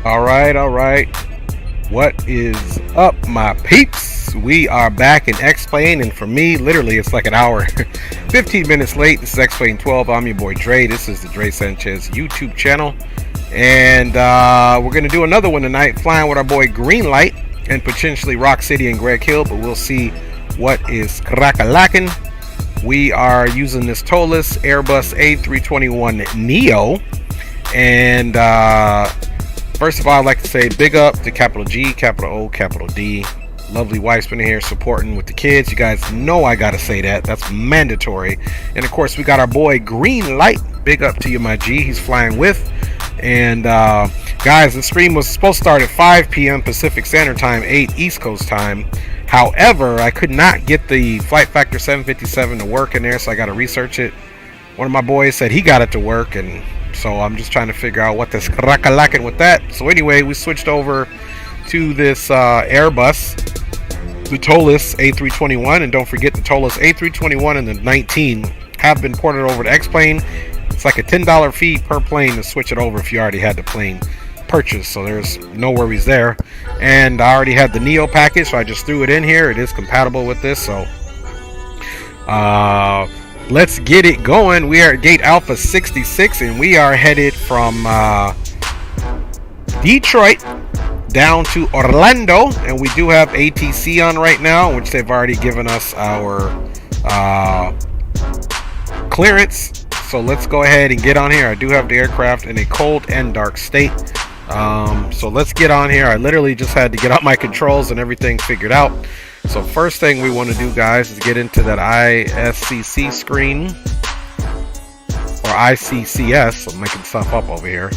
All right. What is up, my peeps? We are back in X-Plane, and for me, literally, it's like an hour, 15 minutes late. This is X-Plane 12. I'm your boy Dre. This is the Dre Sanchez YouTube channel, and we're gonna do another one tonight, flying with our boy Greenlight and potentially Rock City and Greg Hill, but we'll see what is crack-a-lackin'. We are using this Toliss Airbus A321 NEO, and first of all, I'd like to say big up to capital G, capital O, capital D. Lovely wife's been here supporting with the kids. You guys know I gotta say that. That's mandatory. And of course, we got our boy Greenlight. Big up to you, my G. He's flying with. And guys, the stream was supposed to start at 5 p.m. Pacific Standard Time, 8 East Coast time. However, I could not get the Flight Factor 757 to work in there, so I got to research it. One of my boys said he got it to work, and so I'm just trying to figure out what this crack-a-lackin' with that. So anyway, we switched over to this Airbus, the Toliss A321, and don't forget the Toliss A321 and the 19 have been ported over to X-Plane. It's like a $10 fee per plane to switch it over if you already had the plane purchased, so there's no worries there. And I already had the NEO package, so I just threw it in here. It is compatible with this, so let's get it going. We are at gate Alpha 66, and we are headed from Detroit down to Orlando, and we do have ATC on right now, which they've already given us our clearance. So let's go ahead and get on here. I do have the aircraft in a cold and dark state, so let's get on here. I literally just had to get out my controls and everything figured out. So first thing we want to do, guys, is get into that ISCC screen, or ICCS. I'm making stuff up over here.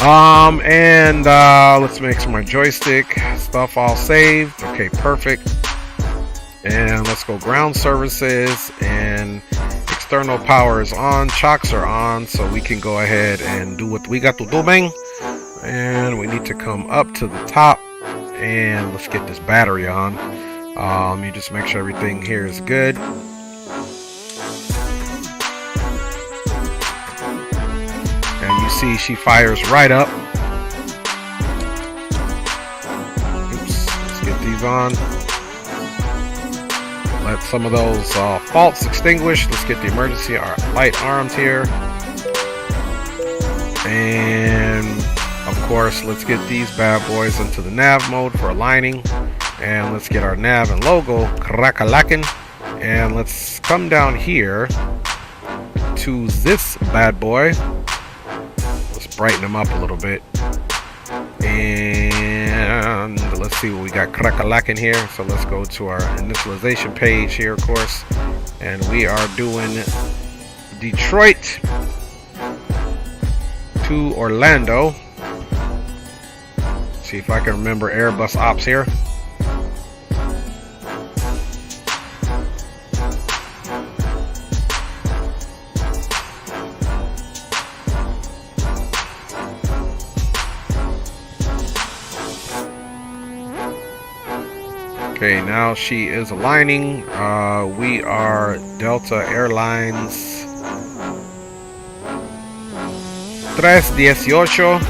And let's make sure my joystick stuff all saved. Okay, perfect. And let's go ground services, and external power is on, chocks are on, so we can go ahead and do what we got to do, bang. And we need to come up to the top, and let's get this battery on. You just make sure everything here is good. And you see she fires right up. Oops, let's get these on. Let some of those faults extinguish. Let's get the emergency light arms here. And of course, let's get these bad boys into the nav mode for aligning. And let's get our nav and logo crack-a-lackin'. And let's come down here to this bad boy. Let's brighten them up a little bit. And let's see what we got crack-a-lackin' here. So let's go to our initialization page here, of course. And we are doing Detroit to Orlando. See if I can remember Airbus ops here. Okay, now she is aligning. We are Delta Airlines 318.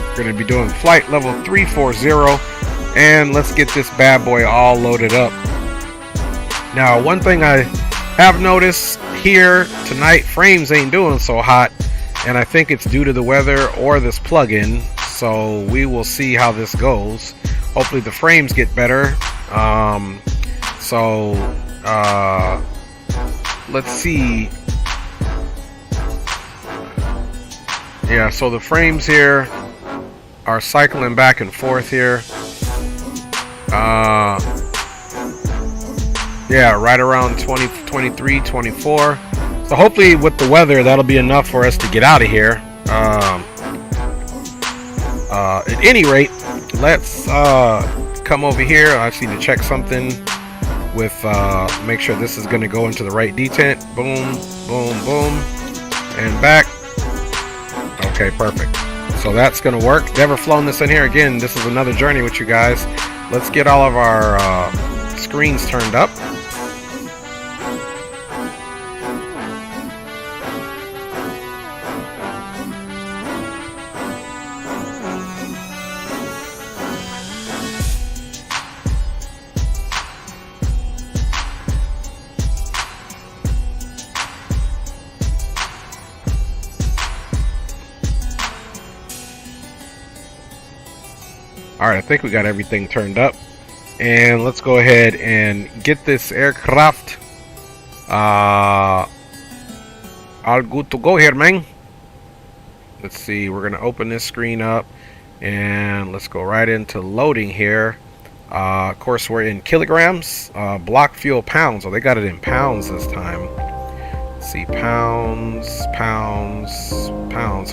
We're going to be doing flight level 340, and let's get this bad boy all loaded up. Now, one thing I have noticed here tonight, frames ain't doing so hot, and I think it's due to the weather or this plug-in, so we will see how this goes. Hopefully the frames get better. Let's see. Yeah, so the frames here are cycling back and forth here. Yeah, right around 20, 23, 24. So hopefully with the weather, that'll be enough for us to get out of here. At any rate, let's come over here. I just need to check something with, make sure this is going to go into the right detent. Boom, boom, boom, and back. Okay, perfect. So that's going to work. Never flown this in here again. This is another journey with you guys. Let's get all of our screens turned up. Alright, I think we got everything turned up. And let's go ahead and get this aircraft all good to go here, man. Let's see, we're going to open this screen up. And let's go right into loading here. Of course, we're in kilograms. Block fuel pounds. Oh, they got it in pounds this time. Let's see, pounds.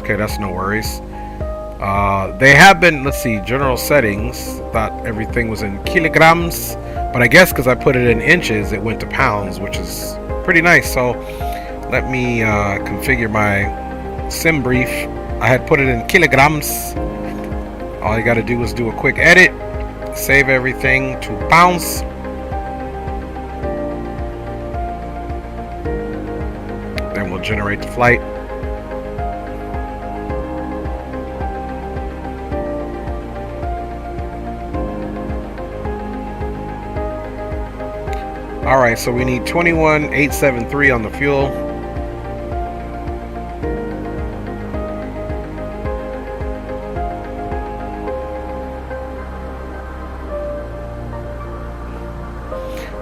Okay, that's no worries. They have been, let's see, general settings. Thought everything was in kilograms, but I guess because I put it in inches, it went to pounds, which is pretty nice. So let me configure my sim brief. I had put it in kilograms. All you got to do is do a quick edit, save everything to pounds. Then we'll generate the flight. Alright, so we need 21873 on the fuel.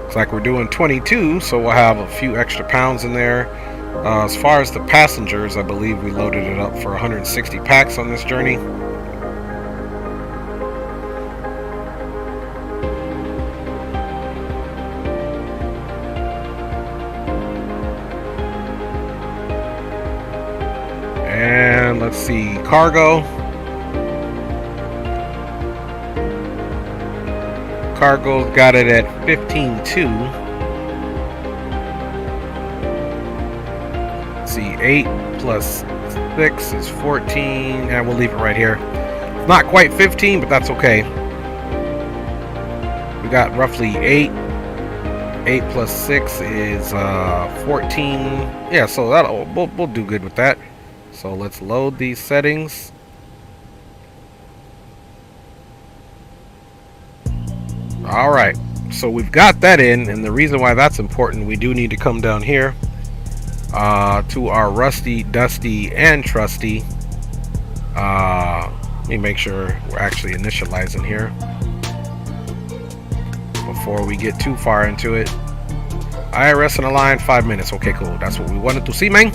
Looks like we're doing 22, so we'll have a few extra pounds in there. As far as the passengers, I believe we loaded it up for 160 packs on this journey. And let's see, cargo. Cargo's got it at 15.2. Let's see, 8 plus 6 is 14. And we'll leave it right here. It's not quite 15, but that's okay. We got roughly 8. 8 plus 6 is 14. Yeah, so that'll we'll do good with that. So let's load these settings. Alright, so we've got that in, and the reason why that's important, we do need to come down here to our rusty, dusty, and trusty. Let me make sure we're actually initializing here before we get too far into it. IRS on the line, 5 minutes. Okay, cool. That's what we wanted to see, man.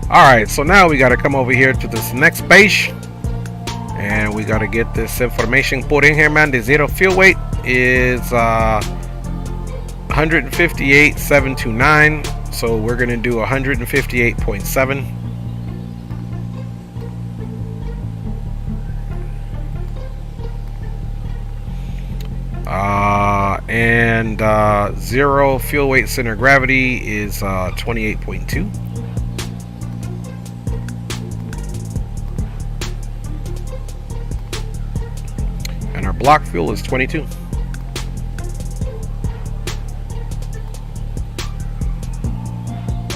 Alright, so now we got to come over here to this next page. And we got to get this information put in here, man. The zero fuel weight is 158,729. So we're going to do 158.7. And zero fuel weight center of gravity is 28.2. And our block fuel is 22.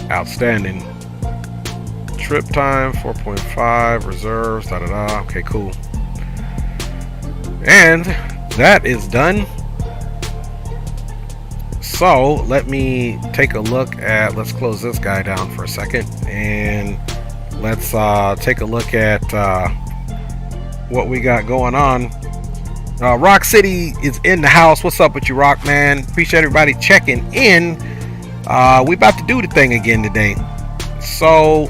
Outstanding. Trip time 4.5. Reserves. Da da da. Okay, cool. And that is done. So let me take a look at, let's close this guy down for a second, and let's take a look at what we got going on. Rock City is in the house. What's up with you, Rock, man? Appreciate everybody checking in. We about to do the thing again today. So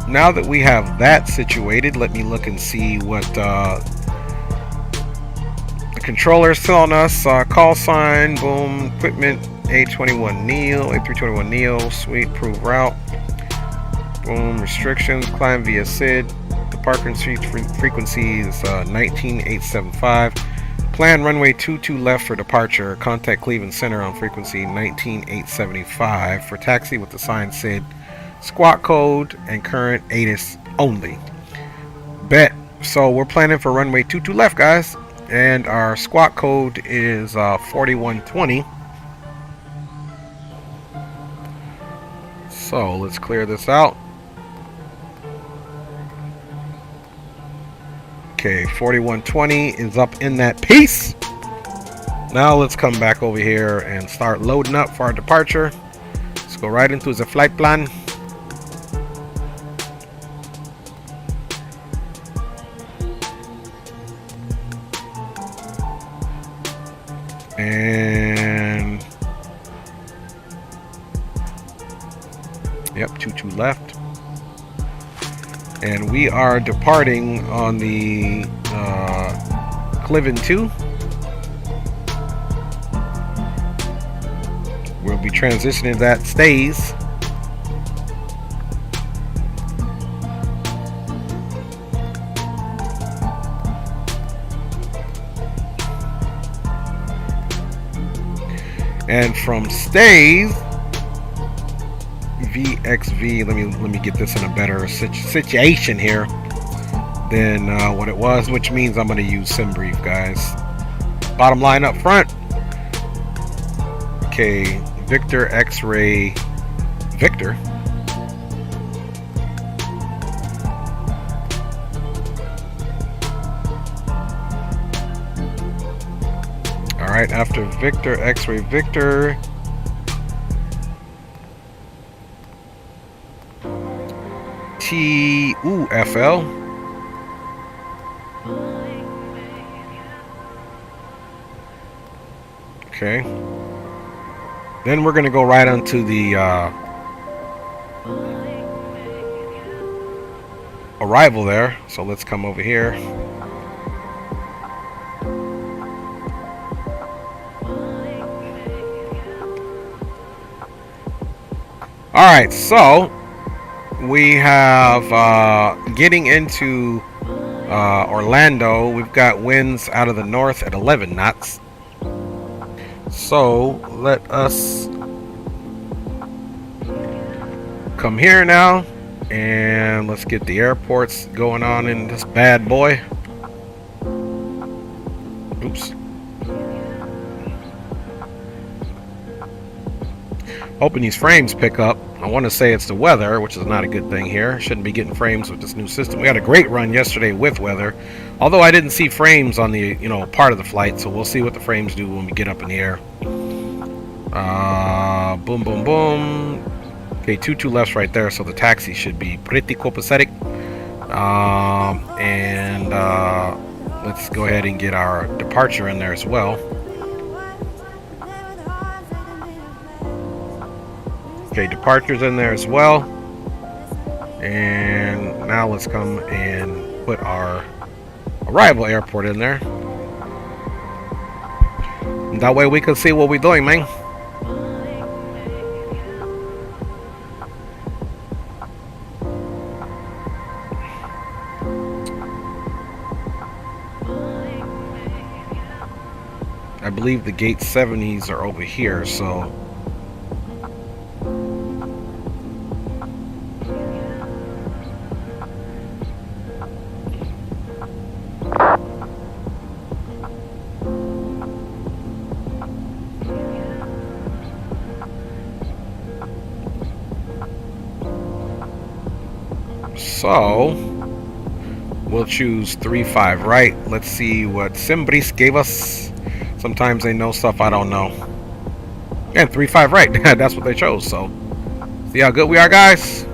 now that we have that situated, let me look and see what the controller is telling us. Call sign, boom, equipment, A321 NEO, sweet, prove route, boom, restrictions, climb via SID, departure frequency is 19875, plan runway 22 left for departure, contact Cleveland Center on frequency 19875, for taxi with the sign SID, squawk code, and current ATIS only. Bet. So we're planning for runway 22 left, guys, and our squawk code is 4120. So let's clear this out. Okay, 4120 is up in that piece. Now let's come back over here and start loading up for our departure. Let's go right into the flight plan. And yep, 22 left. And we are departing on the Cliven 2. We'll be transitioning that stays. And from stays, VXV, let me get this in a better situation here than what it was, which means I'm going to use SimBrief, guys. Bottom line up front. Okay, Victor X-Ray Victor. Alright, after Victor X-Ray Victor, TUFL. Okay. Then we're going to go right onto the arrival there. So let's come over here. Alright, so we have getting into Orlando. We've got winds out of the north at 11 knots. So let us come here now and let's get the airports going on in this bad boy. Oops. Hoping these frames pick up. I want to say it's the weather, which is not a good thing here. Shouldn't be getting frames with this new system. We had a great run yesterday with weather, although I didn't see frames on the part of the flight, so we'll see what the frames do when we get up in the air. Boom, boom, boom. Okay, 22 lefts right there, so the taxi should be pretty copacetic. Let's go ahead and get our departure in there as well. Okay, departure's in there as well. And now let's come and put our arrival airport in there. And that way we can see what we're doing, man. I believe the gate 70s are over here, so we'll choose 3-5 right. Let's see what SimBrief gave us. Sometimes they know stuff I don't know. And 3-5 right. That's what they chose. So see how good we are, guys.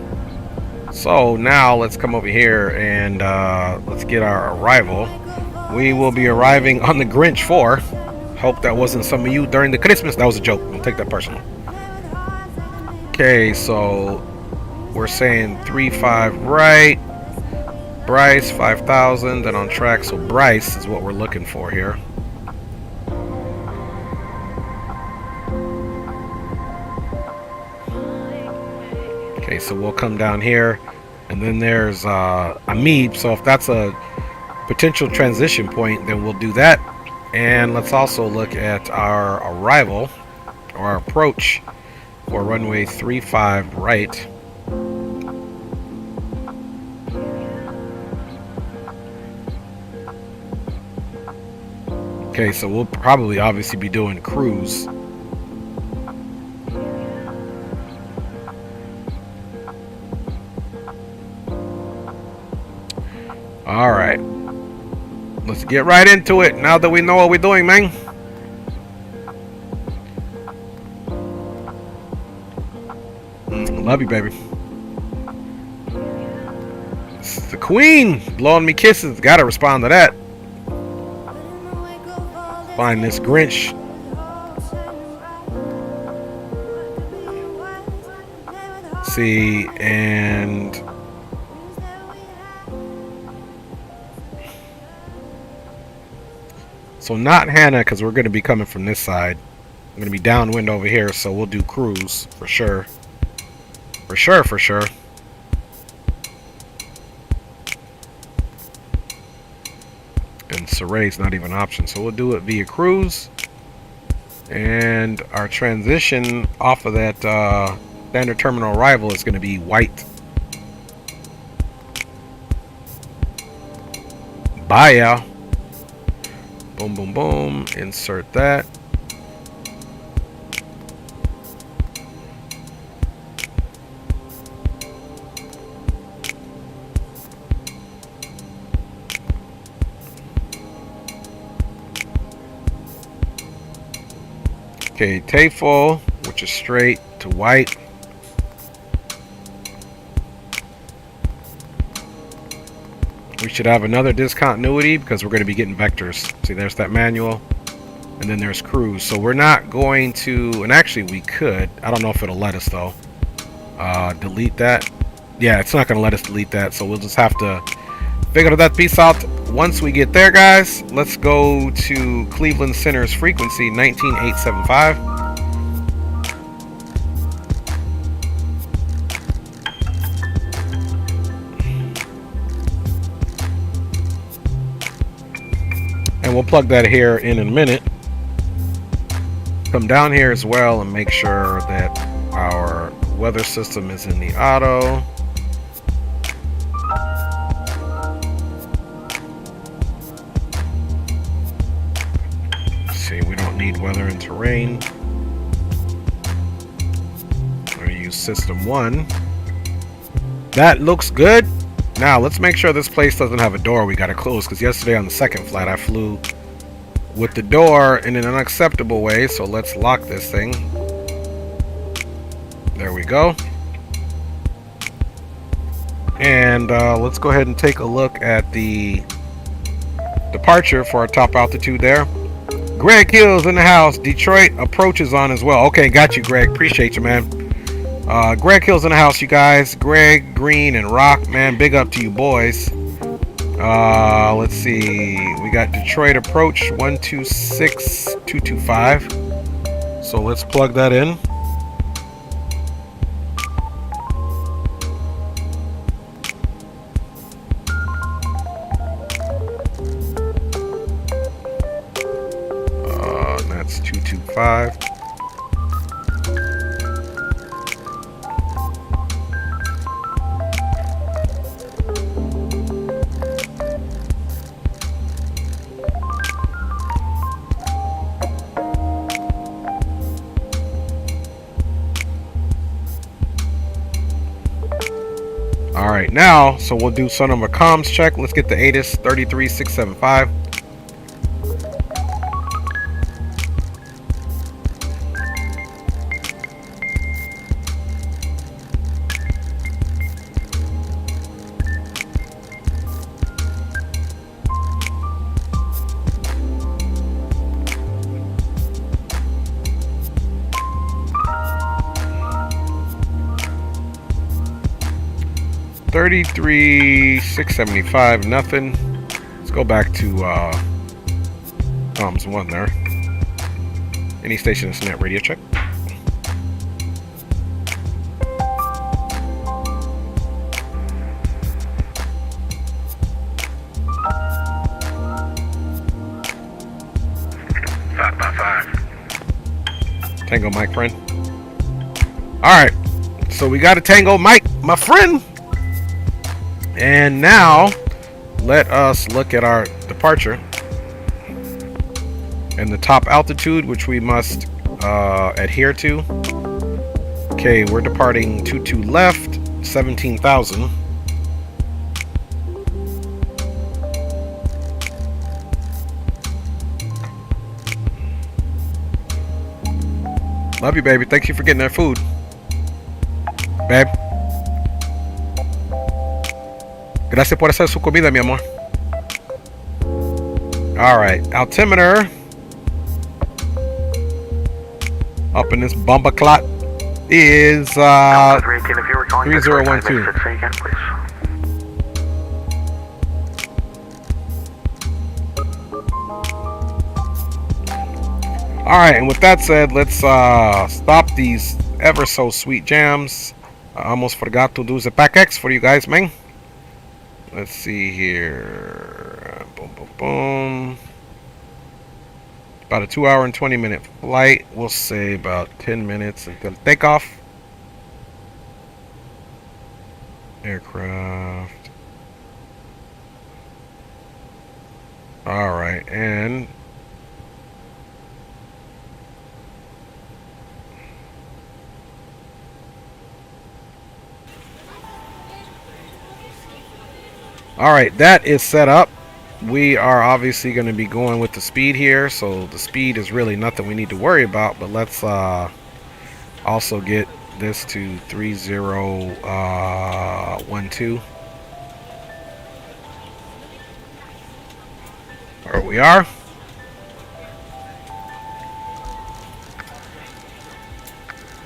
So now let's come over here and let's get our arrival. We will be arriving on the Grinch 4. Hope that wasn't some of you during the Christmas. That was a joke. Don't take that personal. Okay, so we're saying 3-5 right. Bryce 5,000. Then on track. So Bryce is what we're looking for here. Okay, so we'll come down here, and then there's Amib. So if that's a potential transition point, then we'll do that. And let's also look at our arrival or our approach for runway 3-5 right. Okay, so we'll probably obviously be doing cruise. All right, let's get right into it now that we know what we're doing, man. Love you, baby. It's the queen blowing me kisses. Gotta respond to that. Find this Grinch. See, and so not Hannah, because we're going to be coming from this side. I'm going to be downwind over here, so we'll do cruise for sure. For sure, for sure. And Surrey's not even an option, so we'll do it via cruise. And our transition off of that standard terminal arrival is going to be white. Bye, y'all. Boom, boom, boom. Insert that. Okay, TAFO, which is straight to white. We should have another discontinuity because we're going to be getting vectors. See, there's that manual, and then there's cruise. So we're not going to, and actually we could, I don't know if it'll let us though, delete that. Yeah, it's not going to let us delete that, so we'll just have to figure that piece out once we get there, guys. Let's go to Cleveland Center's frequency, 19875. And we'll plug that here in a minute. Come down here as well and make sure that our weather system is in the auto. See, we don't need weather and terrain. We're going to use system 1. That looks good. Now let's make sure this place doesn't have a door we gotta close, because yesterday on the second flight I flew with the door in an unacceptable way. So let's lock this thing. There we go. And let's go ahead and take a look at the departure for our top altitude there. Greg Hill's in the house. Detroit approaches on as well. Okay, got you, Greg. Appreciate you, man. Greg Hill's in the house, you guys. Greg, Green, and Rock, man, big up to you boys. Let's see. We got Detroit approach 126225. So let's plug that in. That's 225. Alright, now, so we'll do some of a comms check. Let's get the ATIS 33675. $33,675, nothing. Let's go back to comms 1 there. Any station is net radio check. Tango Mike, friend. Alright, so we got a Tango Mike, my friend. And now, let us look at our departure. and the top altitude, which we must adhere to. Okay, we're departing 22 left, 17,000. Love you, baby. Thank you for getting that food. Babe. Gracias por hacer su comida, mi amor. Alright, altimeter. Up in this bumper clot is 3012. Alright, and with that said, let's stop these ever so sweet jams. I almost forgot to do the pack X for you guys, man. Let's see here. Boom, boom, boom. About a 2 hour and 20 minute flight. We'll say about 10 minutes until takeoff. Aircraft. Alright, and alright, that is set up. We are obviously going to be going with the speed here, so the speed is really nothing we need to worry about, but let's also get this to 3012. There we are.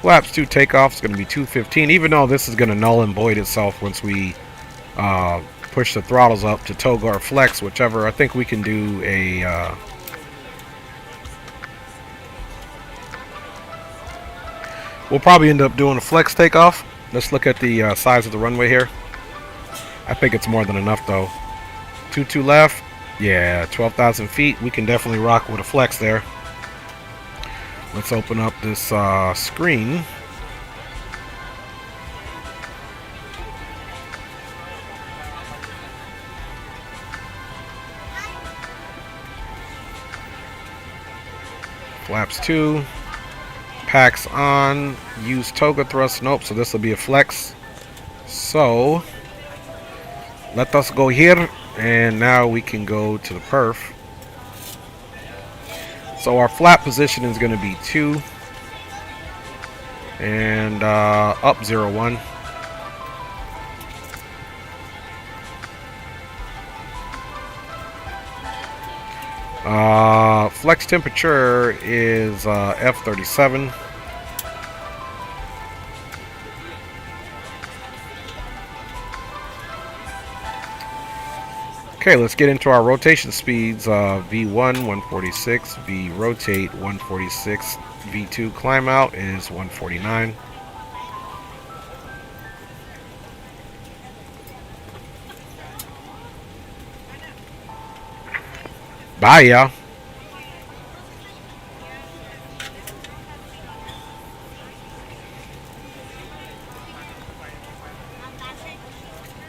Flaps 2 takeoff is going to be 215, even though this is going to null and void itself once we push the throttles up to toggle or flex, whichever. I think we can do a we'll probably end up doing a flex takeoff. Let's look at the size of the runway here. I think it's more than enough though. 22 left, yeah, 12,000 feet. We can definitely rock with a flex there. Let's open up this screen. Flaps 2, packs on, use toga thrust. Nope, so this will be a flex. So let us go here, and now we can go to the perf. So our flap position is going to be 2 and up 01. Flex temperature is F37. Okay, let's get into our rotation speeds. V1 146, V rotate 146, V2 climb out is 149. Bye, y'all.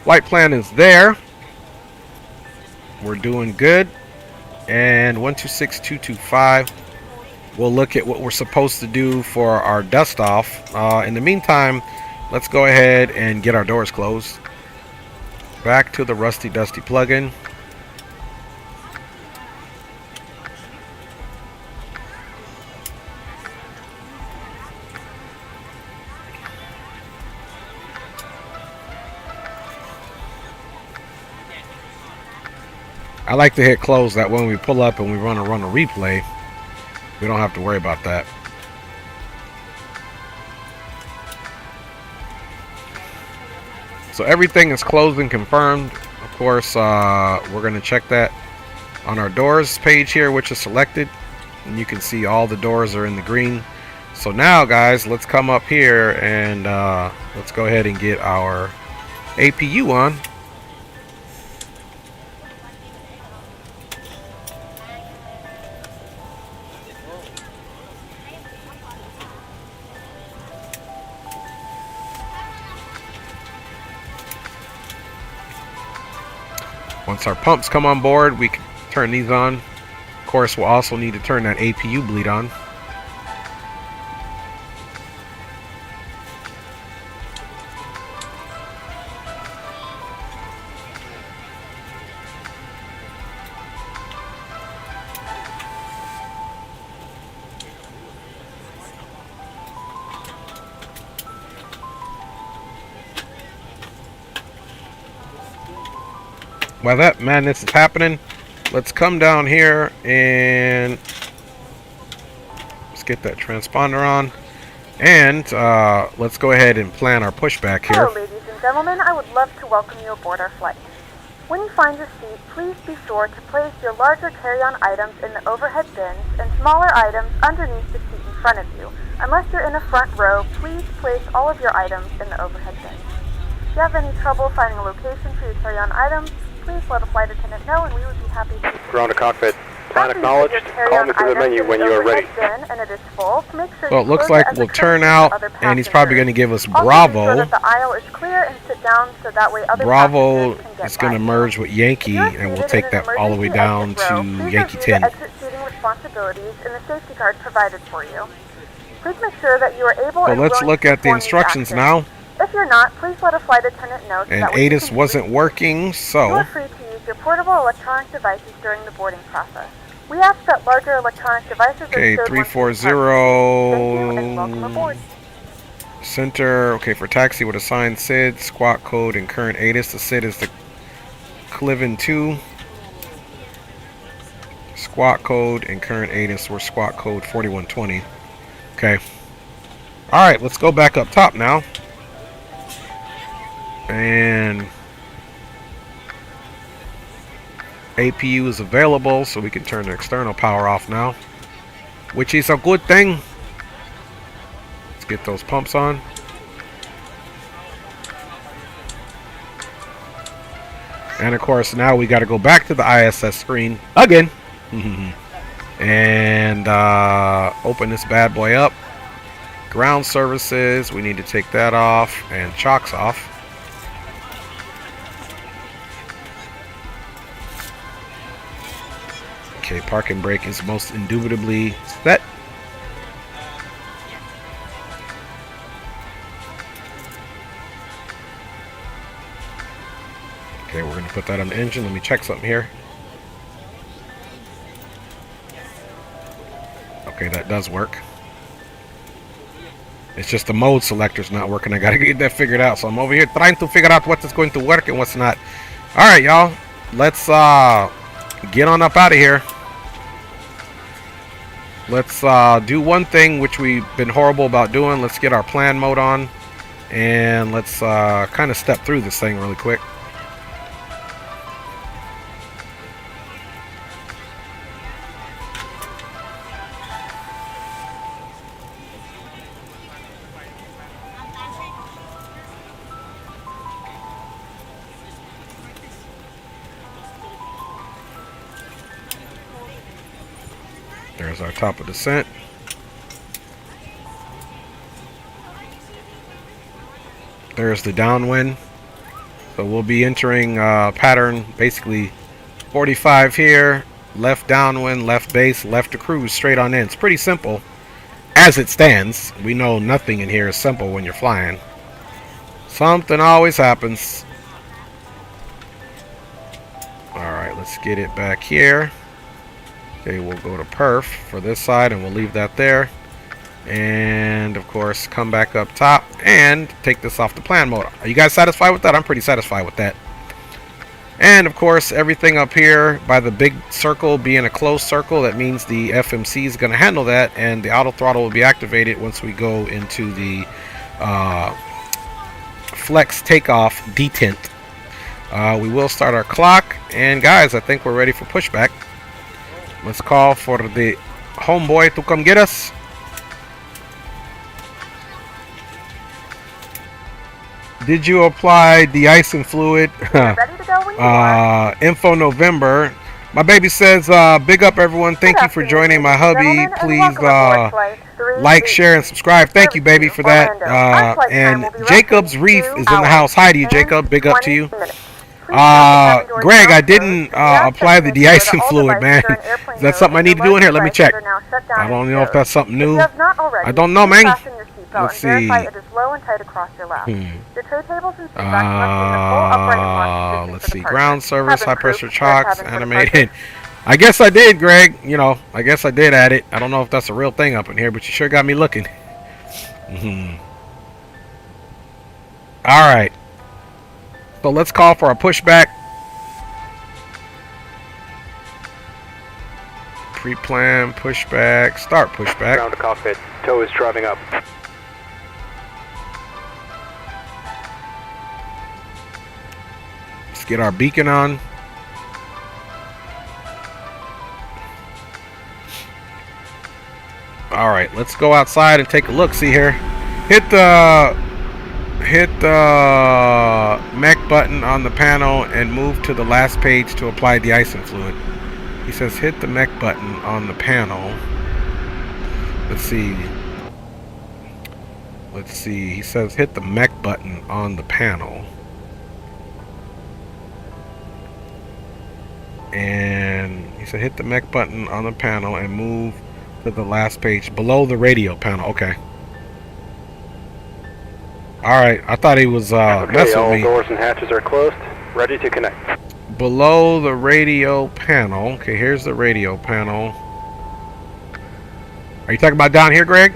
Flight plan is there. We're doing good. And 126225. We'll look at what we're supposed to do for our dust off. In the meantime, let's go ahead and get our doors closed. Back to the rusty dusty plugin. I like to hit close, that when we pull up and we run a replay, we don't have to worry about that. So everything is closed and confirmed. Of course, we're going to check that on our doors page here, which is selected. And you can see all the doors are in the green. So now, guys, let's come up here and let's go ahead and get our APU on. Once our pumps come on board, we can turn these on. Of course, we'll also need to turn that APU bleed on. While that madness is happening, let's come down here and let's get that transponder on. And let's go ahead and plan our pushback here. Hello, ladies and gentlemen. I would love to welcome you aboard our flight. When you find your seat, please be sure to place your larger carry-on items in the overhead bins and smaller items underneath the seat in front of you. Unless you're in a front row, please place all of your items in the overhead bins. If you have any trouble finding a location for your carry-on items, please let a flight attendant know and we would be happy to... Ground to cockpit. Plan acknowledged. Call me through the menu when you are ready. And it is full. Make sure well, it looks like we'll turn out, and he's probably going to give us Bravo. Also, make sure that the aisle is clear and sit down so that way other Bravo is going to merge with Yankee, and we'll take that all the way down to Yankee 10. Exit seating responsibilities and the safety card provided for you. Please make sure that you are able. Well, let's look at the instructions now. If you're not, please let a flight attendant know. And ATIS wasn't working, so... You are free to use your portable electronic devices during the boarding process. We ask that larger electronic devices... Okay, 340... Thank you and welcome aboard. Center, okay, for taxi with assigned SID, squawk code, and current ATIS. The SID is the Cliven 2. Squawk code and current ATIS were squawk code 4120. Okay. Alright, let's go back up top now. And APU is available, so we can turn the external power off now, which is a good thing. Let's get those pumps on. And of course, now we got to go back to the ISS screen again. And open this bad boy up. Ground services, we need to take that off, and chocks off. Okay, parking brake is most indubitably set. Okay, we're going to put that on the engine. Let me check something here. Okay, that does work. It's just the mode selector's not working. I got to get that figured out. So I'm over here trying to figure out what is going to work and what's not. All right, y'all. Let's get on up out of here. Let's do one thing which we've been horrible about doing. Let's get our plan mode on, and let's kind of step through this thing really quick. There's our top of descent. There's the downwind. So we'll be entering pattern basically 45 here, left downwind, left base, left to cruise, straight on in. It's pretty simple as it stands. We know nothing in here is simple when you're flying. Something always happens. Alright, let's get it back here. Okay, we'll go to perf for this side and we'll leave that there. And of course, come back up top and take this off the plan mode. Are you guys satisfied with that? I'm pretty satisfied with that. And of course, everything up here by the big circle being a closed circle, that means the FMC is going to handle that, and the auto throttle will be activated once we go into the flex takeoff detent. We will start our clock, and guys, I think we're ready for pushback. Let's call for the homeboy to come get us. Did you apply de-icing fluid? Ready to go when you are. Info November. My baby says, big up everyone. Thank you for joining my hubby. Please like, share, and subscribe. Thank you, baby, for that. And Jacob's Reef is in the house. Hi to you, Jacob. Big up to you. Greg, I didn't apply the de-icing fluid, man. Is that something I need to do in here? Let me check. I don't know if that's something new. I don't know, man. Let's see. Let's see. Ground service, high pressure chocks, animated. I guess I did, Greg. You know, I guess I did add it. I don't know if that's a real thing up in here, but you sure got me looking. All right. So let's call for a pushback. Pre-plan, pushback, start pushback. Ground to cockpit. Tow is driving up. Let's get our beacon on. All right, let's go outside and take a look. See here. Hit the mech button on the panel and move to the last page to apply de-icing fluid. He says hit the mech button on the panel. Let's see. He says hit the mech button on the panel. And he said hit the mech button on the panel and move to the last page below the radio panel. Okay. Alright, I thought he was messing with me. All doors and hatches are closed. Ready to connect. Below the radio panel. Okay, here's the radio panel. Are you talking about down here, Greg?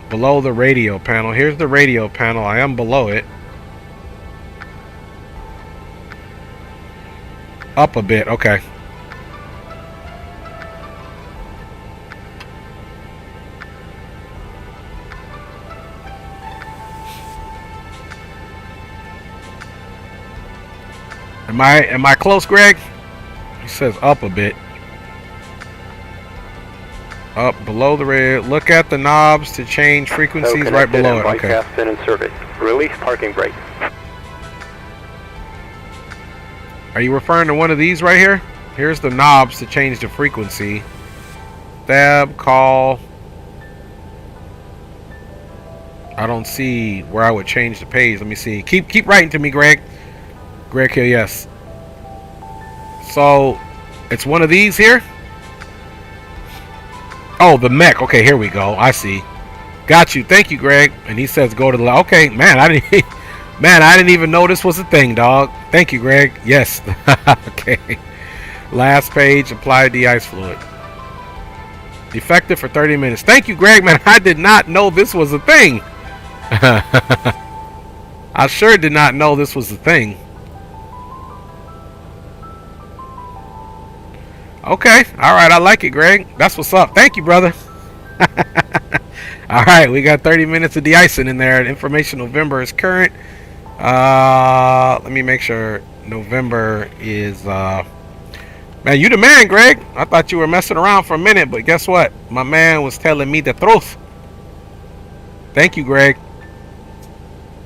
Below the radio panel. Here's the radio panel. I am below it. Up a bit. Okay. Am I close, Greg? He says up a bit. Up below the red. Look at the knobs to change frequencies right below it. Okay. Pin and service. Release parking brake. Are you referring to one of these right here? Here's the knobs to change the frequency. Tab, call. I don't see where I would change the page. Let me see. Keep writing to me, Greg. Greg here, yes. So, it's one of these here? Oh, the mech. Okay, here we go. I see. Got you. Thank you, Greg. And he says go to the... Okay, man, I didn't even know this was a thing, dog. Thank you, Greg. Yes. Okay. Last page, apply de-ice fluid. Effective for 30 minutes. Thank you, Greg, man. I did not know this was a thing. I sure did not know this was a thing. Okay. All right. I like it, Greg. That's what's up. Thank you, brother. All right. We got 30 minutes of de-icing in there. Information November is current. Let me make sure November is... Man, you the man, Greg. I thought you were messing around for a minute, but guess what? My man was telling me the truth. Thank you, Greg.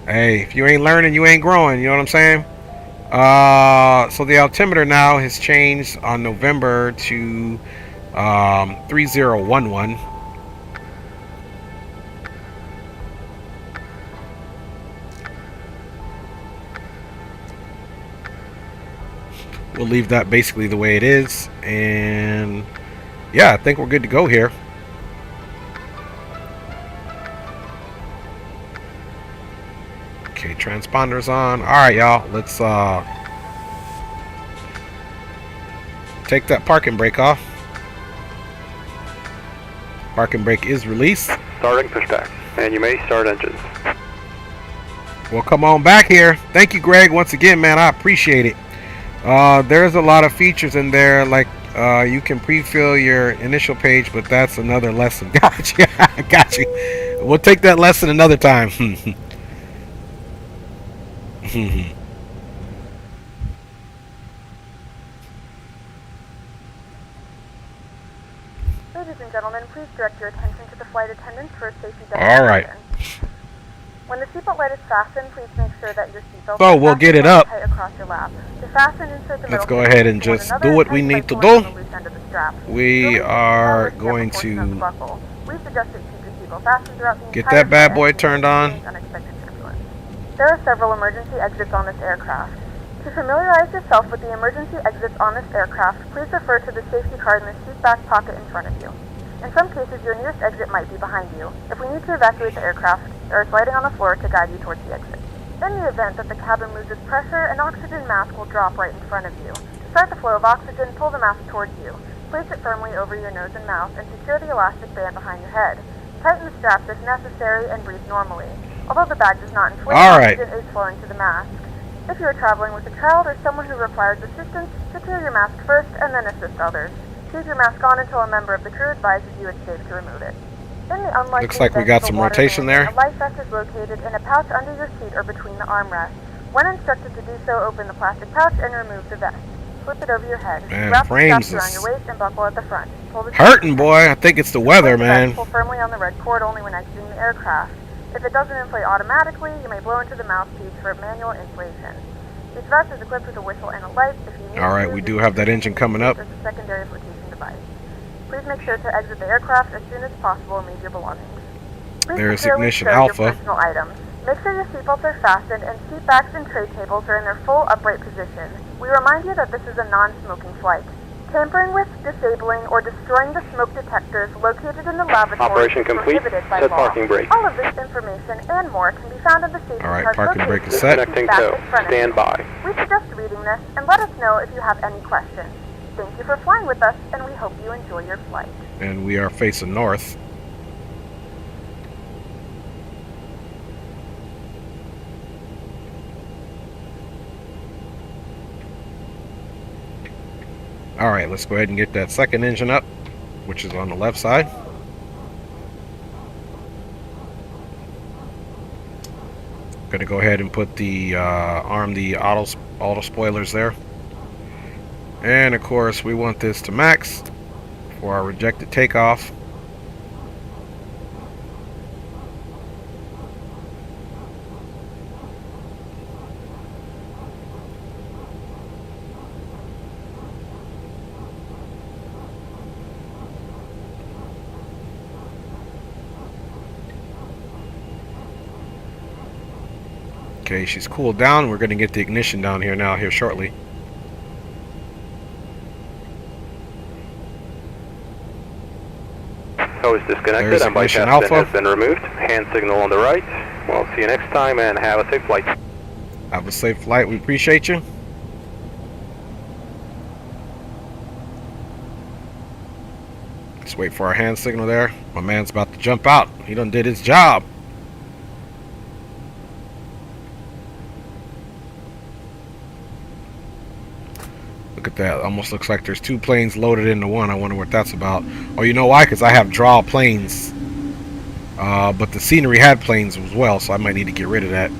Hey, if you ain't learning, you ain't growing. You know what I'm saying? So the altimeter now has changed on November to 3011. We'll leave that basically the way it is, and yeah, I think we're good to go here. Okay, transponders on. All right, y'all. Let's take that parking brake off. Parking brake is released. Starting pushback, and you may start engines. Well, come on back here. Thank you, Greg, once again, man. I appreciate it. There's a lot of features in there, like you can pre-fill your initial page, but that's another lesson. Gotcha. Got you. We'll take that lesson another time. Ladies and gentlemen, please direct your attention to the flight attendants for a safety demonstration. All right. When the seatbelt light is fastened, please make sure that your seatbelt so we'll get it up. across your lap. To fasten, insert the Let's go ahead and just do what we need to do. We are going to get that bad boy turned on. There are several emergency exits on this aircraft. To familiarize yourself with the emergency exits on this aircraft, please refer to the safety card in the seat back pocket in front of you. In some cases, your nearest exit might be behind you. If we need to evacuate the aircraft, there is lighting on the floor to guide you towards the exit. In the event that the cabin loses pressure, an oxygen mask will drop right in front of you. To start the flow of oxygen, pull the mask towards you. Place it firmly over your nose and mouth and secure the elastic band behind your head. Tighten the straps if necessary and breathe normally. Although the bag does not inflate, oxygen is flowing to the mask. If you are traveling with a child or someone who requires assistance, secure your mask first and then assist others. Keep your mask on until a member of the crew advises you it's safe to remove it. In the unlikely looks like we got some rotation there. A life vest is located in a pouch under your seat or between the armrests. When instructed to do so, open the plastic pouch and remove the vest. Flip it over your head. Man, Wrap the frames straps around your waist and buckle at the front. Pull the hurting, boy. I think it's the weather, man. Pull firmly on the red cord only when exiting the aircraft. If it doesn't inflate automatically, you may blow into the mouthpiece for manual inflation. Each vest is equipped with a whistle and a light. If you need Alright, we do have that engine coming up. There's a secondary flotation device. Please make sure to exit the aircraft as soon as possible and leave your belongings. Please There's securely ignition stow alpha. Your personal items. Make sure your seatbelts are fastened and seat backs and tray tables are in their full upright position. We remind you that this is a non-smoking flight. Tampering with, disabling, or destroying the smoke detectors located in the lavatory Operation is complete. prohibited by Set law. parking brake. All of this information and more can be found in the safety Alright, card parking located brake is set. Disconnecting tow. Stand by. We suggest reading this and let us know if you have any questions. Thank you for flying with us, and we hope you enjoy your flight. And we are facing north. Alright, let's go ahead and get that second engine up, which is on the left side. Gonna go ahead and put the arm the auto spoilers there. And of course we want this to max for our rejected takeoff. Okay, she's cooled down. We're going to get the ignition down here now, here shortly. Tow is disconnected. There's And bypass ignition bin alpha. has been removed. Hand signal on the right. We'll see you next time and have a safe flight. Have a safe flight. We appreciate you. Let's wait for our hand signal there. My man's about to jump out. He done did his job. Look at that. Almost looks like there's two planes loaded into one. I wonder what that's about. Oh, you know why? Because I have draw planes. But the scenery had planes as well, so I might need to get rid of that.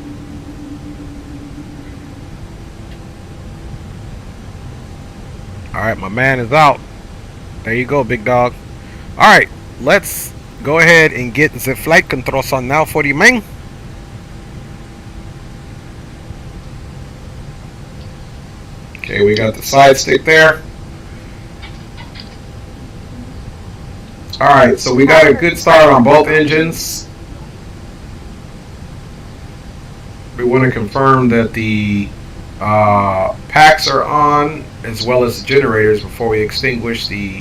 Alright, my man is out. There you go, big dog. Alright, let's go ahead and get the flight controls on now for you, man. Okay, we got the side stick there. Alright, so we got a good start on both engines. We want to confirm that the packs are on as well as the generators before we extinguish the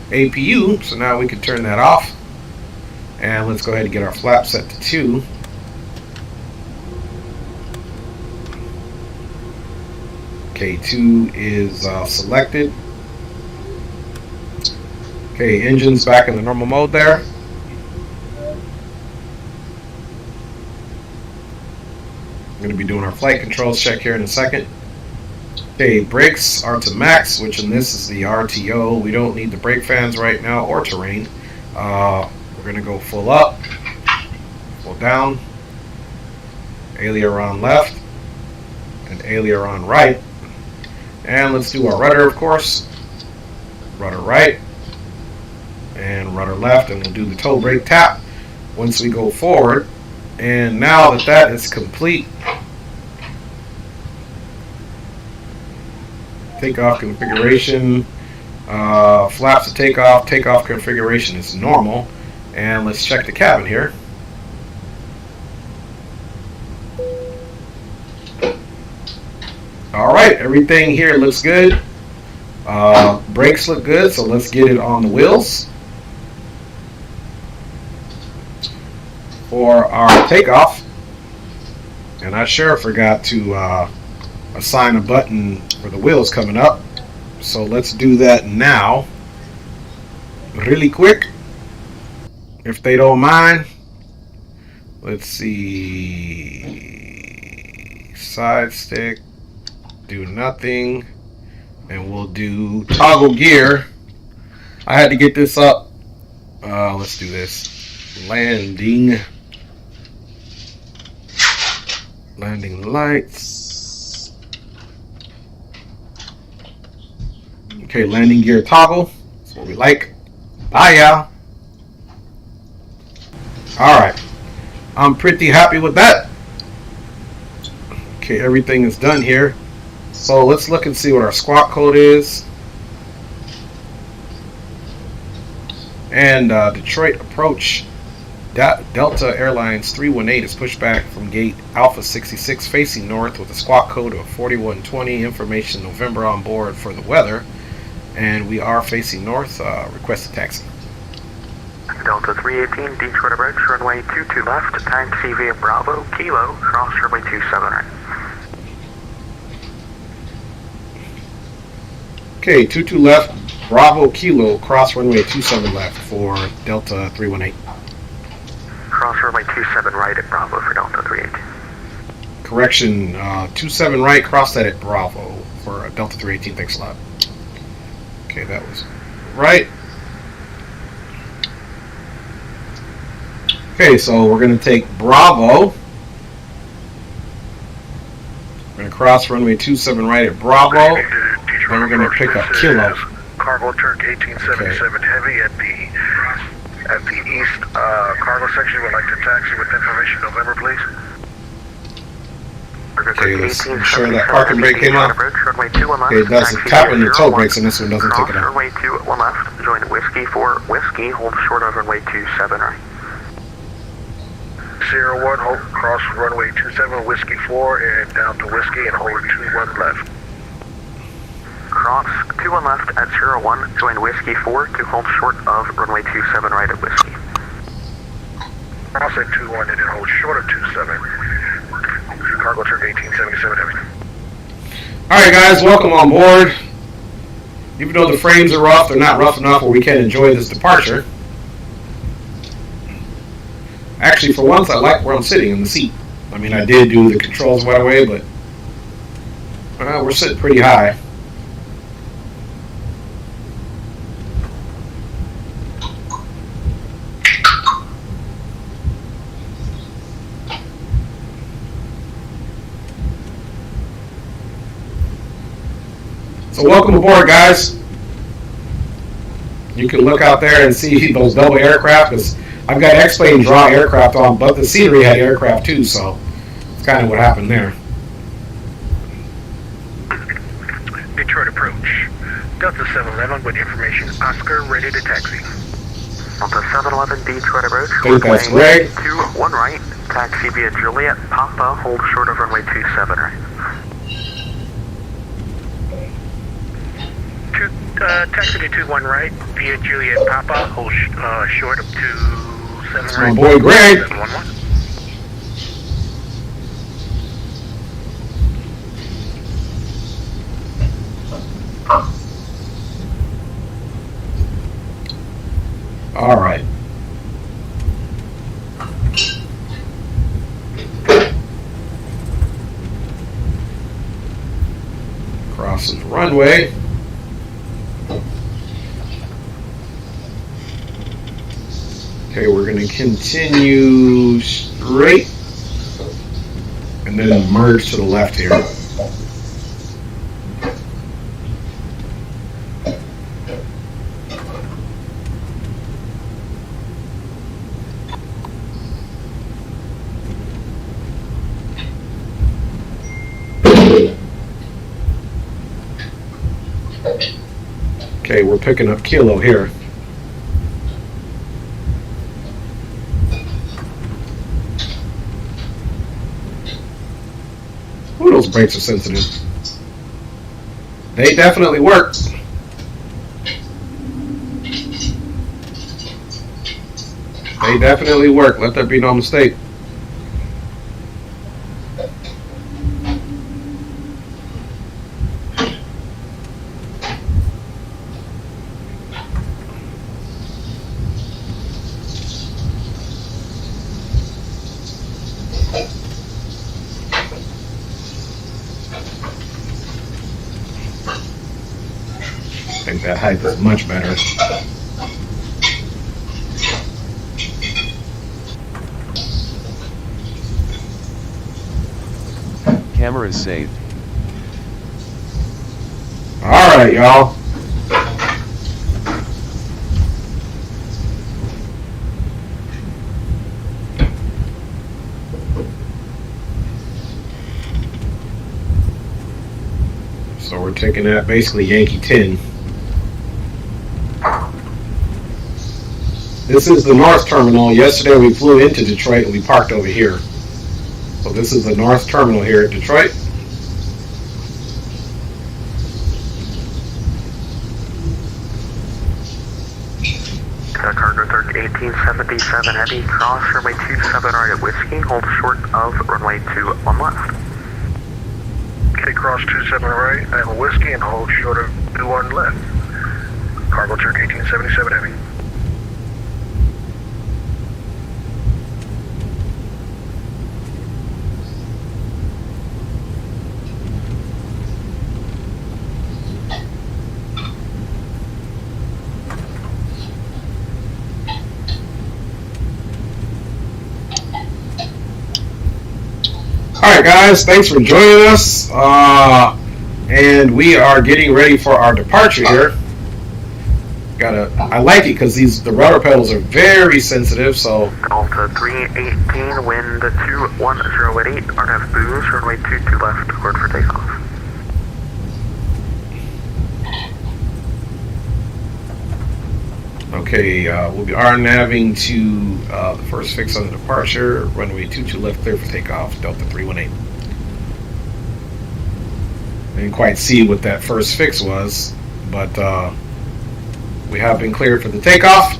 APU. So now we can turn that off. And let's go ahead and get our flap set to 2. Okay, 2 is selected. Okay, engine's back in the normal mode there. I'm going to be doing our flight controls check here in a second. Okay, brakes are to max, which in this is the RTO. We don't need the brake fans right now or terrain. We're going to go full up, full down, aileron left, and aileron right. And let's do our rudder, of course. Rudder right, and rudder left, and we'll do the toe brake tap once we go forward. And now that that is complete, takeoff configuration, flaps to takeoff, takeoff configuration is normal. And let's check the cabin here. All right, everything here looks good. Brakes look good, so let's get it on the wheels. For our takeoff, and I sure forgot to assign a button for the wheels coming up, so let's do that now really quick if they don't mind. Let's see, side stick, do nothing, and we'll do toggle gear. I had to get this up. Let's do this. Landing lights. Okay, landing gear toggle. That's what we like. Bye, y'all. Alright. I'm pretty happy with that. Okay, everything is done here. So let's look and see what our squawk code is. And Detroit approach. Delta Airlines 318 is pushed back from gate Alpha 66 facing north with a squawk code of 4120. Information November on board for the weather. And we are facing north. Request a taxi. Delta 318, Detroit approach, runway 22 left, taxi via Bravo, Kilo, cross runway 27 right. Okay, 22 left, Bravo, Kilo, cross runway 27 left for Delta 318. Cross runway 27 right at Bravo for Delta 318. Correction, 27 right, cross that at Bravo for Delta 318. Thanks a lot. Okay, that was right. Okay, so we're going to take Bravo. We're going to cross runway 27 right at Bravo. Then we're going to pick up Kilo. Cargo Turk 1877 heavy at the east cargo section. Would like to taxi with information November, please. Okay, let's ensure that parking brake came off. Okay, it does tap on the toe brakes, and this one doesn't take it out. Runway 21 left, join Whiskey 4 Whiskey, hold short of runway 27 right. Sierra 1, hold, cross runway 27 Whiskey 4 and down to Whiskey and hold 21 left. Cross 21 left at Sierra 1, join Whiskey 4 to hold short of runway 27 right at Whiskey. Cross at 21 and then hold short of 27. Cargo Turk 1877 heavy. Alright guys, welcome on board. Even though the frames are rough, they're not rough enough where we can't enjoy this departure. Actually, for once, I like where I'm sitting in the seat. I mean, I did do the controls right away, but we're sitting pretty high. So welcome aboard, guys. You can look out there and see those double aircraft, because I've got X-Plane draw aircraft on, but the scenery had aircraft too, so it's kind of what happened there. Detroit approach. Delta 711 with information Oscar ready to taxi. Delta 711 Detroit approach. I think that's Greg. 21 right, taxi via Juliet Papa, hold short of runway 27 right. Taxi to 21 right via Juliet Papa, hold short of 27 right. My boy Greg. 711. All right. Crossing the runway. Okay, we're going to continue straight and then merge to the left here. Okay, we're picking up Kilo here. Ooh, those brakes are sensitive. They definitely work. They definitely work. Let there be no mistake. I think that height is much better. Camera is saved. All right, y'all. So we're taking that basically Yankee 10. This is the North Terminal. Yesterday we flew into Detroit and we parked over here. So this is the North Terminal here at Detroit. Cargo 1877 Heavy, cross runway 27 right at Whiskey, hold short of runway 21 left. Okay, cross 27 right at Whiskey and hold short of 21 left. Cargo Turk 1877 Heavy. Alright guys, thanks for joining us. And we are getting ready for our departure here. I like it because the rudder pedals are very sensitive, so Delta 318, wind 210 at 8, RF boost, runway 22 left, cleared for takeoff. okay, we'll be RNAVing to the first fix on the departure, runway 22 left, clear for takeoff, Delta 318. I didn't quite see what that first fix was, but we have been cleared for the takeoff.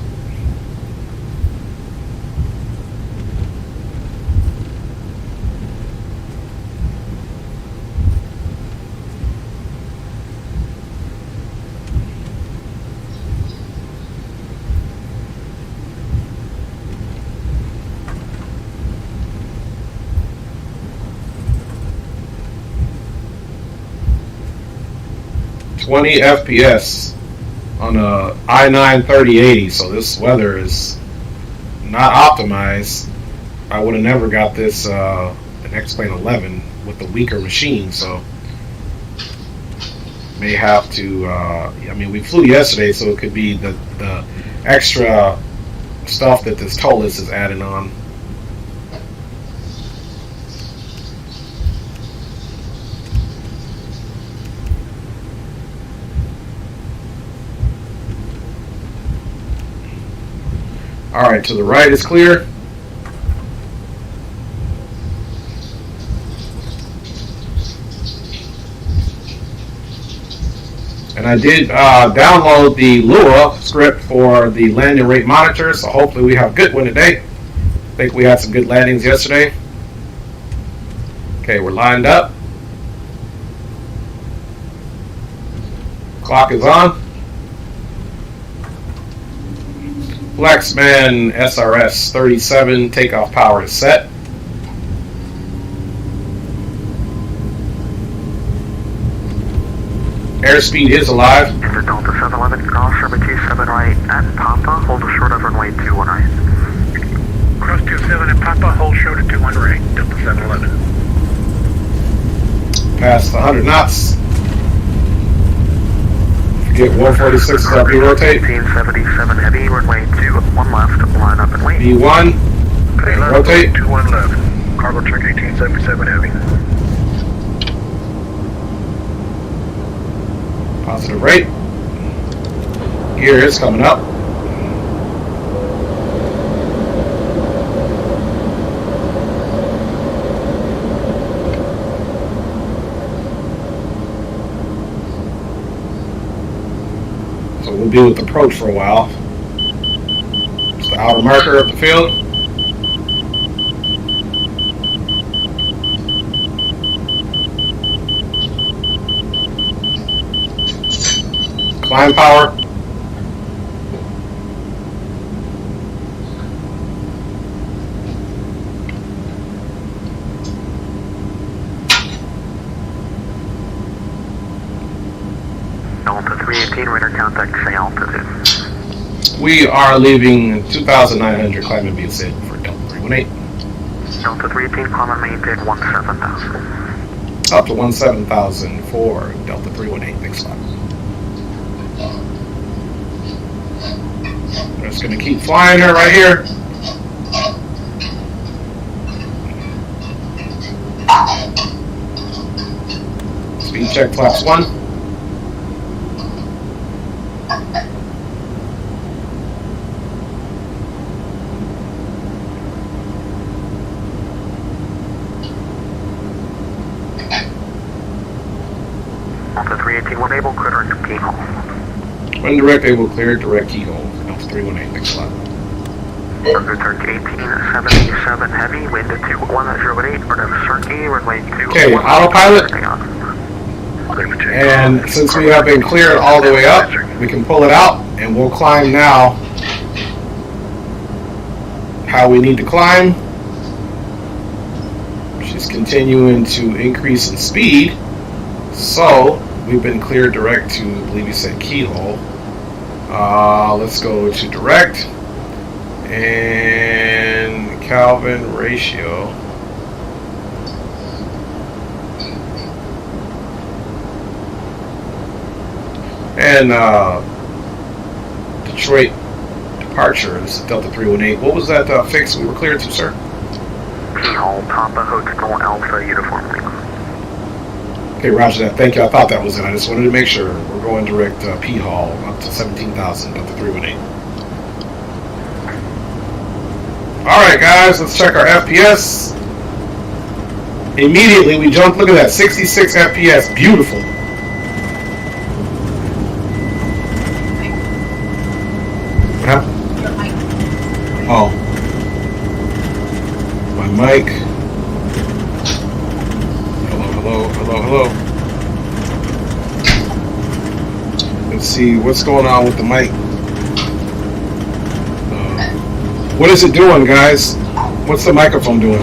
.20 FPS on a i9 3080, so this weather is not optimized. I would have never got this an X-Plane 11 with the weaker machine, so may have to I mean, we flew yesterday, so it could be the extra stuff that this Toliss is adding on. Alright, to the right is clear. And I did download the Lua script for the landing rate monitor, so hopefully we have a good one today. I think we had some good landings yesterday. Okay, we're lined up. Clock is on. Flexman SRS 37, takeoff power is set. Airspeed is alive. Enter Delta 711, cross runway 27 right at Papa, hold short of runway 21 right. Cross 27 at Papa, hold short of 21 right, Delta 711. Past 100 knots. Get 146 is our B-rotate. 1877 heavy, runway 21 left, line up and wait. B1, and rotate. 21 left, cargo check 1877 heavy. Positive rate. Gear is coming up. So we'll be with approach for a while. It's the outer marker of the field. Climb power. Delta 318, radar contact, say altitude. We are leaving 2,900, climbing via SID for Delta 318. Delta 318, climb and maintain 17,000. Up to 17,000 for Delta 318, big slot. We're just going to keep flying her right here. Speed check, flaps 1. Delta 318, when able, clear direct keyhole. When direct, able clear, direct keyhole. Delta 318, big slot. Rudder 1877 heavy, wind to 1008, or to Cirque, runway 2. Okay, autopilot. And since we have been cleared all the way up, we can pull it out and we'll climb now how we need to climb. She's continuing to increase in speed. So we've been cleared direct to, I believe you said keyhole. Let's go to direct and Kelvin ratio. And Detroit departure, this is Delta 318. What was that fix we were cleared to, sir? Keyhole, Papa Hotel Alpha Uniform Lima. Okay, roger that. Thank you. I thought that was it. I just wanted to make sure. We're going direct P-Hall up to 17,000, Delta 318. Alright guys, let's check our FPS. Immediately we jumped, look at that, 66 FPS, beautiful. Huh? Oh. My mic. Hello. Let's see what's going on with the mic. What is it doing, guys? What's the microphone doing?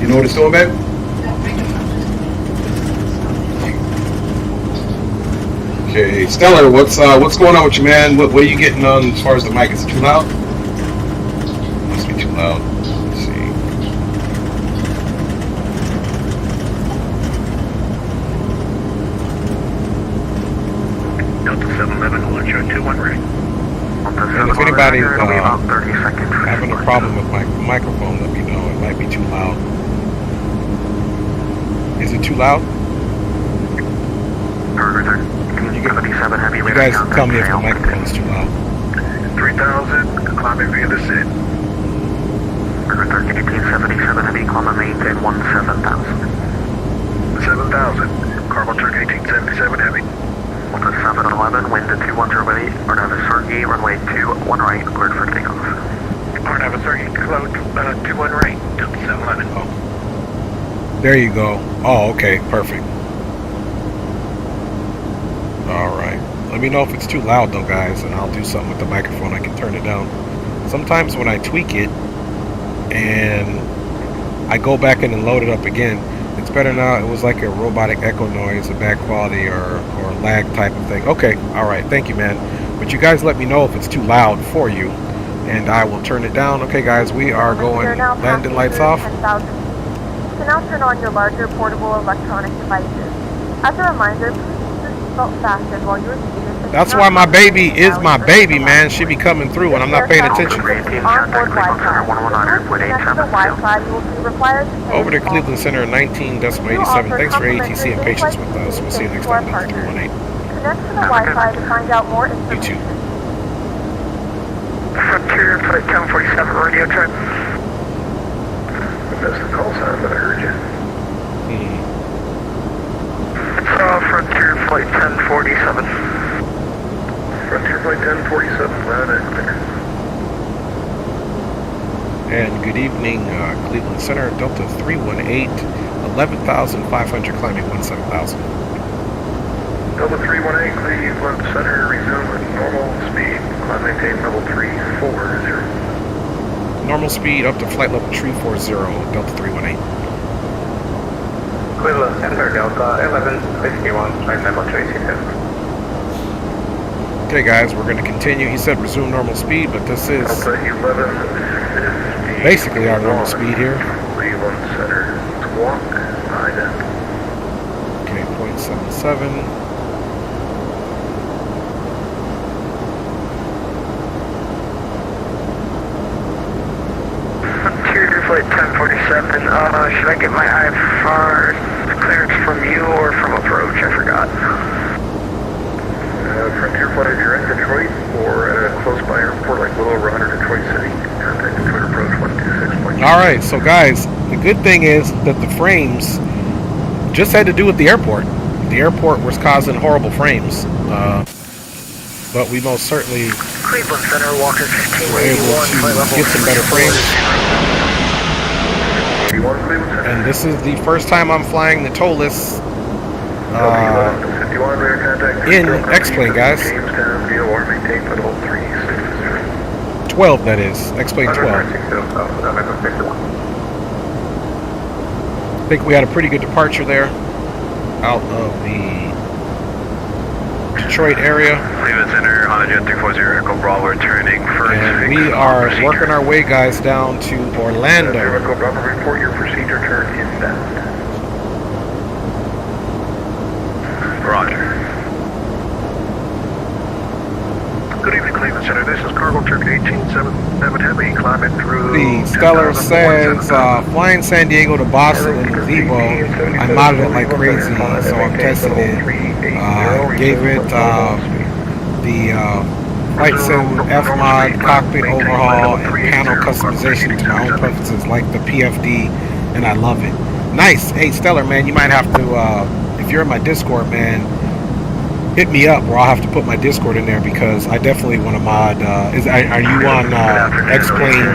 You know what it's doing, babe? Okay, Stellar, what's going on with you, man? What are you getting on as far as the mic? Is it too loud? Must be too loud. Let's see. Delta 711, launch on 21 right. And if anybody's having a problem with my microphone, let me know. It might be too loud. Is it too loud? You guys tell me if the microphone is too loud. 3,000, climbing via the SID. 1877 heavy, climb and maintain 17,000. 7,000, Cargo Turk 1877 heavy. Delta 711, wind to 2108, or have a Cirque, runway 21 right, cleared for takeoff. Or have a Cirque, cloud 21 right, Delta 711. Oh. There you go. Oh, okay, perfect. Alright. Let me know if it's too loud though, guys, and I'll do something with the microphone. I can turn it down. Sometimes when I tweak it and I go back in and load it up again, it's better now. It was like a robotic echo noise, a bad quality or lag type of thing. Okay, alright, thank you, man. But you guys let me know if it's too loud for you, and I will turn it down. Okay, guys, we are going landing lights off. You can now turn on your larger portable electronic devices. As a reminder, please keep your seatbelt fastened while you are seated. That's why my baby is my baby, man. She be coming through when I'm not paying attention. Over to Cleveland Center, 19.87. Thanks for ATC and patience with us. We'll see you next time. 318. Connect to the Wi-Fi to find out more information. YouTube. Frontier Flight 1047 radio check. That's the call sign, but I heard you. Frontier Flight 1047. 1547, round and clear. And good evening, Cleveland Center, Delta 318, 11,500, climbing 17,000. Delta 318, Cleveland Center, resume normal speed, climb maintain level 340. Normal speed up to flight level 340, Delta 318. Cleveland Center, Delta 1151, flight level 360. Okay guys, we're going to continue. He said resume normal speed, but this is Delta 1150. basically our normal speed here. Cleveland Center, squawk, ident. Okay, 0.77. Interior flight 1047, should I get my IFR clearance from you or from approach? I forgot. Frontier flight, if you're in Detroit or at a close by airport like Little Rudder, Detroit City, contact Detroit approach 126. Alright, so guys, the good thing is that the frames just had to do with the airport. The airport was causing horrible frames. But we most certainly Cleveland Center, Walker were able to get some better frames. And this is the first time I'm flying the Toliss in X-Plane, guys. 12, that is. X-Plane 12. I think we had a pretty good departure there out of the Detroit area. Cleveland Center, Honda Jet 340, Echo Bravo, returning first. And we are working our way, guys, down to Orlando. Echo Bravo, report your procedure turn inbound. Roger. Good evening, Cleveland Center. This is Cargo Turk 1877 Heavy, climbing through. The Stellar says flying San Diego to Boston in Gazebo. I modded it like crazy, so I'm testing it. Gave it the Flight Sim F mod, cockpit overhaul, and panel customization to my own preferences, like the PFD, and I love it. Nice. Hey, Stellar, man, you might have to, if you're in my Discord, man, hit me up, or I'll have to put my Discord in there because I definitely want to mod. Are you on X-Plane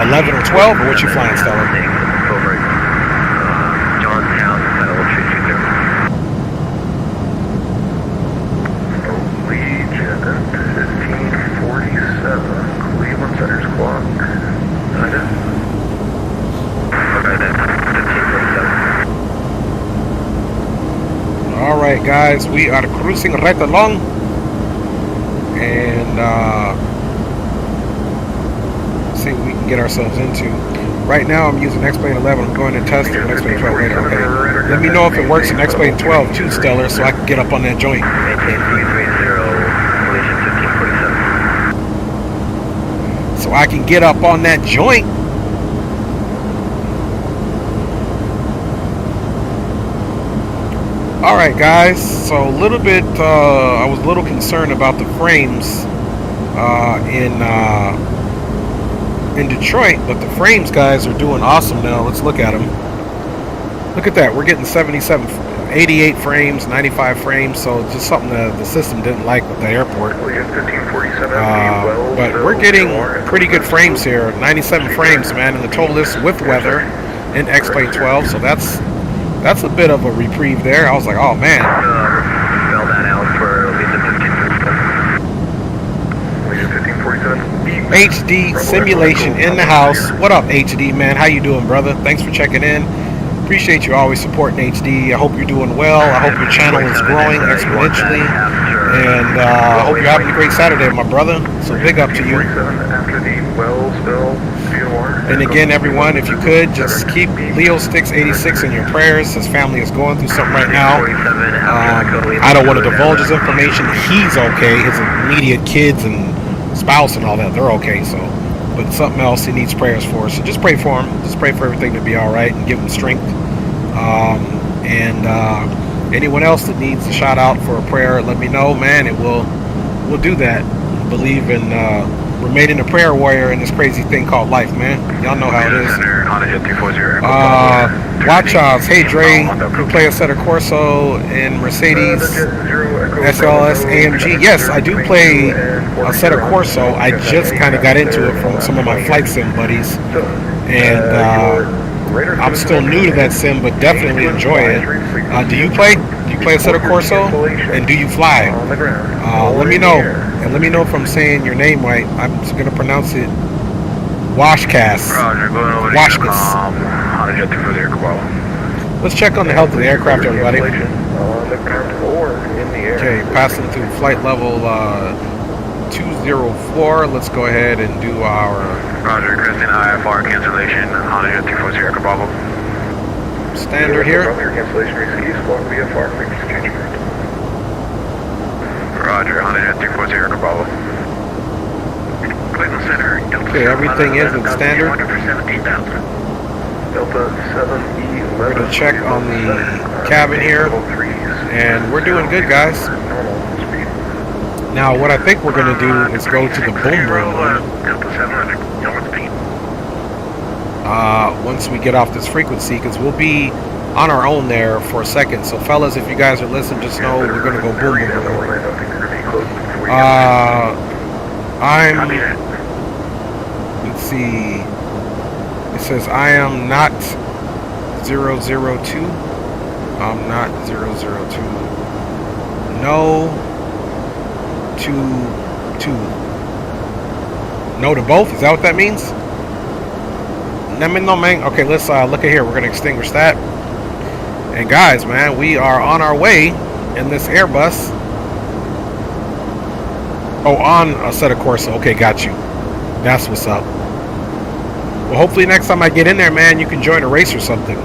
11 or 12, or what you flying, Stellar? Johnstown, level 320. Legion 1547, Cleveland Center squawk. Ident. Okay, then 1547. Alright guys, we are cruising right along, and see what we can get ourselves into. Right now I'm using X-Plane 11, I'm going to test it with X-Plane 12 later. Okay, let me know if it works in X-Plane 12 too, Stellar, so I can get up on that joint. Maintain 330, collision 1547. So I can get up on that joint. Alright guys, so a little bit, I was a little concerned about the frames in Detroit, but the frames, guys, are doing awesome now. Let's look at them. Look at that, we're getting 77, 88 frames, 95 frames, so just something that the system didn't like with the airport. But we're getting pretty good frames here, 97 frames, man, in the Toliss with weather in X-Plane 12, so that's a bit of a reprieve there. I was like, oh man. Spell that out for Lisa 1547. HD simulation in the house. What up, HD, man? How you doing, brother? Thanks for checking in. Appreciate you always supporting HD. I hope you're doing well. I hope your channel is growing exponentially. And I hope you're having a great Saturday, my brother. So big up to you. And again, everyone, if you could, just keep Leo Sticks 86 in your prayers. His family is going through something right now. I don't want to divulge his information. He's okay. His immediate kids and spouse and all that, they're okay. So, but something else he needs prayers for. So just pray for him. Just pray for everything to be all right and give him strength. Anyone else that needs a shout out for a prayer, let me know, man. We'll do that. Believe in remaining a prayer warrior in this crazy thing called life, man. Y'all know how it is. Watch outs. Hey Dre, you play a set of Corso and Mercedes SLS AMG. Yes, I do play a set of Corso. I just kind of got into it from some of my flight sim buddies, and I'm still new to that sim, but definitely enjoy it. Do you play? Do you play a set of Corso? And do you fly? Let me know. And let me know if I'm saying your name right. I'm just going to pronounce it Washcast. Washkas. Let's check on the health of the aircraft, everybody. Okay, passing through flight level 204. Let's go ahead and do our... Roger, requesting IFR cancellation. Honda Jet 240 Echo Bravo. Standard here. Roger, Honda Jet 240 Echo Bravo. Cleveland Center. Okay, everything is in standard. We're going to check on the cabin here. And we're doing good, guys. Now, what I think we're going to do is go to the boom room once we get off this frequency, because we'll be on our own there for a second. So, fellas, if you guys are listening, just know we're going to go boom room. Let's see. It says I am not 002. I'm not 002. No to 2. No to both? Is that what that means? No, man. Okay, let's look at here. We're going to extinguish that. And guys, man, we are on our way in this Airbus. Oh, on a set of Corsa. Okay, got you. That's what's up. Well, hopefully next time I get in there, man, you can join a race or something.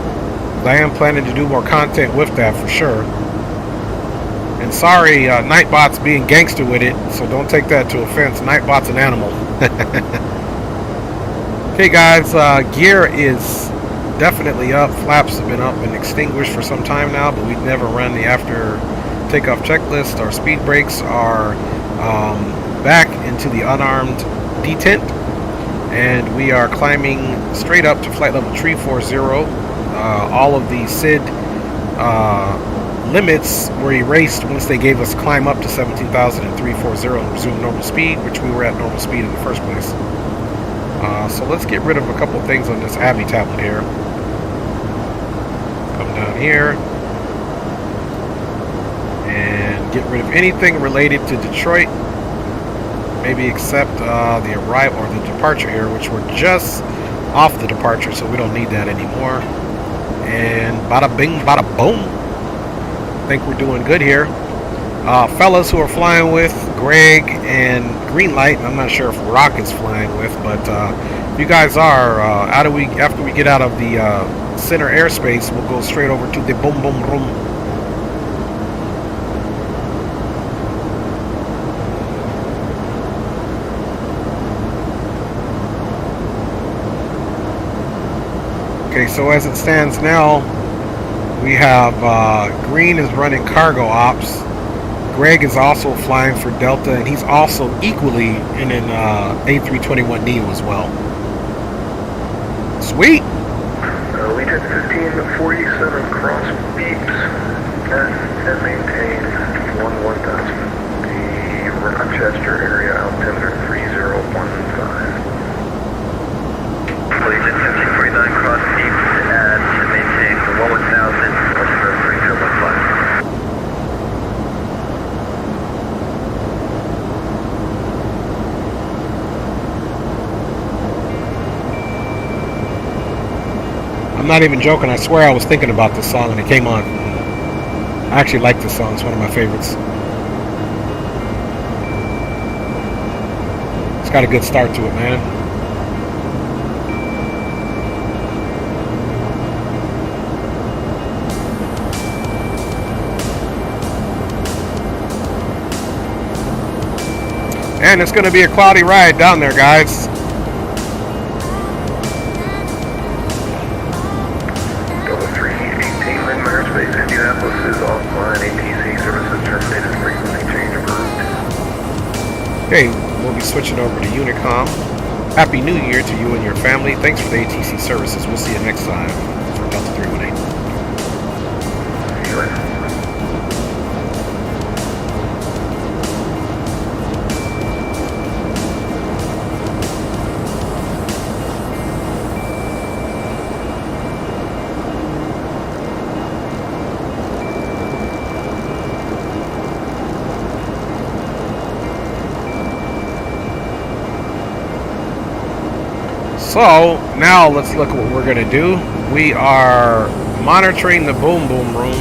I am planning to do more content with that for sure. And sorry, Nightbot's being gangster with it, so don't take that to offense. Nightbot's an animal. Okay, guys, gear is definitely up. Flaps have been up and extinguished for some time now, but we've never run the after takeoff checklist. Our speed brakes are back into the unarmed detent, and we are climbing straight up to flight level 340. All of the SID limits were erased once they gave us climb up to 17,340 and resume normal speed, which we were at normal speed in the first place. So let's get rid of a couple things on this Avi tablet here. Come down here and get rid of anything related to Detroit, maybe except the arrival or the departure here, which we're just off the departure, so we don't need that anymore. And bada bing, bada boom. I think we're doing good here. Fellas who are flying with Greg and Greenlight, I'm not sure if Rock is flying with, but if you guys are, after we get out of the center airspace, we'll go straight over to the boom boom room. Okay, so as it stands now, we have Green is running cargo ops. Greg is also flying for Delta, and he's also equally in an A321 NEO as well. Sweet. We did 1547 cross beeps and maintain 1000. The Rochester area altimeter 3015. Please, 1549 cross beeps and maintain 1000, altimeter 3015. I'm not even joking. I swear I was thinking about this song and it came on. I actually like this song. It's one of my favorites. It's got a good start to it, man. And it's going to be a cloudy ride down there, guys. Okay, we'll be switching over to Unicom. Happy New Year to you and your family. Thanks for the ATC services. We'll see you next time for Delta 318. See you later. So now let's look at what we're gonna do. We are monitoring the boom boom room,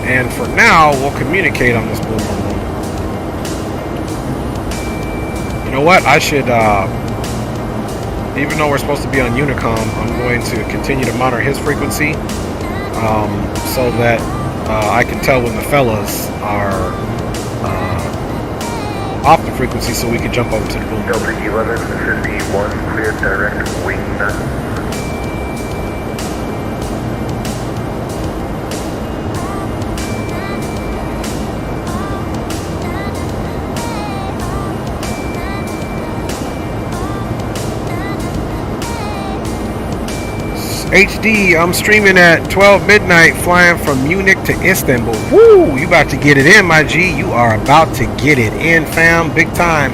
and for now we'll communicate on this boom boom room. You know what? I should, even though we're supposed to be on Unicom, I'm going to continue to monitor his frequency, so that I can tell when the fellas are off the frequency, so we can jump over to the boom. Delta 1151, cleared direct wing nut. HD, I'm streaming at 12 midnight, flying from Munich to Istanbul. Woo! You about to get it in, my G. You are about to get it in, fam. Big time.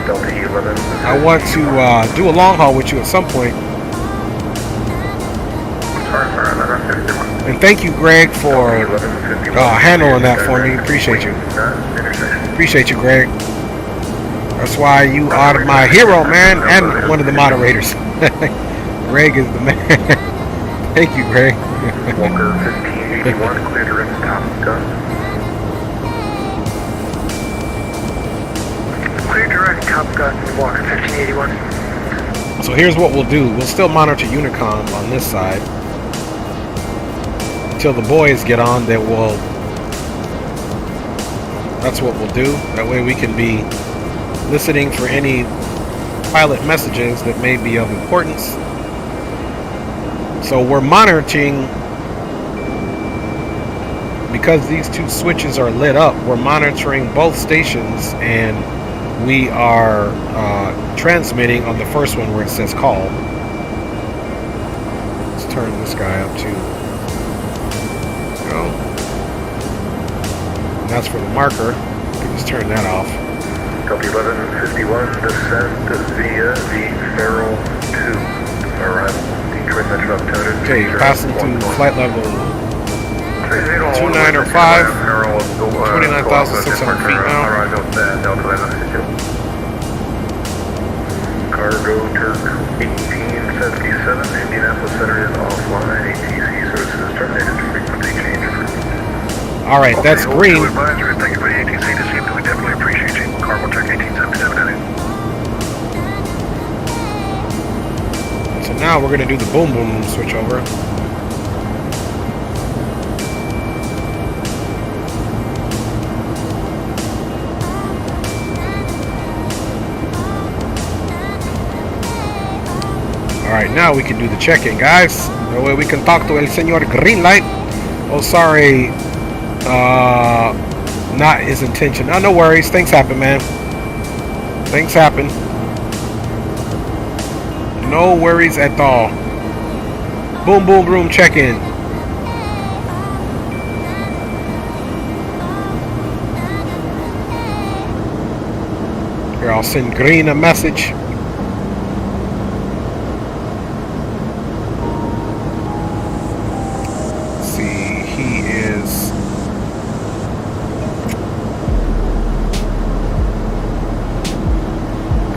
Delta 11. I want to do a long haul with you at some point. And thank you, Greg, for handling that for me. Appreciate you. Appreciate you, Greg. That's why you are my hero, man, and one of the moderators. Greg is the man. Thank you, Greg. Walker 1581, clear direct Top Gun. Clear direct Top Gun, Walker 1581. So here's what we'll do. We'll still monitor Unicom on this side until the boys get on. That's what we'll do. That way we can be listening for any pilot messages that may be of importance. So we're monitoring, because these two switches are lit up, we're monitoring both stations, and we are transmitting on the first one where it says call. Let's turn this guy up too. Go. And that's for the marker. Let's turn that off. Delta 1151, descend via the Feral 2. Arrival, Detroit Metro Altitude. Okay, passing to flight level 2905, 29,600 feet now. Cargo Turk 1877, Indianapolis Center is offline. ATC services terminated. Frequency change. Alright, that's green. Advisory, thank you for the ATC this evening. We definitely appreciate you. Cargo Turk 1877. So now we're going to do the boom boom switch over. Alright, now we can do the check-in, guys. That way we can talk to El Señor Greenlight. Oh, sorry. Not his intention. Oh, no worries. Things happen, man. Things happen. No worries at all. Boom boom room check-in. Here, I'll send Green a message. Let's see, he is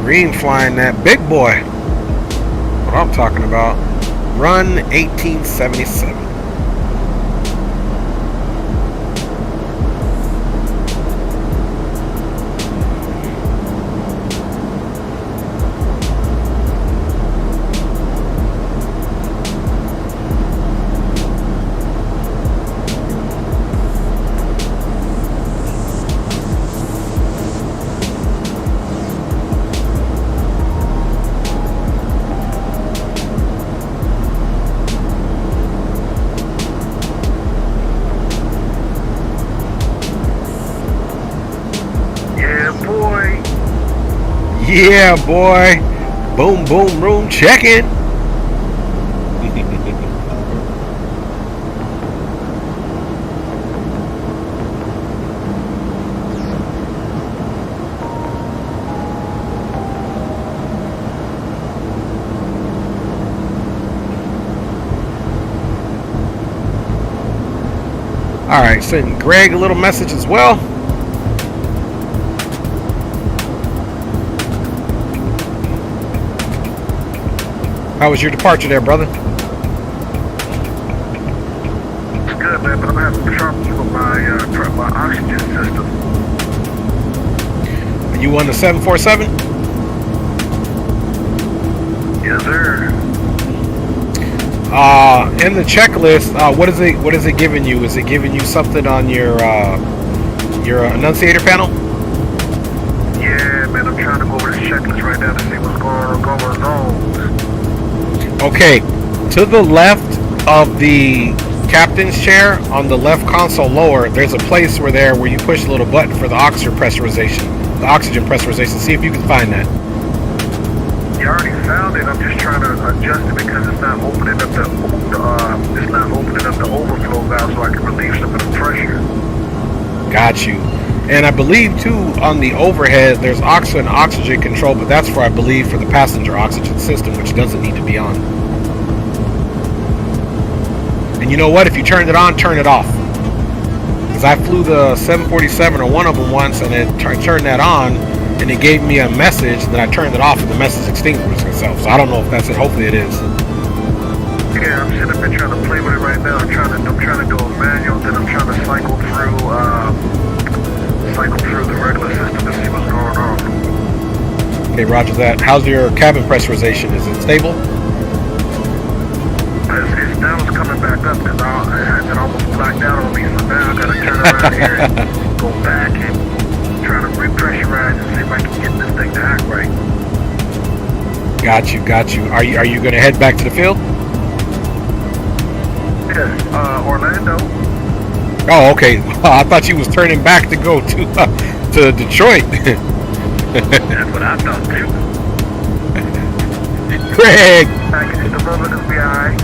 Green flying that big boy. What I'm talking about. Run 1877. Yeah, boy. Boom, boom, room check-in. Alright, sending Greg a little message as well. How was your departure there, brother? It's good, man, but I'm having trouble with my oxygen system. Are you on the 747? Yes, sir. In the checklist, what is it giving you? Is it giving you something on your annunciator panel? Yeah, man, I'm trying to go over the checklist right now to see what's going on. Okay, to the left of the captain's chair, on the left console lower, there's a place where you push a little button for the oxygen pressurization. See if you can find that. You already found it. I'm just trying to adjust it because it's not opening up the overflow valve so I can relieve some of the pressure. Got you. And I believe too on the overhead there's oxygen control, but that's I believe for the passenger oxygen system, which doesn't need to be on. And you know what? If you turned it on, turn it off. Because I flew the 747 or one of them once, and it turned that on, and it gave me a message. Then I turned it off, and the message extinguished itself. So I don't know if that's it. Hopefully it is. Yeah, I'm sitting up there trying to play with it right now. I'm trying to do a manual, then I'm trying to cycle through the regular system to see what's going on. Okay, roger that. How's your cabin pressurization? Is it stable? It's now it's coming back up because it almost blacked out on me. So now I gotta turn around here and go back and try to repressurize and see if I can get this thing to act right. Got you. Are you gonna head back to the field? Yes, Orlando. Oh, okay. I thought you was turning back to go to Detroit. That's what I thought too. Greg. Package delivered, it'll be alright.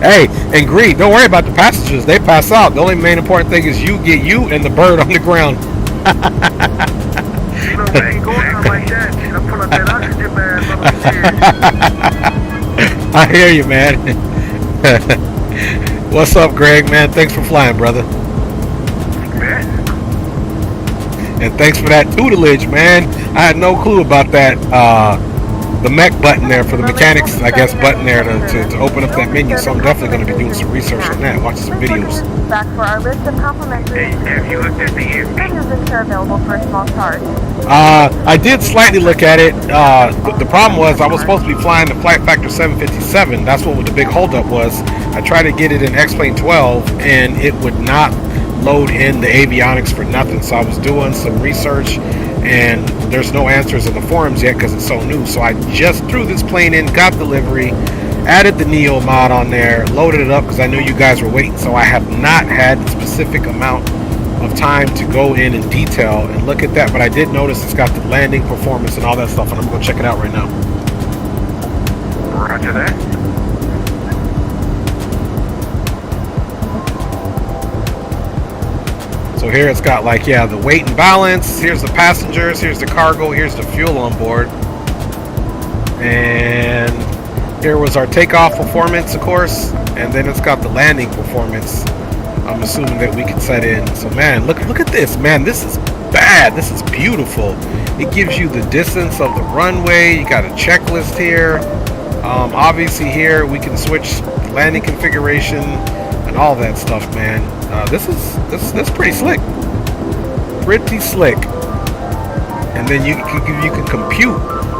Hey, and Greg, don't worry about the passengers. They pass out. The only main important thing is you get you and the bird on the ground. You know, I ain't going out like that. I pull up that oxygen mask. I hear you, man. What's up, Greg, man? Thanks for flying, brother. Man. And thanks for that tutelage, man. I had no clue about that. The mech button there for the mechanics, I guess, button there to open up that menu. So I'm definitely going to be doing some research on that, watching some videos. Back for our list of complimentary Have you looked at the menus and are available for a small charge. I did slightly look at it. The problem was I was supposed to be flying the Flight Factor 757. That's what the big holdup was. I tried to get it in X-Plane 12, and it would not load in the avionics for nothing. So I was doing some research, and there's no answers in the forums yet because it's so new. So I just threw this plane in, got delivery, added the NEO mod on there, loaded it up because I knew you guys were waiting. So I have not had the specific amount of time to go in detail and look at that, but I did notice it's got the landing performance and all that stuff, and I'm going to check it out right now. Roger that. So here it's got like, yeah, the weight and balance. Here's the passengers. Here's the cargo. Here's the fuel on board. And here was our takeoff performance, of course. And then it's got the landing performance. I'm assuming that we can set in. So man, look at this, man. This is bad. This is beautiful. It gives you the distance of the runway. You got a checklist here. Obviously here we can switch landing configuration and all that stuff, man. This is pretty slick. Pretty slick. And then you can compute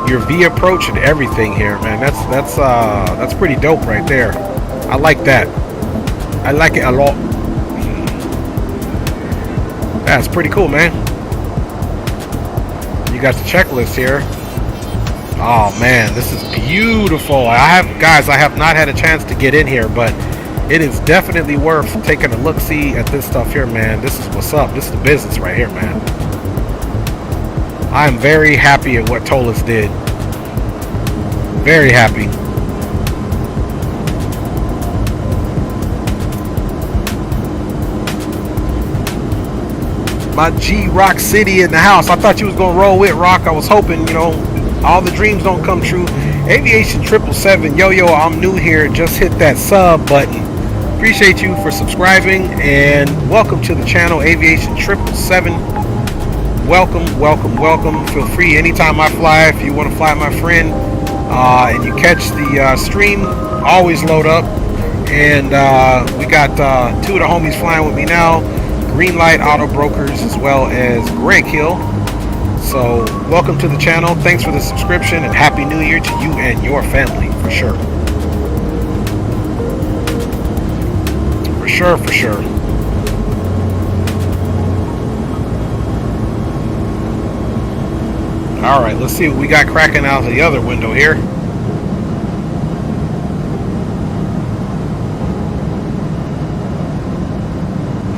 your V approach and everything here, man. That's pretty dope right there. I like that. I like it a lot. That's pretty cool, man. You got the checklist here. Oh man, this is beautiful. I have not had a chance to get in here, but it is definitely worth taking a look-see at this stuff here, man. This is what's up. This is the business right here, man. I'm very happy at what Toliss did. Very happy. My G Rock City in the house. I thought you was gonna roll with Rock. I was hoping, you know, all the dreams don't come true. Aviation 777, yo, I'm new here. Just hit that sub button. Appreciate you for subscribing and welcome to the channel, Aviation 777. Welcome. Feel free anytime I fly. If you want to fly my friend and you catch the stream, always load up. And we got 2 of the homies flying with me now. Greenlight Auto Brokers as well as Greg Hill. So welcome to the channel. Thanks for the subscription and Happy New Year to you and your family for sure. For sure. All right, let's see what we got cracking out of the other window here.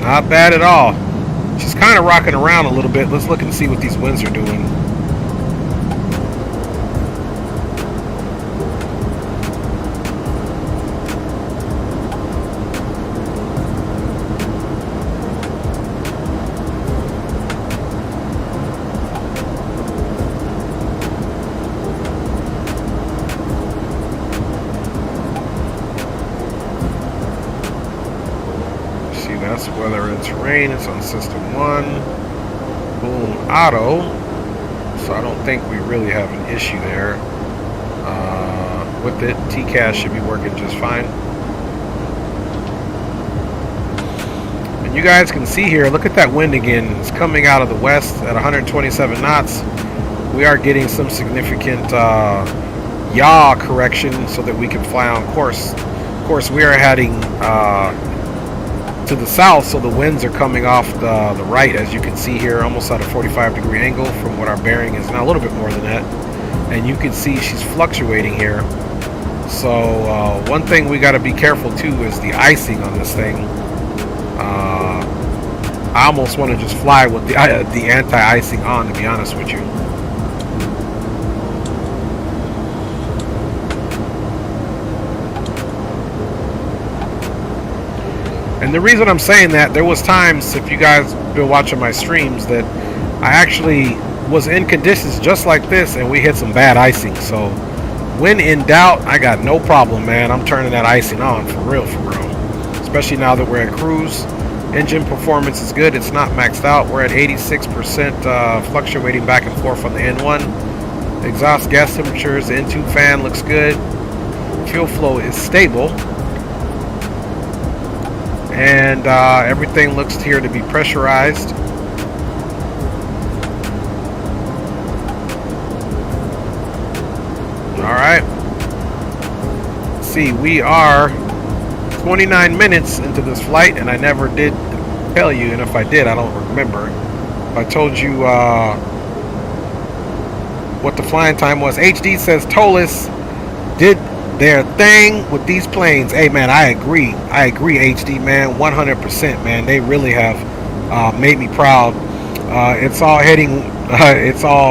Not bad at all. She's kind of rocking around a little bit. Let's look and see what these winds are doing. That's weather and terrain. It's on system 1. Boom, auto. So I don't think we really have an issue there with it. TCAS should be working just fine. And you guys can see here, look at that wind again. It's coming out of the west at 127 knots. We are getting some significant yaw correction so that we can fly on course. Of course, we are heading to the south, so the winds are coming off the right, as you can see here, almost at a 45-degree angle from what our bearing is now, a little bit more than that. And you can see she's fluctuating here. So one thing we got to be careful too is the icing on this thing. I almost want to just fly with the anti-icing on, to be honest with you. And the reason I'm saying that, there was times, if you guys been watching my streams, that I actually was in conditions just like this and we hit some bad icing. So when in doubt, I got no problem, man. I'm turning that icing on for real. Especially now that we're at cruise. Engine performance is good. It's not maxed out. We're at 86%, fluctuating back and forth on the N1. Exhaust gas temperatures, the N2 fan looks good. Fuel flow is stable. And everything looks here to be pressurized. All right. Let's see, we are 29 minutes into this flight, and I never did tell you, and if I did, I don't remember. I told you what the flying time was. HD says Toliss did their thing with these planes. Hey man, I agree HD man, 100% man. They really have made me proud. It's all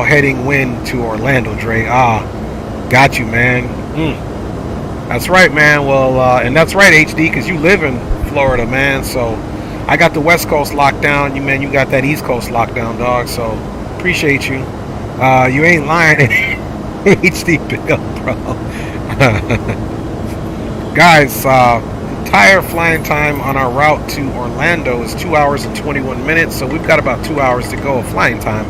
heading wind to Orlando, Dre. Got you, man. That's right, man. Well, and that's right, HD, because you live in Florida, man. So I got the West Coast locked down. You got that East Coast locked down, dog. So appreciate you. You ain't lying. HD, pick up, bro. Guys, entire flying time on our route to Orlando is 2 hours and 21 minutes, so we've got about 2 hours to go of flying time.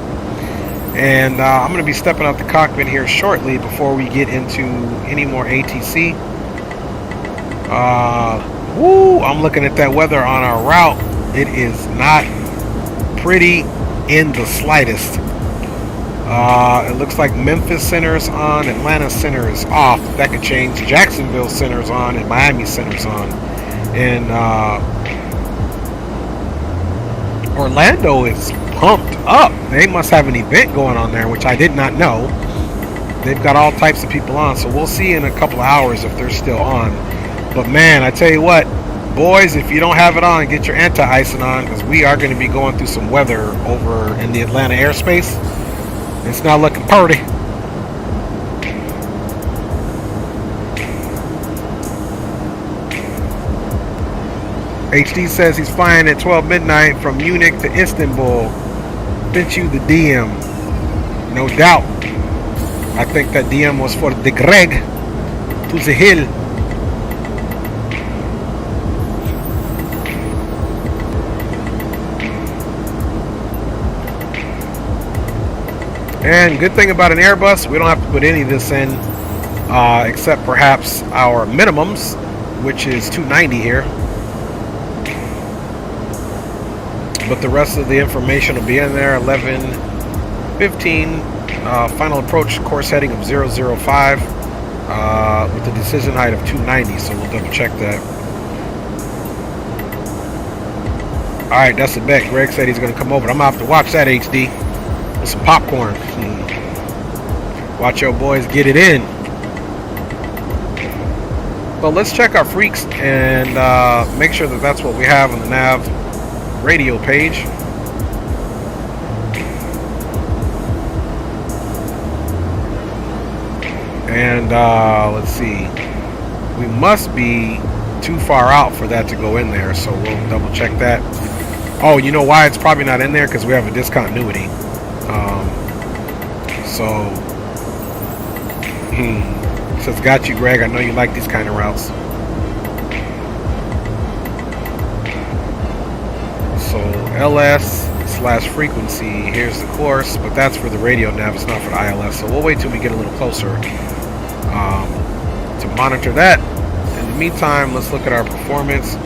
And I'm going to be stepping out the cockpit here shortly before we get into any more ATC. I'm looking at that weather on our route. It is not pretty in the slightest. It looks like Memphis center is on, Atlanta center is off. That could change. Jacksonville center is on, and Miami center is on. And Orlando is pumped up. They must have an event going on there, which I did not know. They've got all types of people on, so we'll see in a couple of hours if they're still on. But man, I tell you what, boys, if you don't have it on, get your anti-icing on, because we are going to be going through some weather over in the Atlanta airspace. It's not looking pretty. HD says he's flying at 12 midnight from Munich to Istanbul. Sent you the DM. No doubt. I think that DM was for the Greg to the hill. And good thing about an Airbus, we don't have to put any of this in, except perhaps our minimums, which is 290 here. But the rest of the information will be in there. 11:15, final approach course heading of 005, with the decision height of 290. So we'll double check that. All right, that's a bet. Greg said he's going to come over. I'm going to have to watch that, HD. With some popcorn. Watch your boys get it in. But let's check our freaks and make sure that that's what we have on the nav radio page. And let's see. We must be too far out for that to go in there, so we'll double check that. Oh, you know why it's probably not in there? Because we have a discontinuity. Says, got you, Greg. I know you like these kind of routes. So LS/frequency. Here's the course, but that's for the radio nav. It's not for the ILS. So we'll wait till we get a little closer to monitor that. In the meantime, let's look at our performance.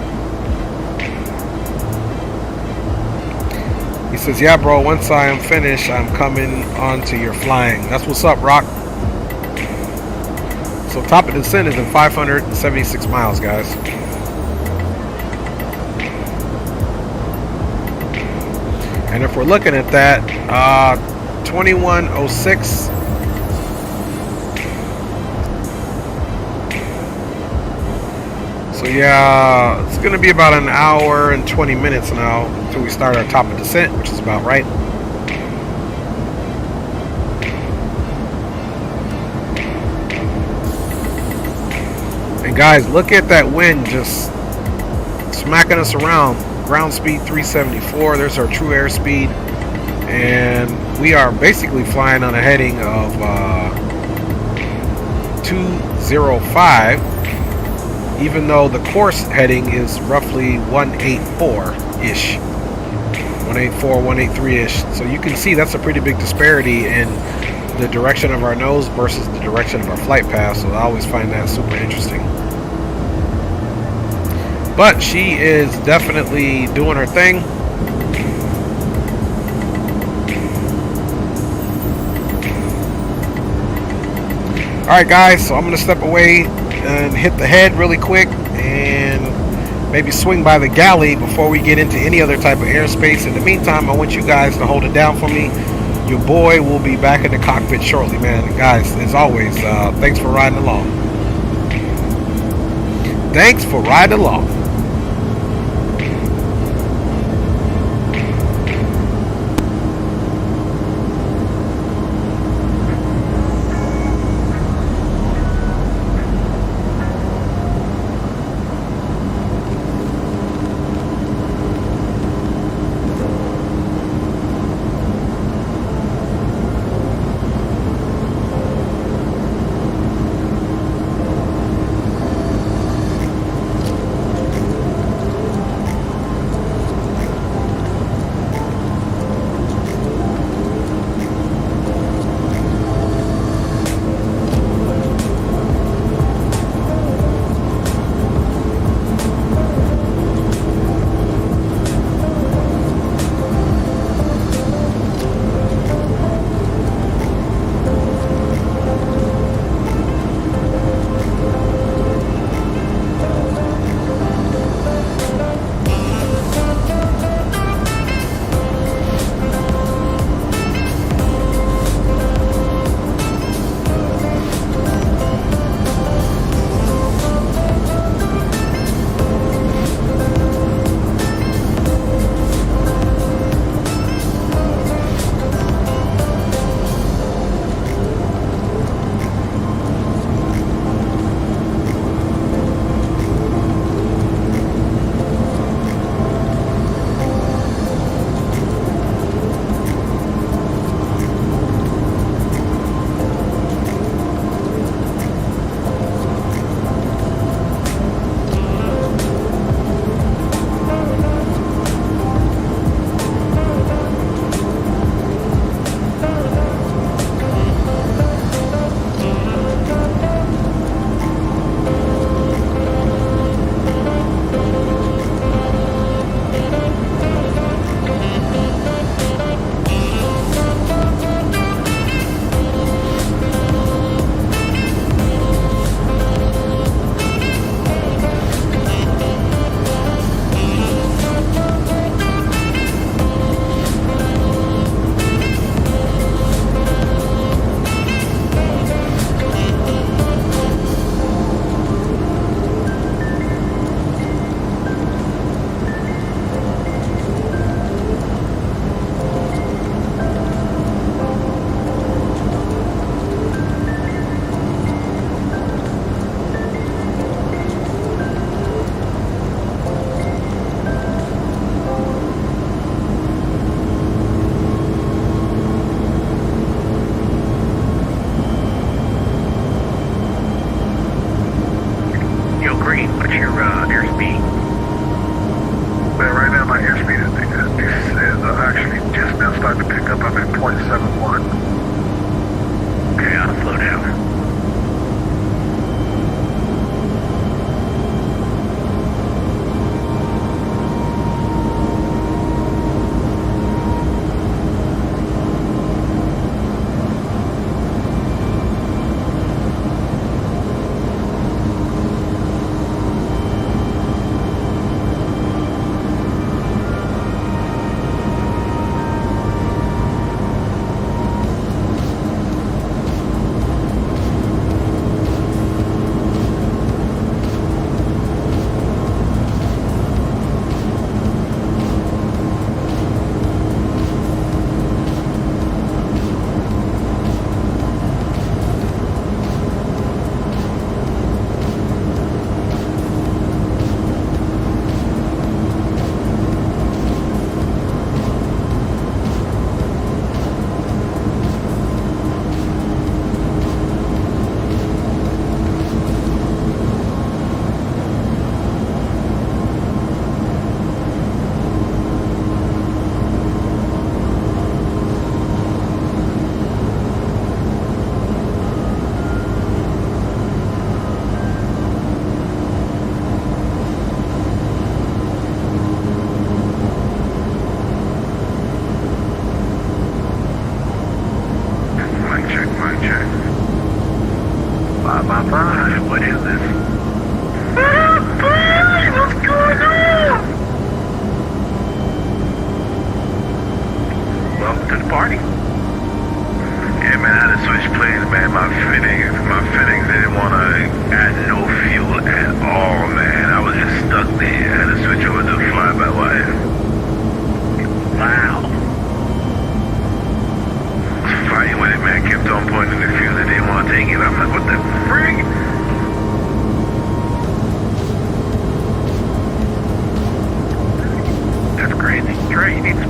He says, yeah, bro, once I am finished, I'm coming on to your flying. That's what's up, Rock. So top of the descent is in 576 miles, guys. And if we're looking at that, 2106. So yeah, it's going to be about an hour and 20 minutes now until we start our top of descent, which is about right. And guys, look at that wind just smacking us around. Ground speed 374. There's our true airspeed. And we are basically flying on a heading of 205. Even though the course heading is roughly 184-ish. 184, 183-ish. So you can see that's a pretty big disparity in the direction of our nose versus the direction of our flight path. So I always find that super interesting. But she is definitely doing her thing. Alright guys, so I'm going to step away and hit the head really quick and maybe swing by the galley before we get into any other type of airspace. In the meantime, I want you guys to hold it down for me. Your boy will be back in the cockpit shortly, man. Guys, as always, thanks for riding along. Thanks for riding along.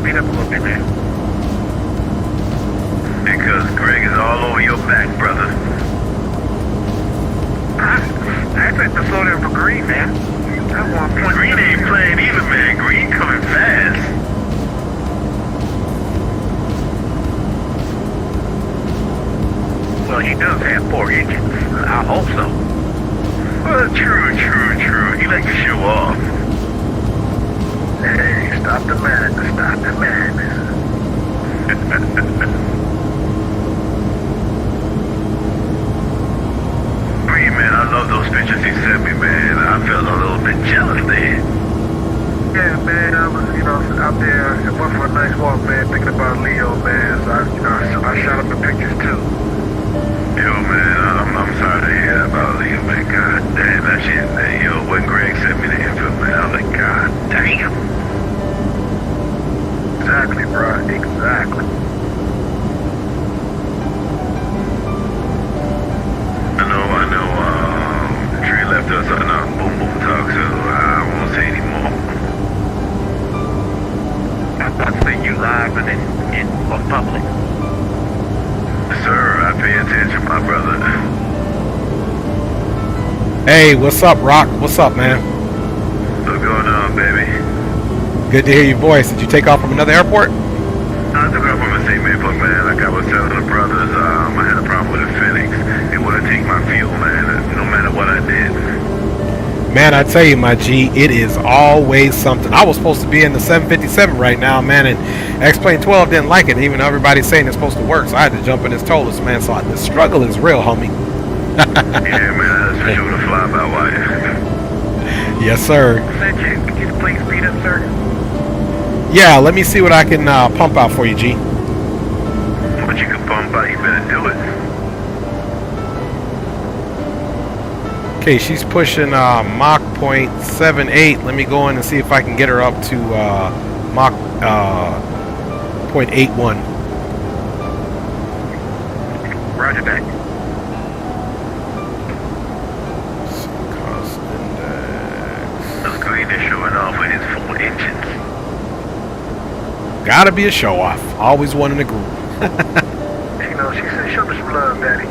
speed up a little bit, man. Because Greg is all over your back, brother. I expect to slow down for green, man. That's 1 point. Green ain't playing either, man. Green coming fast. Well, he does have 4 engines. I hope so. Well, true. He like to show off. Hey, stop the madness. Green, man, I love those pictures he sent me, man. I felt a little bit jealous there. Yeah, man, I was, out there. I went for a nice walk, man, thinking about Leo, man. So, I shot up the pictures, too. Yo, man, I'm sorry to hear about Leo, man. God damn, that shit, man. Yo, when Greg sent me the info, man, I was like, God damn. Exactly, bro. Exactly. I know, Tree left us on boom talk, so I won't say anymore. I'm about to say you live and in public. Sir, I pay attention, my brother. Hey, what's up, Rock? What's up, man? What's going on, baby? Good to hear your voice. Did you take off from another airport? I took off from the same airport, man. Like I was telling the brothers, I had a problem with the Phoenix. It wouldn't take my fuel, man, no matter what I did. Man, I tell you, my G, it is always something. I was supposed to be in the 757 right now, man, and X-Plane 12 didn't like it. Even though everybody's saying it's supposed to work, so I had to jump in this Toliss, man. So the struggle is real, homie. Yeah, man, that's for sure to fly by wire. Yes, sir. Send you his plane speed up, sir. Yeah, let me see what I can pump out for you, G. What you can pump out, you better do it. Okay, she's pushing Mach 0.78. Let me go in and see if I can get her up to Mach 0.81. Roger that. Cost index. This green is showing off with his 4 engines. Gotta be a show off. Always one in a group. She said, show me some love, Daddy.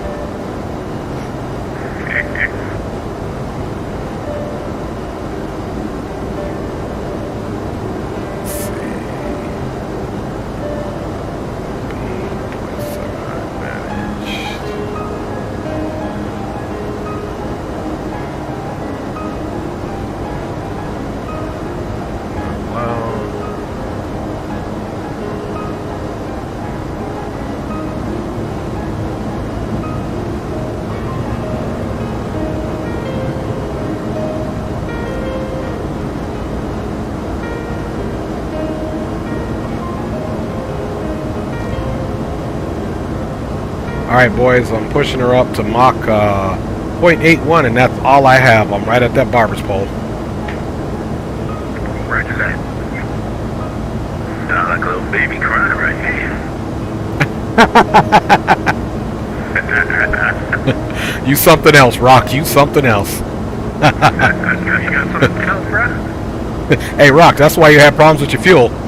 Alright, boys, I'm pushing her up to Mach 0.81, and that's all I have. I'm right at that barber's pole. Roger that. Sound like a little baby crying right here. You something else, Rock. You something else. You got something to tell, bro? Hey, Rock, that's why you had problems with your fuel. True.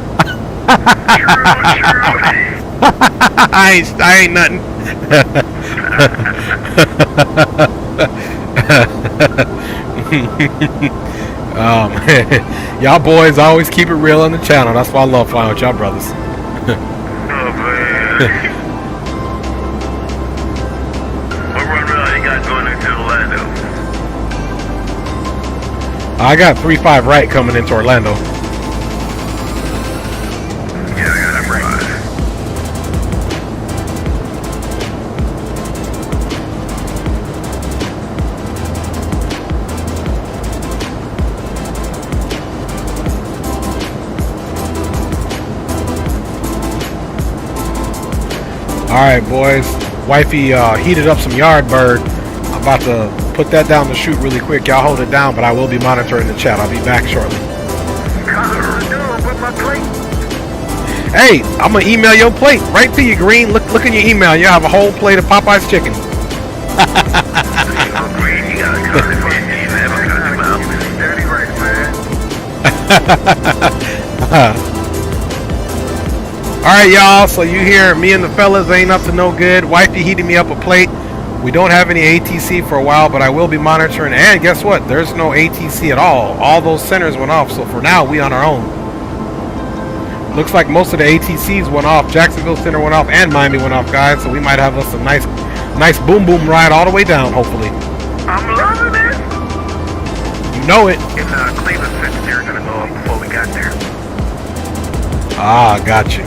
I ain't nothing. Y'all boys always keep it real on the channel. That's why I love flying with y'all brothers. Oh, man. What run you got going into Orlando? I got 3-5 right coming into Orlando. Yeah, I got it right. Alright, boys. Wifey heated up some Yardbird. I'm about to put that down the chute really quick. Y'all hold it down, but I will be monitoring the chat. I'll be back shortly. Hey, I'm going to email your plate right to you, Green. Look in your email. You have a whole plate of Popeye's chicken. Green, you got to cut it, man. You never cut him out. Dirty right, man. Alright, y'all, so you hear me and the fellas ain't up to no good. Wifey heated me up a plate. We don't have any ATC for a while, but I will be monitoring. And guess what? There's no ATC at all. All those centers went off, so for now, we on our own. Looks like most of the ATCs went off. Jacksonville Center went off, and Miami went off, guys. So we might have us a nice boom boom ride all the way down, hopefully. I'm loving it. You know it. And Cleveland Center, they're gonna go up before we got there. Ah, got you.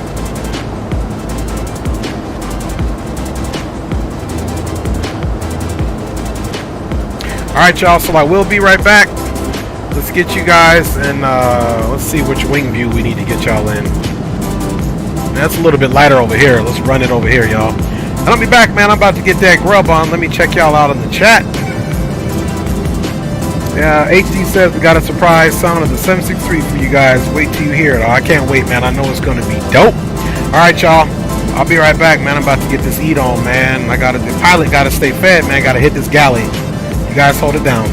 Alright, y'all, so I will be right back. Let's get you guys, and let's see which wing view we need to get y'all in. That's a little bit lighter over here. Let's run it over here, y'all. And I'll be back, man. I'm about to get that grub on. Let me check y'all out in the chat. Yeah, HD says we got a surprise sound of the 763 for you guys. Wait till you hear it. Oh, I can't wait, man. I know it's going to be dope. Alright, y'all. I'll be right back, man. I'm about to get this eat on, man. The pilot got to stay fed, man. Got to hit this galley. You guys hold it down.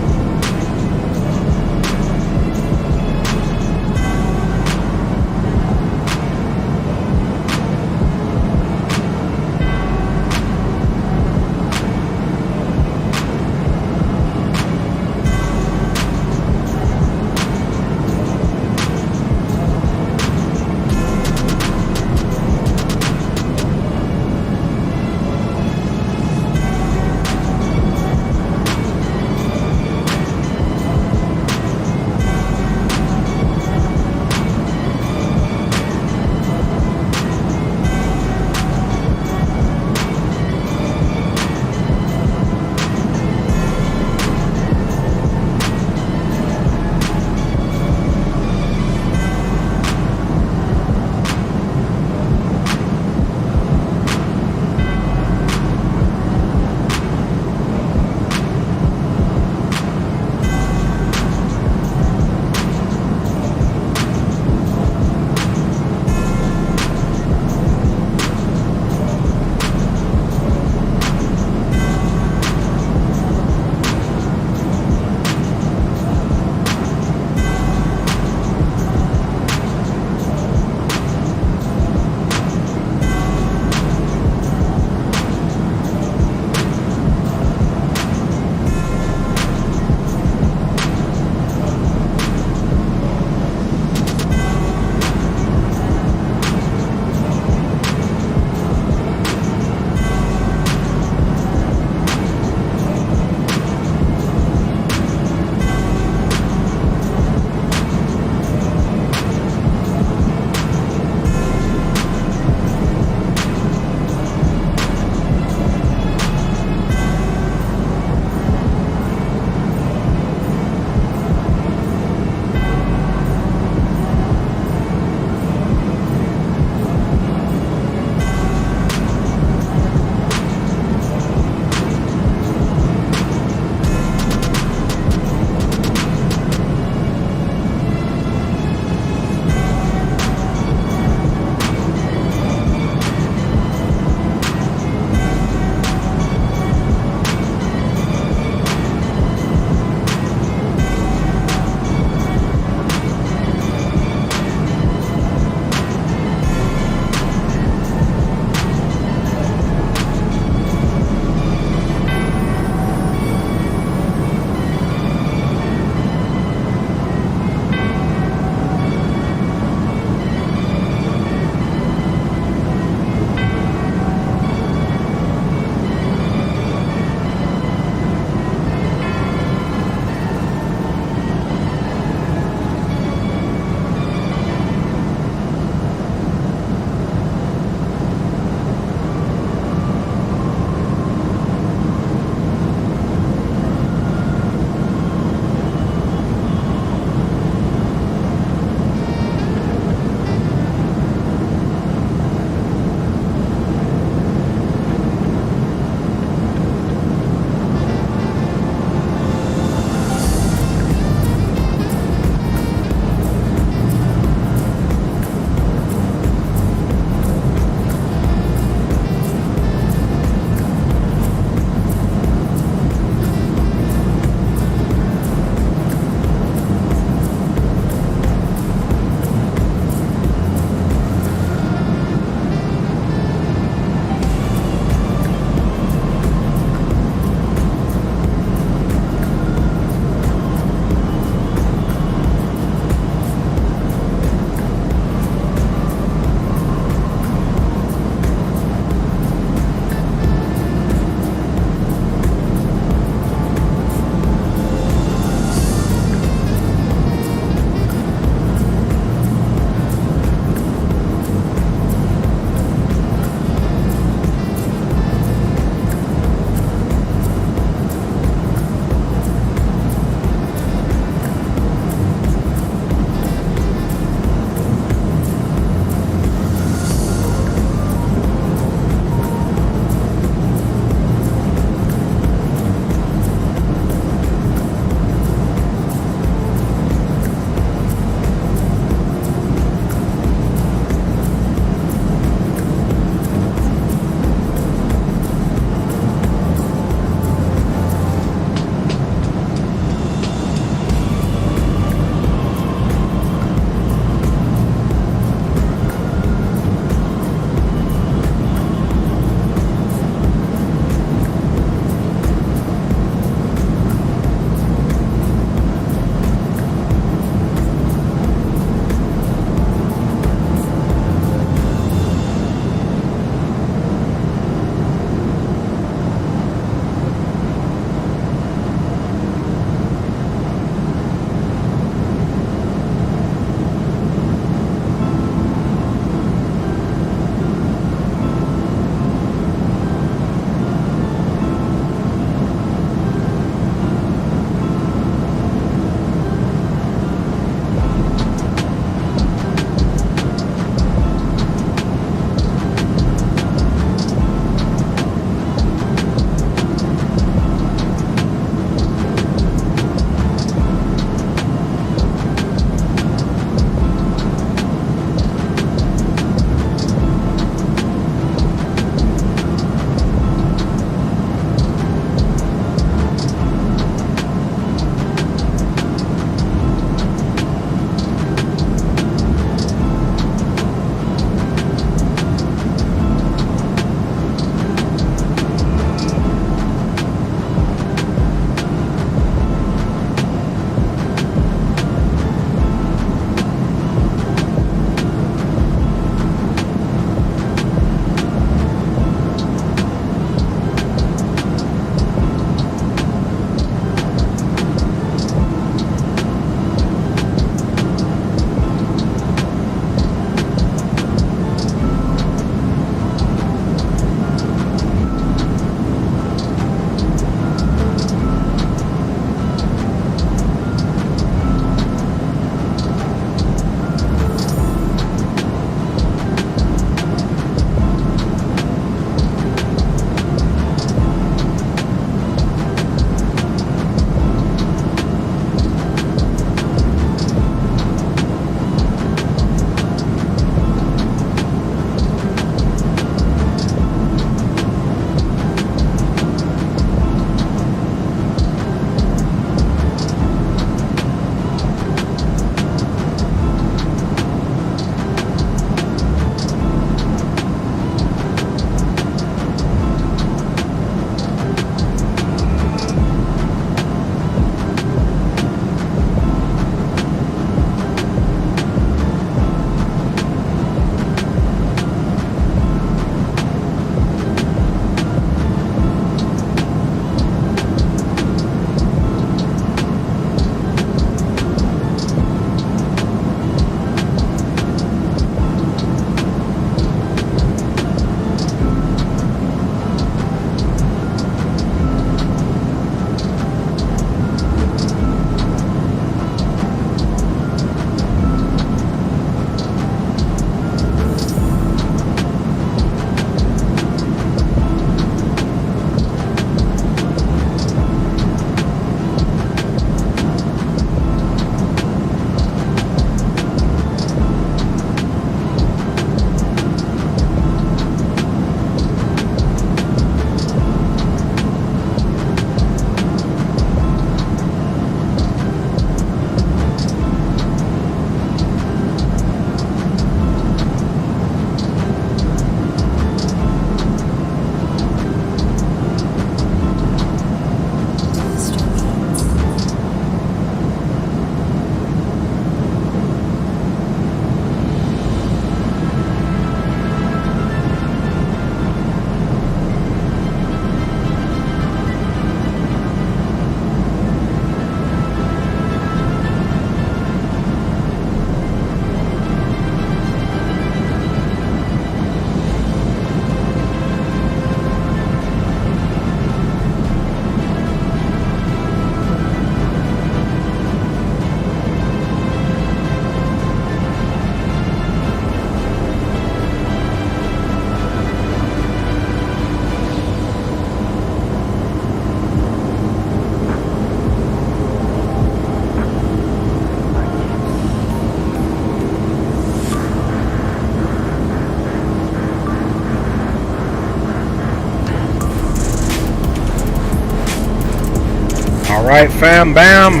All right, fam, bam.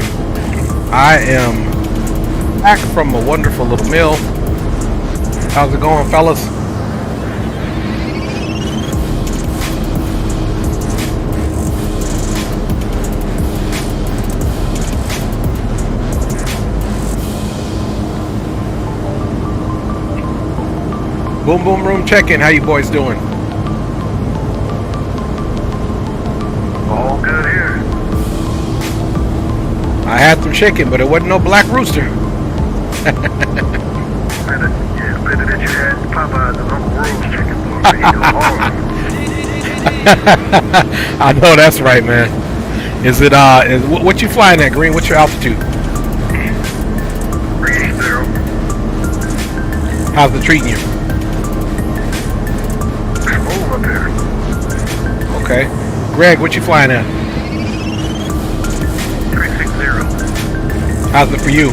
I am back from a wonderful little meal. How's it going, fellas? Boom Boom Room check-in. How you boys doing? All good here. I had some chicken, but it wasn't no black rooster. Better that you had Popeyes and Uncle Rose's chicken for me. I know that's right, man. Is it what you flying at, Green? What's your altitude? 380. How's it treating you? Smooth up here. Okay. Greg, what you flying at? 360. How's it for you?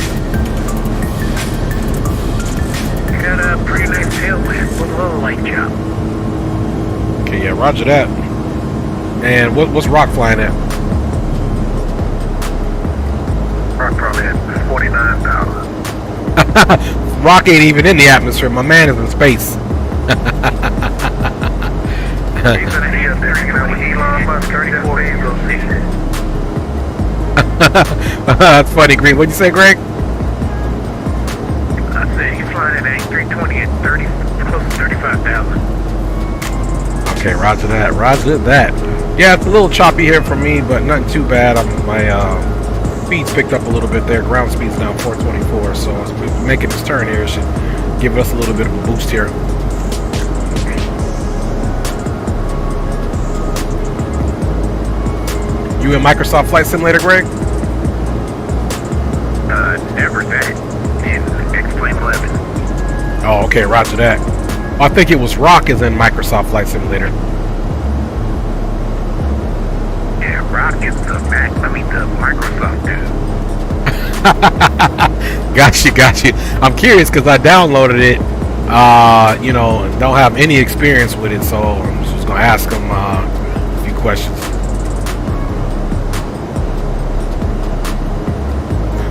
You got a pretty nice tailwind with a little light chop. Okay, yeah, roger that. And what's Rock flying at? Rock probably at 49,000. Rock ain't even in the atmosphere. My man is in space. He's gonna be up there hanging out with Elon Musk 34 days on season. That's funny, Green. What'd you say, Greg? I said he's flying an A320 at 30, close to 35,000. Okay, roger that. Roger that. Yeah, it's a little choppy here for me, but nothing too bad. My speed's picked up a little bit there. Ground speed's now 424, so as we're making this turn here, it should give us a little bit of a boost here. You in Microsoft Flight Simulator, Greg? Never that. In X-Plane 11. Oh, okay, roger that. I think it was Rock is in Microsoft Flight Simulator. Yeah, Rock is the Microsoft dude. Got you. I'm curious because I downloaded it. Don't have any experience with it, so I'm just gonna ask him a few questions.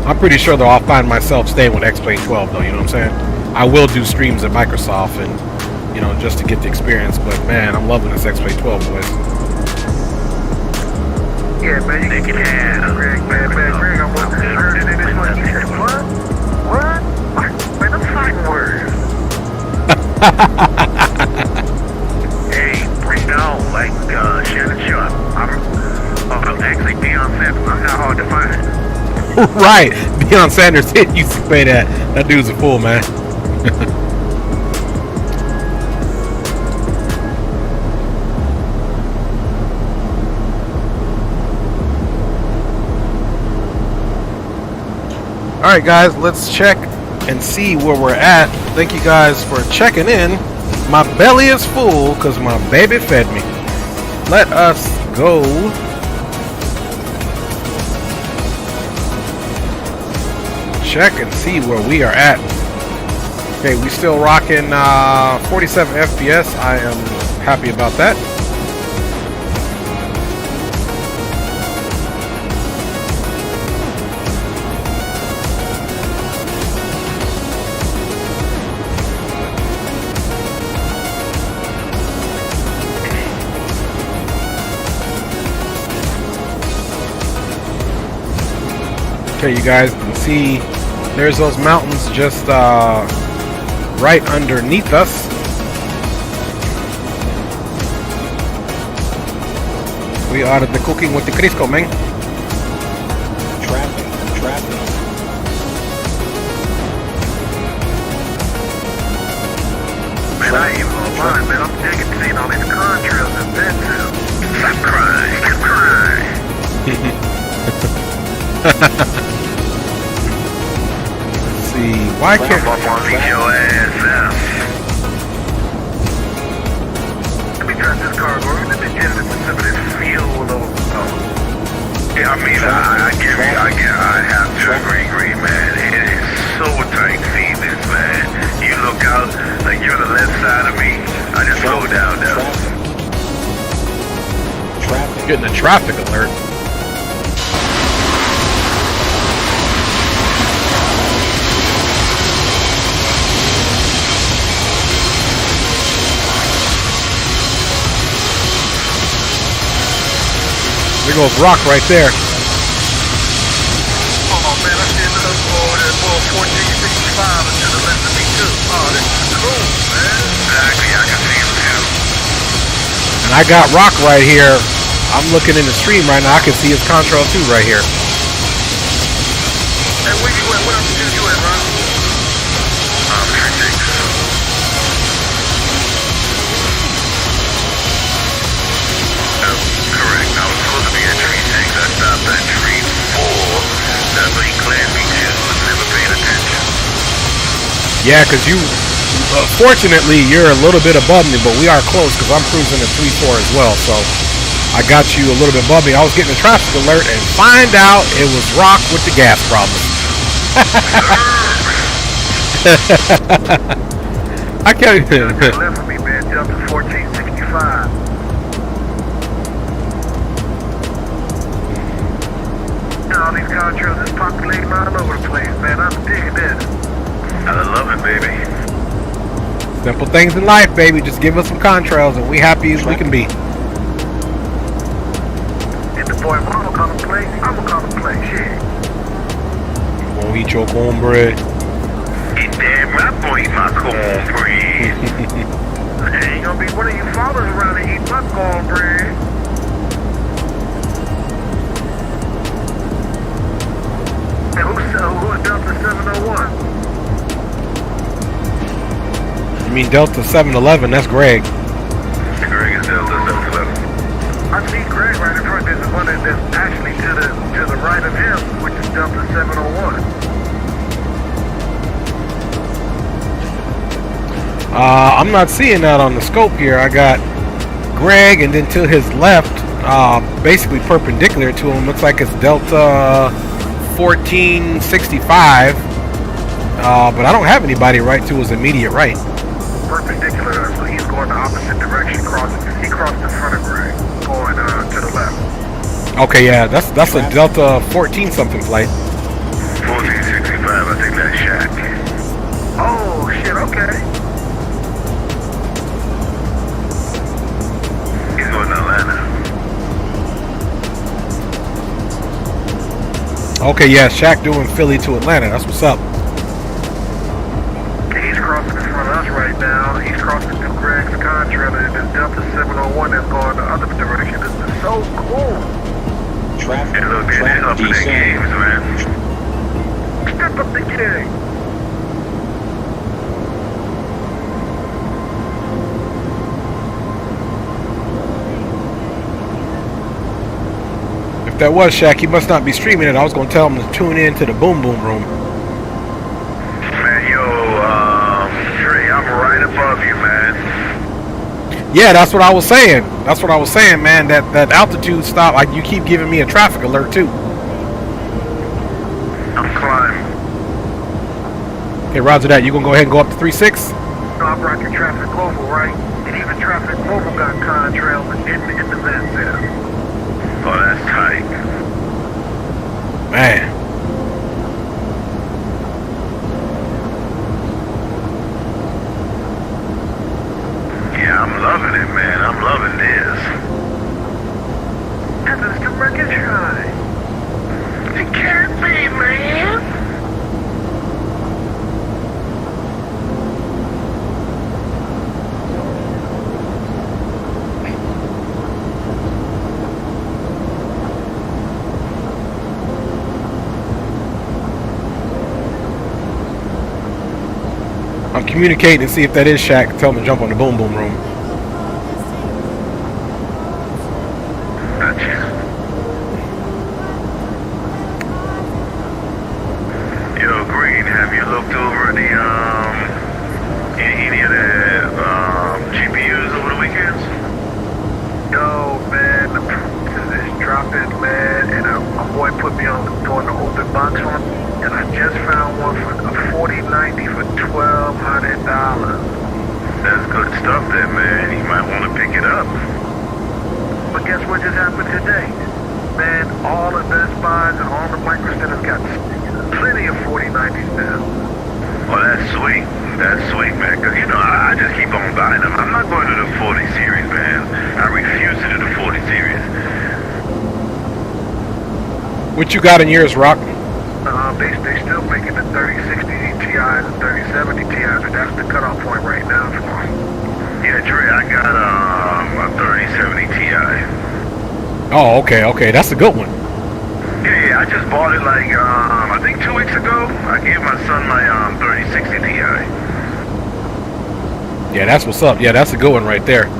I'm pretty sure though I'll find myself staying with X-Plane 12 though, you know what I'm saying? I will do streams at Microsoft and, just to get the experience, but man, I'm loving this X-Plane 12, boys. Yeah, man, you can have Greg, man, Greg, I'm working harder than this one. He said, what? Man, I'm fighting words. Hey, bring it on, like Shannon Sharp. I'm actually Deion Sanders. I'm not hard to find. Right, Deion Sanders used to say that. That dude's a fool, man. Alright guys, let's check and see where we're at. Thank you guys for checking in. My belly is full because my baby fed me. Let us go. Check and see where we are at. Okay, we still rocking 47 FPS. I am happy about that. Okay, you guys can see there's those mountains just right underneath us. We are the cooking with the Crisco, man. Traffic. Man, I ain't even gonna lie, man. I'm digging seeing all these contrails and that too. Stop crying. Let's see. Why can't your ass out? Let me turn this car over. Let me get some of this fuel overflow. Yeah, I mean, I have to agree, man. It is so tight seeing this, man. You look out, like you're on the left side of me. I just slow down now. Getting a traffic alert. There goes Rock right there. Oh man, I see another board at 1465 to the left of me too. Oh, this is cool, man. Exactly, I can see him too. And I got Rock right here. I'm looking in the stream right now. I can see his contrail too right here. Hey, where you at? What altitude you at, Ron? 36. Correct. I was supposed to be at tree 6. I stopped at tree 4. That's what he cleared me to. Never paid attention. Yeah, because you, fortunately, you're a little bit above me, but we are close because I'm cruising at 3-4 as well. So I got you a little bit above me. I was getting a traffic alert and find out it was Rock with the gas problem. I can't even. Left of me, man. Jumped to 1465. All these contrails is populating all over the place, man. I'm digging this. I love it, baby. Simple things in life, baby. Just give us some contrails and we happy as we can be. And the boy, I'm gonna play. I'm gonna play. Shit. Won't eat your cornbread. Eat damn right, boy, eat my cornbread. Ain't gonna be one of you fathers around and eat my cornbread. Hey, who's Delta 701? You mean Delta 711? That's Greg. Greg is Delta 711. I see Greg right in front. There's one that's actually to the right of him, which is Delta 701. I'm not seeing that on the scope here. I got Greg, and then to his left, basically perpendicular to him, looks like it's Delta 1465. But I don't have anybody right to his immediate right. Perpendicular, so he's going the opposite direction. He crossed in front of Greg, going to the left. Okay, yeah, that's a Delta 14 something flight. 1465, I think that's Shaq. Oh shit, okay. He's going to Atlanta. Okay, yeah, Shaq doing Philly to Atlanta. That's what's up. He's crossing in front of us right now. He's crossing through Greg's contrail, and there's Delta 701 that's going the other direction. This is so cool. Hey, look, they're up in their games, man. Step up the game. If that was Shaq, he must not be streaming it. I was going to tell him to tune in to the Boom Boom Room. Man, yo, Trey, I'm right above you, man. Yeah, that's what I was saying. That's what I was saying, man. That altitude stop, like you keep giving me a traffic alert too. I'm climbing. Okay, roger that. You gonna go ahead and go up to 3-6? No, I'm rocking Traffic Global, right? And even Traffic Global got contrails in the vents there. Oh, that's tight. Man. Yeah, I'm loving it, man. I'm loving this. And it's the wreckage high. It can't be, man. I'm communicating to see if that is Shaq. Tell him to jump on the Boom Boom Room. Gotcha. Yo, Green, have you looked over the, any of the, GPUs over the weekends? Yo, man, the prices is dropping, man, and a boy put me on doing the open box one, and I just found one for a 4090 for $1,200. That's good stuff there, man. You might want to pick it up. But guess what just happened today? Man, all the Best Buys and all the Micro Centers got plenty of 4090s now. Oh, that's sweet. That's sweet, man. Because, you know, I just keep on buying them. I'm not going to the 40 series, man. I refuse to do the 40 series. What you got in yours, Rock? They still making the 3060 Ti's and 3070 Ti's, and that's the cutoff point right now for them. Yeah, Dre, I got a 3070 Ti. Oh, okay, that's a good one. Yeah, I just bought it like, I think 2 weeks ago. I gave my son my 3060 Ti. Yeah, that's what's up. Yeah, that's a good one right there.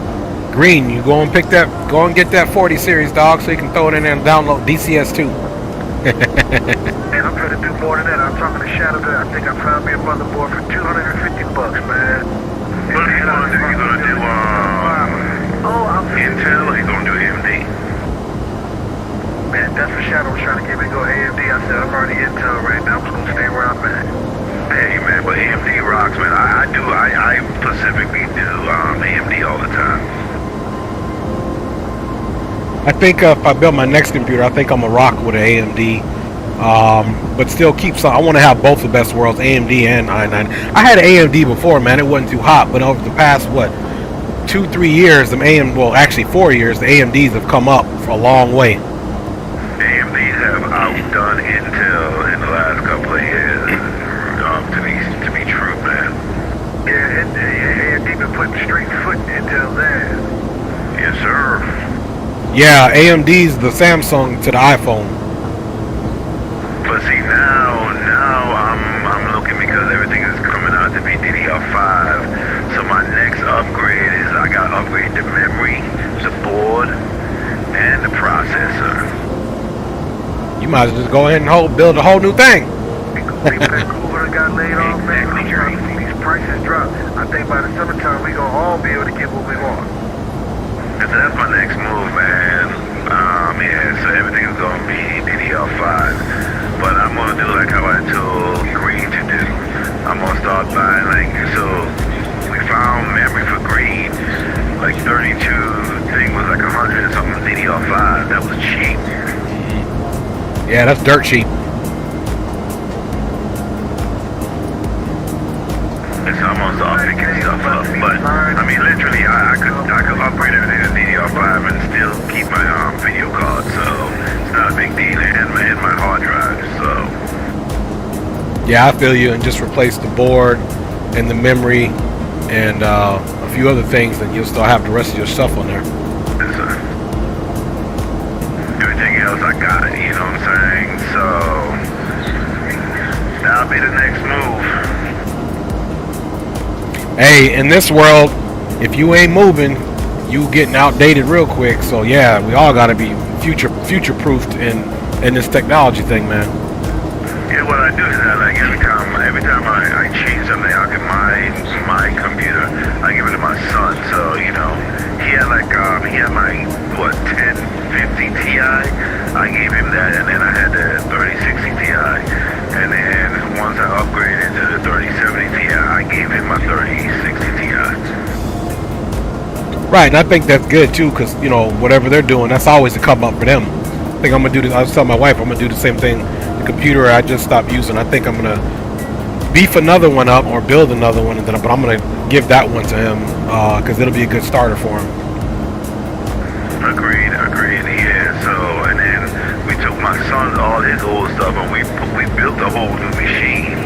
Green, you go and get that 40 series, dog, so you can throw it in there and download DCS2. Man, I'm trying to do more than that. I'm talking to Shadow that I think I found me a motherboard for $250, man. What are you gonna do? You gonna do Intel or you gonna do AMD? Man, that's what Shadow was trying to get me to go AMD. I said I'm already Intel right now. I'm just gonna stay where I'm at. Hey man, but AMD rocks, man. I specifically do AMD all the time. I think if I build my next computer, I think I'm gonna rock with an AMD. But still keep some. I want to have both the best worlds, AMD and i9. I had an AMD before, man. It wasn't too hot, but over the past 2-3 years, actually 4 years, the AMDs have come up for a long way. AMDs have outdone Intel in the last couple of years. To be true, man. Yeah, AMD been putting straight foot in Intel's ass. Yes, sir. Yeah, AMD's the Samsung to the iPhone. But see now I'm looking because everything is coming out to be DDR5. So my next upgrade is I got to upgrade the memory, the board, and the processor. You might as well just go ahead and build a whole new thing. Vancouver got laid off, man. I'm trying to see these prices drop. I think by the summertime we gonna all be able to get what we want. So that's my next move, man. Yeah, so everything's gonna be DDR5. But I'm gonna do like how I told Green to do. I'm gonna start buying we found memory for Green, like 32 thing was like 100 and something DDR5. That was cheap. Yeah, that's dirt cheap. So I'm gonna start picking stuff up. But I mean, literally, I could upgrade everything to DDR5 and still keep my video card. So it's not a big deal, and my hard drive. So yeah, I feel you, and just replace the board and the memory and a few other things, and you'll still have the rest of your stuff on there. Yes, sir. Everything else I got, you know what I'm saying? So that'll be the next move. Hey, in this world, if you ain't moving, you getting outdated real quick. So yeah, we all gotta be future-proofed in this technology thing, man. Yeah, what I do is that like every time I change something, I get my computer, I give it to my son. So he had my 1050 Ti. I gave him that, and then I had the 3060 Ti, and then once I upgraded to the 3070 Ti, I gave him my 3060 Ti. Right, and I think that's good too, because whatever they're doing, that's always a come up for them. I think I'm gonna do this. I was telling my wife I'm gonna do the same thing. The computer I just stopped using, I think I'm gonna beef another one up or build another one, but I'm gonna give that one to him because it'll be a good starter for him. Agreed. Yeah. So and then we took my son's all his old stuff and we built a whole new machine.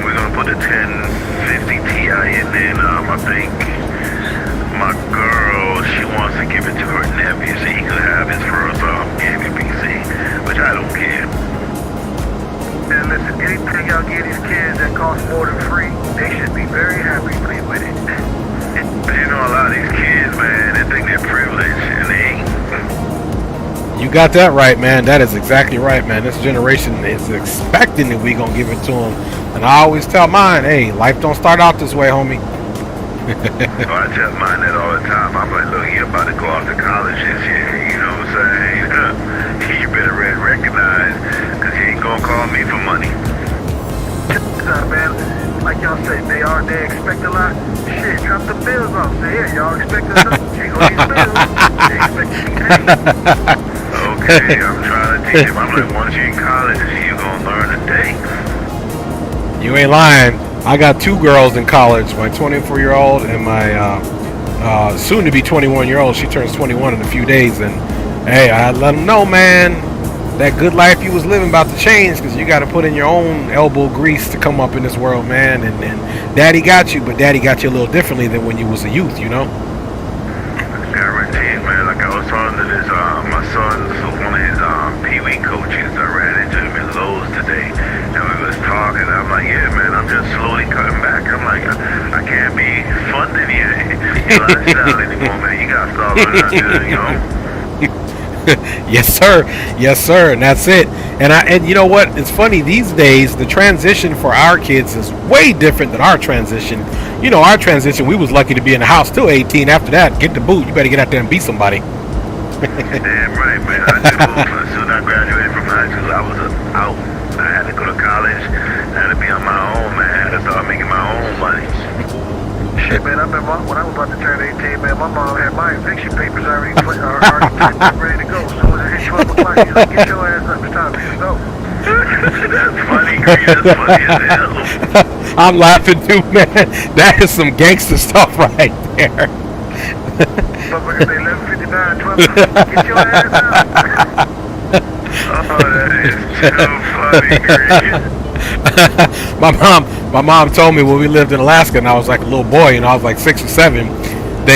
We're gonna put the 1050 Ti in, and I think my girl, she wants to give it to her nephew so he could have his first gaming PC, which I don't care. Man, listen, anything y'all give these kids that costs more than free, they should be very happy with it. But a lot of these kids, man, they think they're privileged and they ain't. You got that right, man. That is exactly right, man. This generation is expecting that we gonna give it to them, and I always tell mine, hey, life don't start out this way, homie. So I tell mine that all the time. I'm like, look, you're about to go off to college this year, you know what I'm saying? You better recognize, because you ain't gonna call me for money. Man, like y'all say, they expect a lot. Shit, drop the bills off. Say, yeah, y'all expect a lot. Ain't gonna get bills. They expect to be paid. Okay, I'm trying to teach him. I'm like, once you're in college, you're gonna learn a day. You ain't lying. I got two girls in college, my 24-year-old and my soon-to-be 21-year-old. She turns 21 in a few days, and hey, I let them know, man, that good life you was living about to change, because you got to put in your own elbow grease to come up in this world, man. And Daddy got you, but Daddy got you a little differently than when you was a youth, you know. Guaranteed, man. Like I was talking to this, my son's one of his Pee-wee coaches. I ran into him in Lowe's today, and we was talking. I'm like, yeah, man, I'm just slowly cutting back. I'm like, I can't be funding your lifestyle anymore, man. You gotta start learning how to do it, you know. Yes, sir. Yes, sir. And that's it. And you know what? It's funny these days. The transition for our kids is way different than our transition. You know, our transition, we was lucky to be in the house till 18. After that, get the boot. You better get out there and beat somebody. Damn right, man. I did both. As soon as I graduated from high school, I was out. I had to go to college. I had to be on my own, man. I had to start making my own money. Shit, man, I remember when I was about to turn 18, man, my mom had my eviction papers already typed up, ready to go. So when it hit 12 o'clock, she's like, get your ass up, it's time for you to go. That's funny, Green. That's funny as hell. I'm laughing too, man. That is some gangster stuff right there. Motherfucker say 11:59, 12 o'clock, get your ass up. Oh, that is too funny, Green. my mom told me when we lived in Alaska and I was like a little boy, and I was like 6 or 7,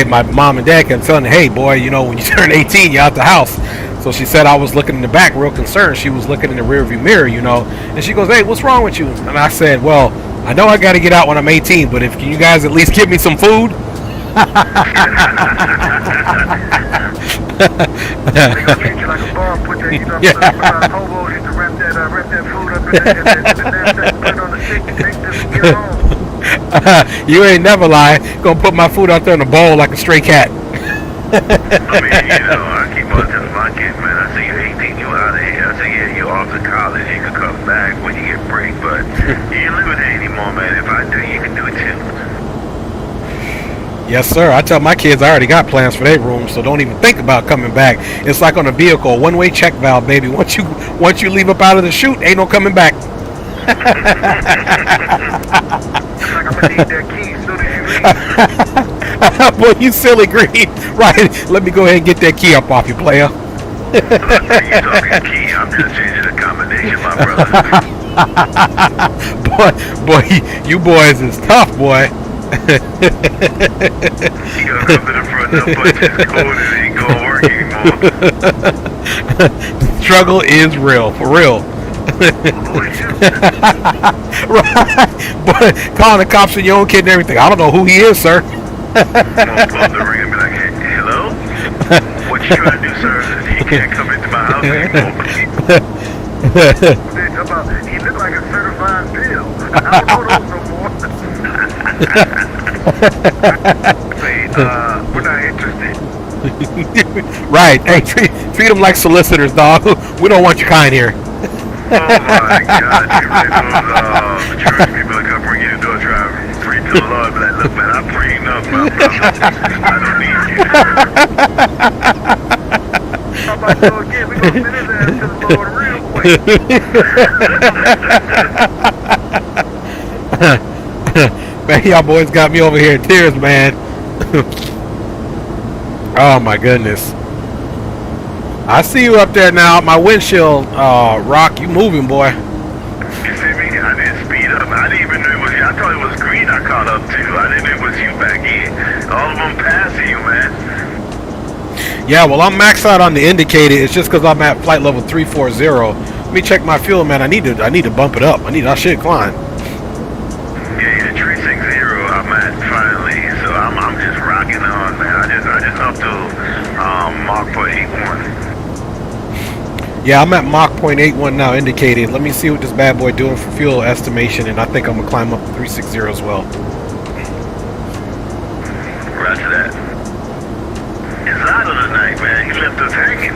my mom and dad kept telling me, hey boy, you know, when you turn 18 you're out the house. So she said I was looking in the back real concerned. She was looking in the rear view mirror, you know, and she goes, hey, what's wrong with you? And I said, well, I know I got to get out when I'm 18, but if you guys at least give me some food. They gonna treat you like a bar, put that, you know, hobos used to wrap that food up in that, put it on the stick and take this and get home. You ain't never lie. Gonna put my food out there in a bowl like a stray cat. I mean, you know, I keep on telling my kids, man, I say you're 18, you out of here. I say, yeah, you're off to college, you can come back when you get break, but you ain't living there anymore, man. If I do, you can do it too. Yes, sir. I tell my kids I already got plans for their room, so don't even think about coming back. It's like on a vehicle, one-way check valve, baby. Once you leave up out of the chute, ain't no coming back. It's like I'm gonna need that key as soon as you leave. Boy, you silly Green. Right, let me go ahead and get that key up off you, player. You talking key, I'm just changing the combination, my brother. boy, you boys is tough, boy. You gotta come to the front now, but it's cold and it ain't gonna work anymore. The struggle is real, for real. Right, but calling the cops on your own kid and everything. I don't know who he is, sir. I'm gonna pull up the ring and be like, hey, hello? What you trying to do, sir? He can't come into my house anymore. He looked like a certified bill. I don't know those no more. Say, we're not interested. Right. Hey, treat them like solicitors, dog. We don't want your kind here. Oh my God, you ready those the church people that come bring you the door driver. Pray to the Lord, but like, look, man, I'm praying up, my brother. I don't need you. How about go again? We're gonna send his ass to the Lord real quick. Man, y'all boys got me over here in tears, man. Oh my goodness. I see you up there now. My windshield, Rock, you moving, boy. You see me? I didn't speed up. I didn't even know it was you. I thought it was Green I caught up to. I didn't know it was you back in. All of them passing you, man. Yeah, well, I'm maxed out on the indicator. It's just because I'm at flight level 340. Let me check my fuel, man. I need to bump it up. I should climb. Yeah, 360 I'm at finally. So I'm just rocking on, man. I just up to Mach 81. Yeah, I'm at Mach 0.81 now, indicated. Let me see what this bad boy doing for fuel estimation, and I think I'm gonna climb up to 360 as well. Roger that. It's Lotto tonight, man. He left us hanging.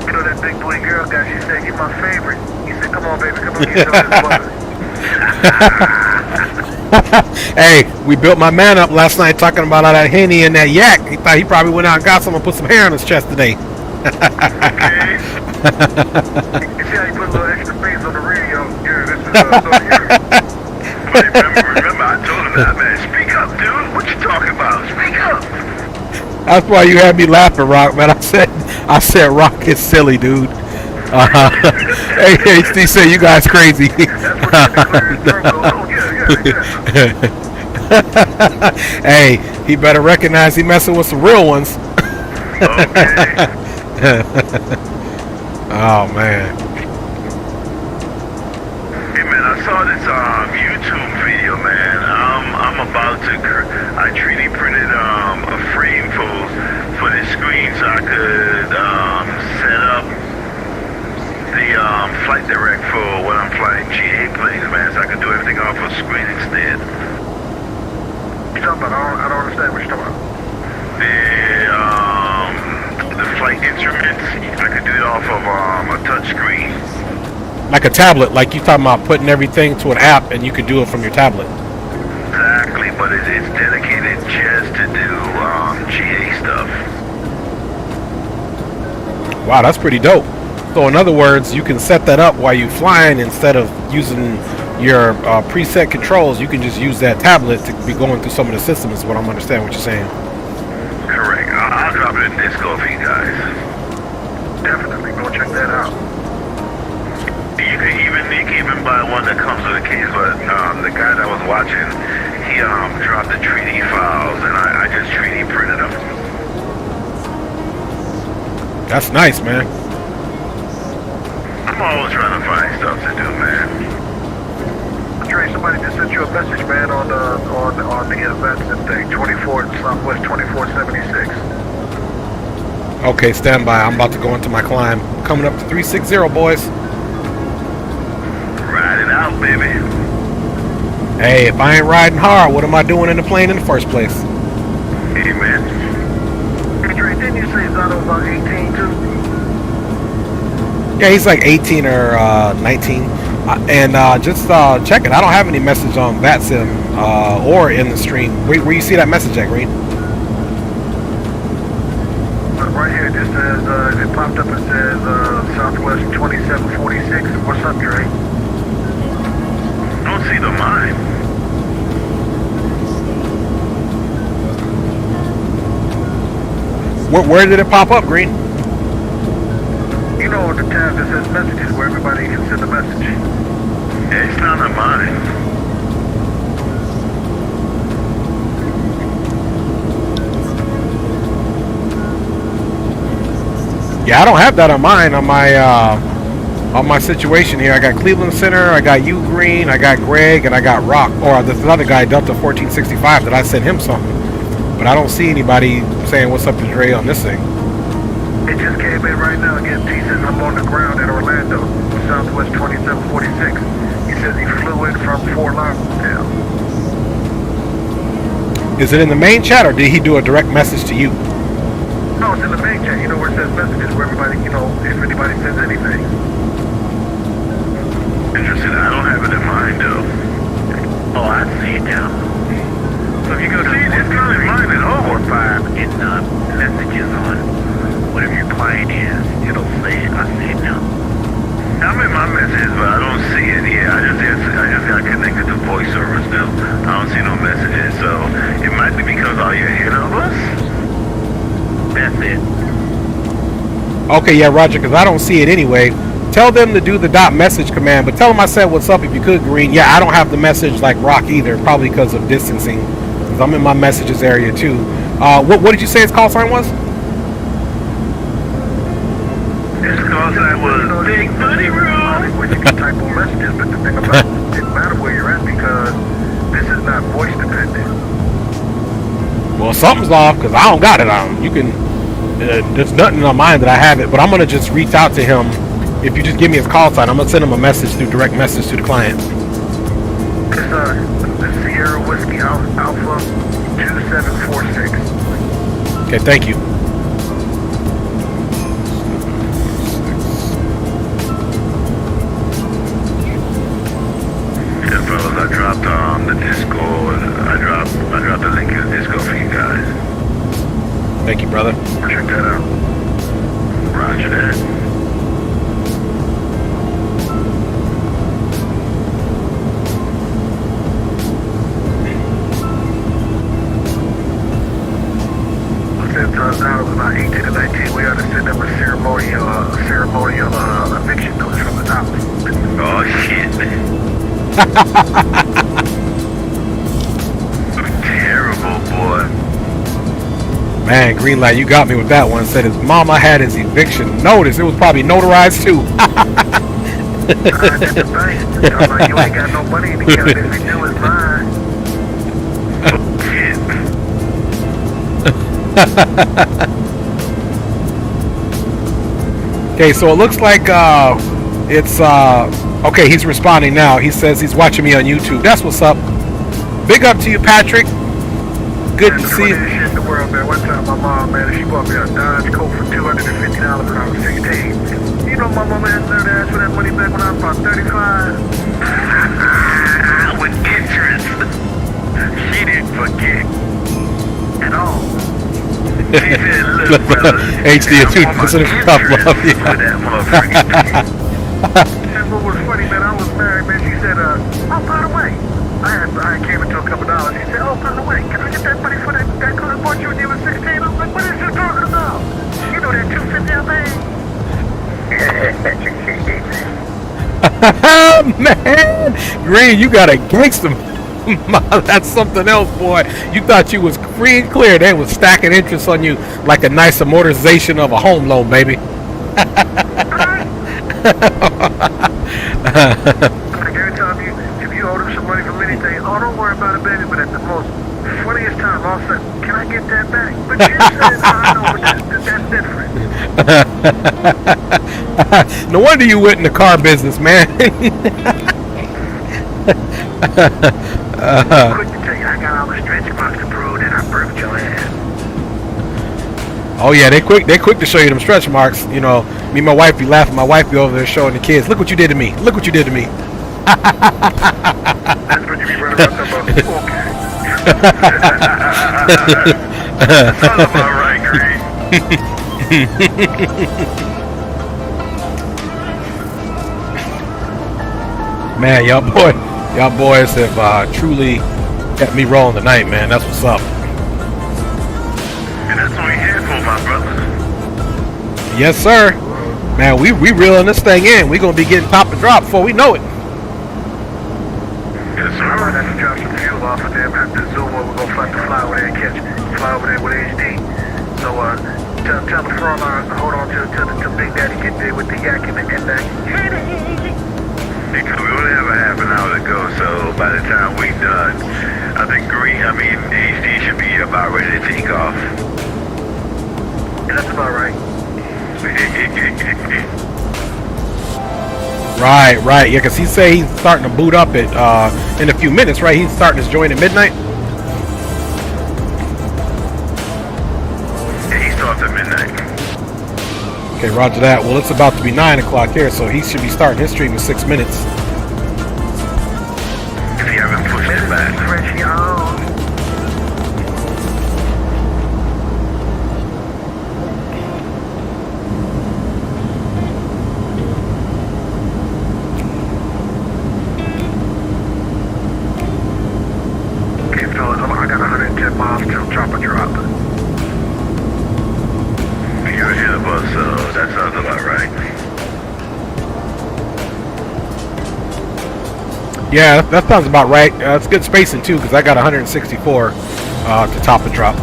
You know that big boy girl guy, she said, you're my favorite. He said, come on, baby, come on, get some Hey, we built my man up last night talking about all that Henny and that yak. He thought he probably went out and got some and put some hair on his chest today. Okay. You see how you put a little extra bass on the radio? Yeah, this is Remember, I told him that, man. Speak up, dude. What you talking about? Speak up. That's why you had me laughing, Rock, man. I said, Rock is silly, dude. Hey, HD say you guys crazy. Hey, he better recognize he messing with some real ones. Oh man. Hey man, I saw this YouTube video, man. I'm about to. I 3D printed a frame for this screen so I could set up the flight direct for when I'm flying GA planes, man. So I can do everything off a screen instead. You talking about? I don't understand what you're talking about. The flight instruments, I could do it off of a touch screen. Like a tablet, like you talking about putting everything to an app and you could do it from your tablet. Exactly, but it's dedicated just to do GA stuff. Wow, that's pretty dope. So in other words, you can set that up while you're flying instead of using your preset controls. You can just use that tablet to be going through some of the systems, is what I'm understanding what you're saying. Correct. I'll drop it in Discord for you guys. Definitely, go check that out. You can even buy one that comes with a case, but the guy that was watching, he dropped the 3D files, and I just 3D printed them. That's nice, man. I'm always trying to find stuff to do, man. Trey, somebody just sent you a message, man, on the VATSIM thing, 24 Southwest 2476. Okay, stand by. I'm about to go into my climb. Coming up to 360, boys. Ride it out, baby. Hey, if I ain't riding hard, what am I doing in the plane in the first place? Amen. Hey, Trey, didn't you say Zotto about 18 too? Yeah, he's like 18 or 19. And just check it. I don't have any message on VATSIM or in the stream. Where you see that message at, Green? Right here, it just says, it popped up and says Southwest 2746. What's up, Dre? Don't see the mine. Where did it pop up, Green? You know, on the tab that says messages where everybody can send a message. Yeah, it's not on mine. Yeah, I don't have that on mine. On my situation here, I got Cleveland Center, I got you, Green, I got Greg, and I got Rock. Or there's another guy, Delta 1465, that I sent him something. But I don't see anybody saying what's up to Dre on this thing. It just came in right now. Again, T says I'm on the ground in Orlando, Southwest 2746. He says he flew in from Fort Lauderdale. Is it in the main chat, or did he do a direct message to you? No, it's in the main chat. You know where it says messages, where everybody, you know, if anybody sends anything. Interesting. I don't have it in mind, though. Oh, I see it now. So if you go to it's not in mine at all. 4-5 in messages on whatever your client is, it'll say it. I see it now. I'm in my messages, but I don't see it here. I just got connected to voice server still. I don't see no messages, so it might be because all you're ahead of us. That's it. Okay, yeah, Roger, because I don't see it anyway. Tell them to do the dot message command, but tell them I said what's up if you could, Green. Yeah, I don't have the message like Rock either, probably because of distancing. Because I'm in my messages area too. What did you say his call sign was? His call sign was Big Buddy Room. Where you can type on messages, but the thing about it, it didn't matter where you're at because this is not voice dependent. Well, something's off because I don't got it on. You can. There's nothing on mine that I have it, but I'm gonna just reach out to him. If you just give me his call sign, I'm gonna send him a message through direct message to the client. It's the Sierra Whiskey Alpha 2746. Okay, thank you. Yeah, fellas, I dropped the Discord. I dropped the link in the Discord for you guys. Thank you, brother. Check that out. Roger that. Since now it was about 18 to 19, we ought to set up a ceremonial Terrible, boy. Man, green light, you got me with that one. Said his mama had his eviction notice. It was probably notarized too. That's the thing. I'm like, you ain't got no money in the account if you do it's mine. Okay, so it looks like it's okay, he's responding now. He says he's watching me on YouTube. That's what's up. Big up to you, Patrick. Good to see you. Shit in the world, man. One time my mom, man, she bought me a Dodge Colt for $250 when I was 16. You know my mama had to ask for that money back when I was about 35. With interest. She didn't forget at all. She said, look, brother, HD is 2% tough love. for that motherfucker. And what was funny, man, I was married, man. She said, oh, by the way, I came into a couple dollars. She said, oh, by the way, can I get that money for that car I bought you when you were 16? I was like, what is you talking about? You know that $250 I paid? Man, Green, you got a gangster. That's something else, boy. You thought you was free and clear. They was stacking interest on you like a nice amortization of a home loan, baby. Like every time if you owe them some money from anything, oh, don't worry about it, baby. But at the most funniest time, all of a sudden, can I get that back? But you said, I know, but that's different. No wonder you went in the car business, man. Quick to tell you, I got all the stretch marks to prove that I birthed your ass. Oh yeah, they quick to show you them stretch marks. You know, me and my wife be laughing. My wife be over there showing the kids, look what you did to me. Look what you did to me. That's what you be running around talking about. Okay. All about right, Green. Man, y'all boys have truly kept me rolling tonight, man. That's what's up. And that's what we're here for, my brother. Yes, sir. Man, we reeling this thing in. We gonna be getting top and drop before we know it. Yes, I might sir. have to drop some fuel off of them. Have to zoom over. We're gonna fly over there and fly over there with HD. So, tell the front line to hold on till Big Daddy get there with the yak and Because we only have a half an hour to go, so by the time we're done, I think HD should be about ready to take off. Yeah, that's about right. Right. Yeah, because he say he's starting to boot up it in a few minutes, right? He's starting his join at midnight. Yeah, he starts at midnight. Okay, roger that. Well, it's about to be 9 o'clock here, so he should be starting his stream in 6 minutes. If you haven't pushed it back. Fresh, y'all. Okay, fellas, I got 110 miles till drop a drop. You're ahead of us, so that sounds about right. Yeah, that sounds about right. It's good spacing too, because I got 164 to top and drop.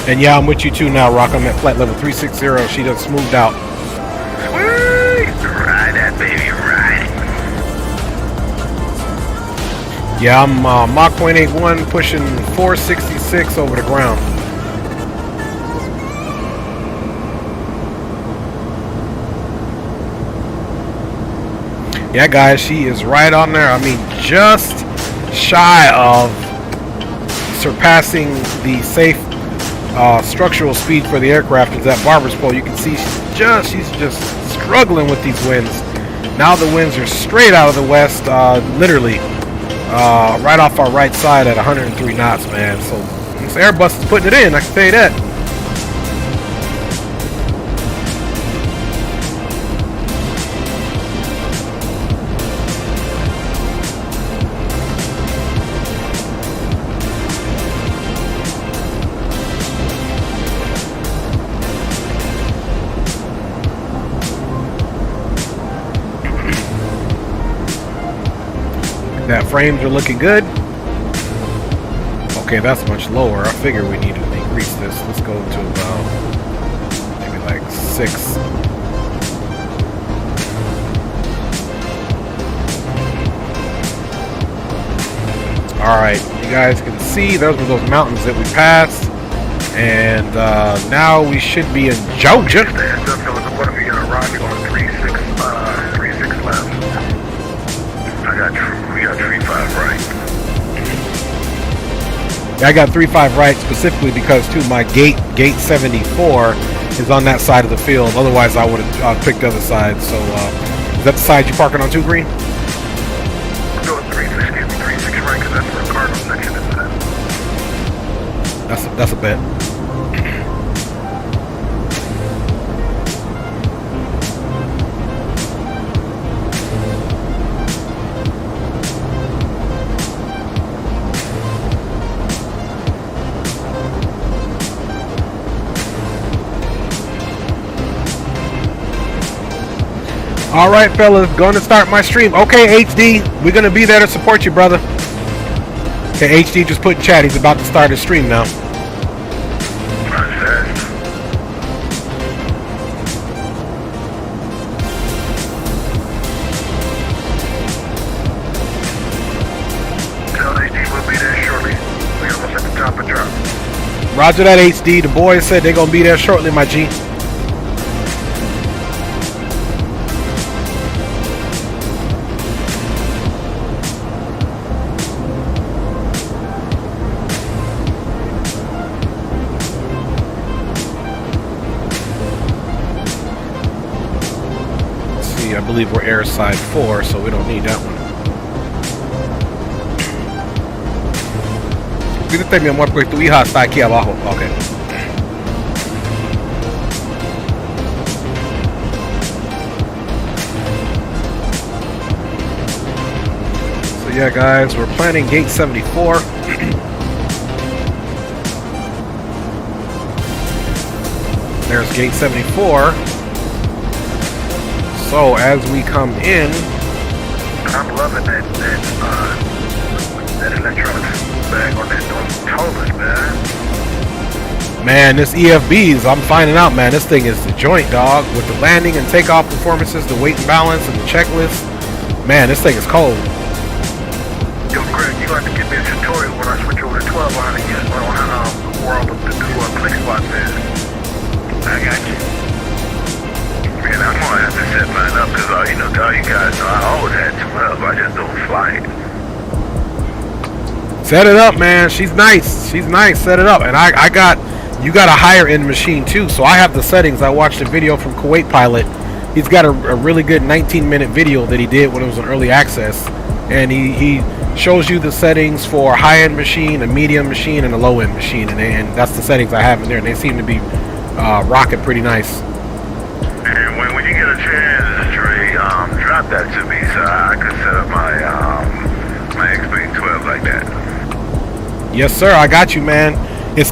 And yeah, I'm with you too now, Rock. I'm at flight level 360. She done smoothed out. Whee! Ride that baby, ride it. Yeah, I'm Mach 0.81 pushing 466 over the ground. Yeah, guys, she is right on there. I mean, just shy of surpassing the safe structural speed for the aircraft is at Barber's Pole. You can see she's just struggling with these winds. Now the winds are straight out of the west, literally right off our right side at 103 knots, man. So this Airbus is putting it in, I can tell you that. that. Frames are looking good. Okay, that's much lower. I figure we need to decrease this. Let's go to about maybe like 6. Alright, you guys can see those were those mountains that we passed. And now we should be in Georgia. We got 35 right. I got 35 right specifically because too my gate 74 is on that side of the field. Otherwise I would have picked the other side. So is that the side you're parking on too, Green? No, 36, give me 36 right, because that's where the Cardinal section is at. That's a bet. All right, fellas, going to start my stream. Okay, HD, we're going to be there to support you, brother. Okay, HD just put in chat. He's about to start his stream now. Tell HD we'll be there shortly. We're almost at the top of drop. Roger that, HD. The boys said they're going to be there shortly, my G. I believe we're air side 4, so we don't need that one. Fíjate, mi amor, porque tu hija está aquí abajo. Okay. So yeah, guys, we're planning gate 74. There's gate 74. So as we come in, I'm loving that electronics bag on that Toliss, man. Man, this EFBs, I'm finding out, man, this thing is the joint, dog. With the landing and takeoff performances, the weight and balance, and the checklist, man, this thing is cold. Yo, Greg, you got to give me a tutorial when I switch over to 12 on and use on how where all the new click spots is. I got you. Man, I'm gonna have to set mine up because all you guys know I always had 12. I just don't fly it. Set it up, man. She's nice. She's nice. Set it up. And you got a higher end machine too. So I have the settings. I watched a video from Kuwait Pilot. He's got a really good 19-minute video that he did when it was in early access. And he shows you the settings for a high-end machine, a medium machine, and a low-end machine. And that's the settings I have in there. And they seem to be rocking pretty nice. And when you get a chance, Trey, drop that to me so I can set up my X-Wing 12 like that. Yes, sir. I got you, man. It's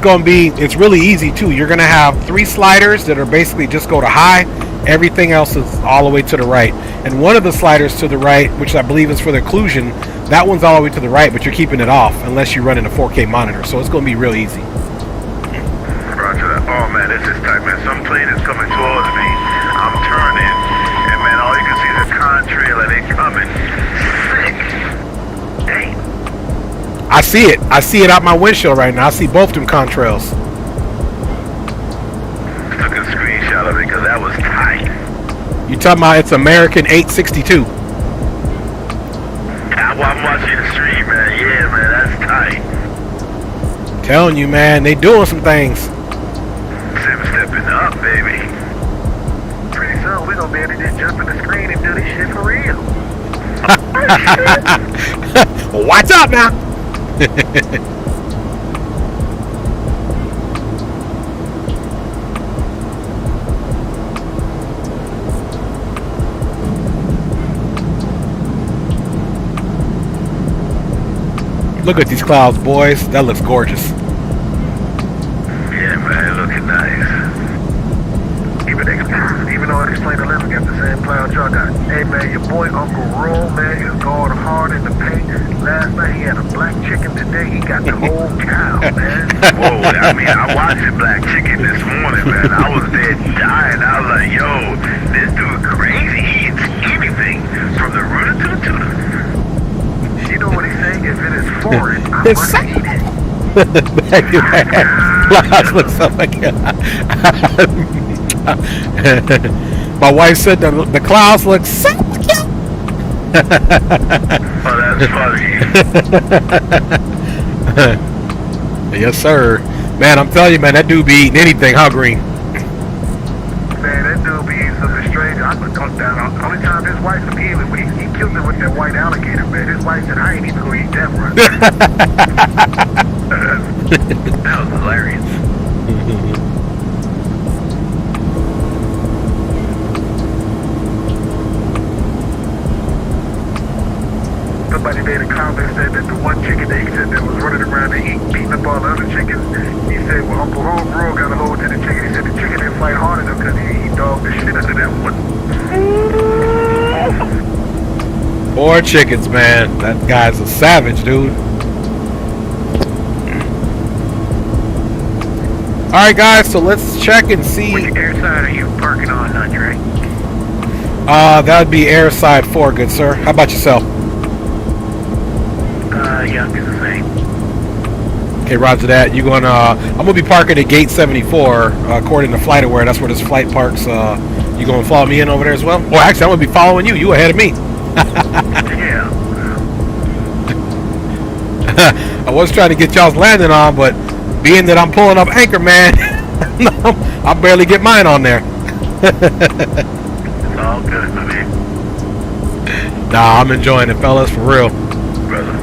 really easy too. You're gonna have 3 sliders that are basically just go to high. Everything else is all the way to the right. And one of the sliders to the right, which I believe is for the occlusion, that one's all the way to the right, but you're keeping it off unless you're running a 4K monitor. So it's gonna be real easy. Roger that. Oh man, this is tight, man. Some plane is coming towards me. I'm turning, and man, all you can see is a contrail and they coming. Dang. I see it. I see it out my windshield right now. I see both them contrails. Took a screenshot of it because that was tight. You talking about it's American 862? I'm watching the stream, man. Yeah, man, that's tight. Telling you, man, they doing some things. Stepping up, baby. Pretty soon we're gonna be able to just jump in the screen and do this shit for real. What's up now? Look at these clouds, boys. That looks gorgeous. Yeah, man, looking nice. Even though I explained 11 got the same cloud y'all got. Hey man, your boy Uncle Roll, man, is going hard in the paint. Last night he had a black chicken. Today he got the whole cow, man. Whoa, I mean, I watched Black Chicken this morning, man. I was there dying. I was like, yo, this dude crazy. He eats anything from the Rudder to the tuna. You know what he's saying? If it is foreign, I must eat it. Clouds look so like my wife said the clouds look so cute. Oh, that's funny. Yes, sir. Man, I'm telling you, man, that dude be eating anything, huh, Green? Man, that dude be eating something strange. I could come down. Only time his wife would eat it when he killed it with that white alligator, man. His wife said, I ain't even gonna eat that one. That was hilarious. Somebody made a comment said that the one chicken that he said that was running around and beating up all the other chickens, he said, well, Uncle Roll got a hold of the chicken. He said the chicken didn't fight hard enough because he dogged the shit out of that one. Poor chickens, man. That guy's a savage, dude. Alright, guys, so let's check and see. Which air side are you parking on, Andre? That would be air side 4, good sir. How about yourself? Yeah, do the same. Okay, roger that. You're gonna, I'm gonna be parking at gate 74, according to FlightAware. That's where this flight parks. You gonna follow me in over there as well? Well, actually, I'm gonna be following you. You ahead of me. Yeah. I was trying to get y'all's landing on, but being that I'm pulling up anchor, man, I'll barely get mine on there. It's all good, my man. Nah, I'm enjoying it, fellas, for real. Brother.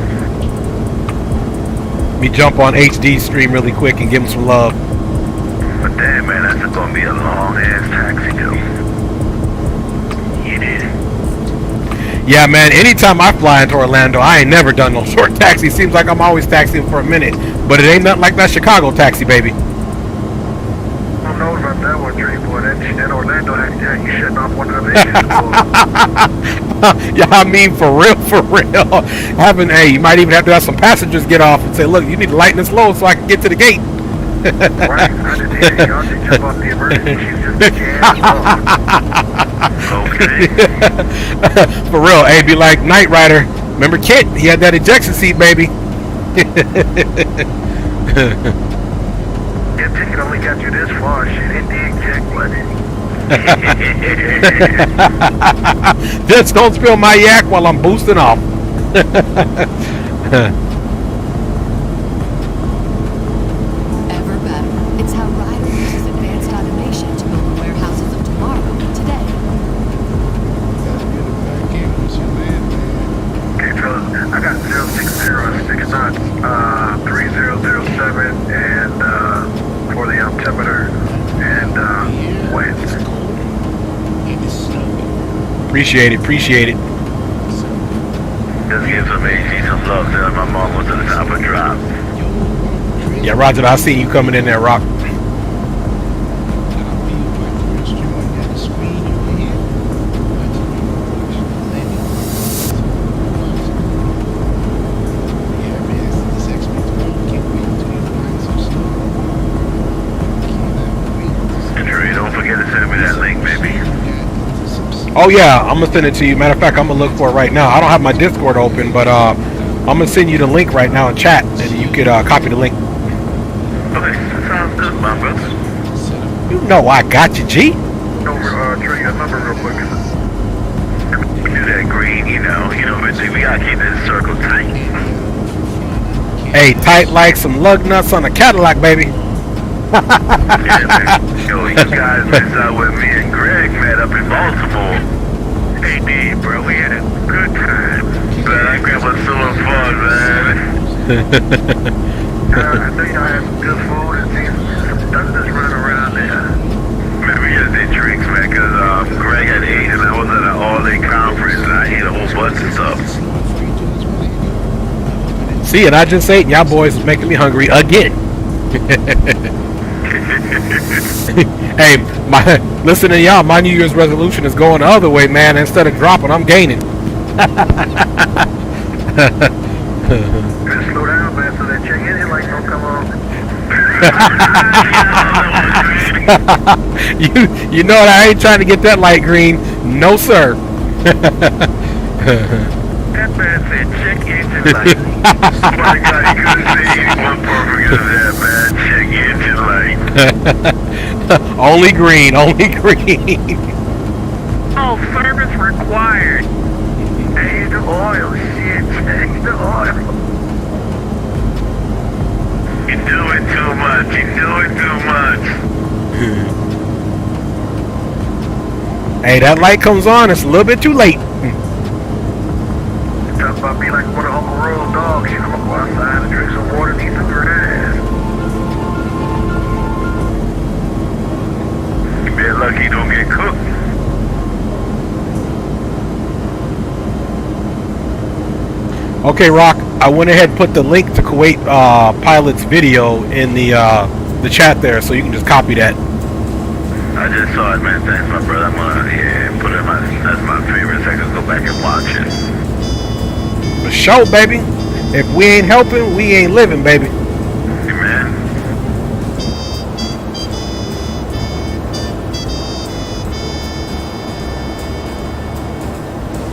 Let me jump on HD stream really quick and give him some love. But damn, man, that's gonna be a long-ass taxi, dude. It is. Yeah, man, anytime I fly into Orlando, I ain't never done no short taxi. Seems like I'm always taxiing for a minute. But it ain't nothing like that Chicago taxi, baby. I don't know about that one, Trey, boy. That Orlando had you shutting off one of them engines. Yeah, I mean, for real, for real. Hey, you might even have to have some passengers get off and say, look, you need to lighten this load so I can get to the gate. Right, I just hear y'all just jump off the emergency. She's just Okay. For real, hey, be like Knight Rider. Remember Kit? He had that ejection seat, baby. Your ticket only got you this far. Shit, hit the eject button. Just don't spill my yak while I'm boosting off. Ever better. It's how Ryder uses advanced automation to build the warehouses of tomorrow, today. Okay, fellas, I got 060 knots, 3007, and for the altimeter and winds. Appreciate it, appreciate it. Just give some AC some love, tell my mom was at the top of a drop. Yeah, Roger, I see you coming in there, Rock. Don't forget to send me that link, baby. Oh yeah, I'm gonna send it to you. Matter of fact, I'm gonna look for it right now. I don't have my Discord open, but I'm gonna send you the link right now in chat, and you could copy the link. Okay, that sounds good, my brother. You know I got you, G. Over, Trey, your number real quick. Do that green, you know, we gotta keep this circle tight. Hey, tight like some lug nuts on a Cadillac, baby. Yeah, man. Yo, you guys messed out with me and Greg met up in Baltimore. Hey, D, bro, we had a good time. Man, that Greg was so much fun, man. I know y'all had some good food and seen some thunders running around there. Man, we just did drinks, man, because Greg had ate and I was at an all-day conference and I ate a whole bunch of stuff. See, and I just ate, and y'all boys is making me hungry again. Hey, listen to y'all. My New Year's resolution is going the other way, man. Instead of dropping, I'm gaining. Just slow down, man, so that check engine light don't come on. You know that I ain't trying to get that light green. No, sir. That man said check engine light. My God, you couldn't say anyone perfect as that, man. Check engine light. Only green, only green. Oh, service required. Change the oil, shit. Change the oil. You're doing too much. You're doing too much. Hey, that light comes on. It's a little bit too late. Talk about me like one of Uncle Roy's dogs. You know, go outside and drink some water and eat some grass. You better lucky you don't get cooked. Okay, Rock. I went ahead and put the link to Kuwait pilot's video in the chat there, so you can just copy that. I just saw it, man. Thanks, my brother. I'm gonna put it in that's my favorite, so I can go back and watch it. For sure, baby. If we ain't helping, we ain't living, baby. Amen.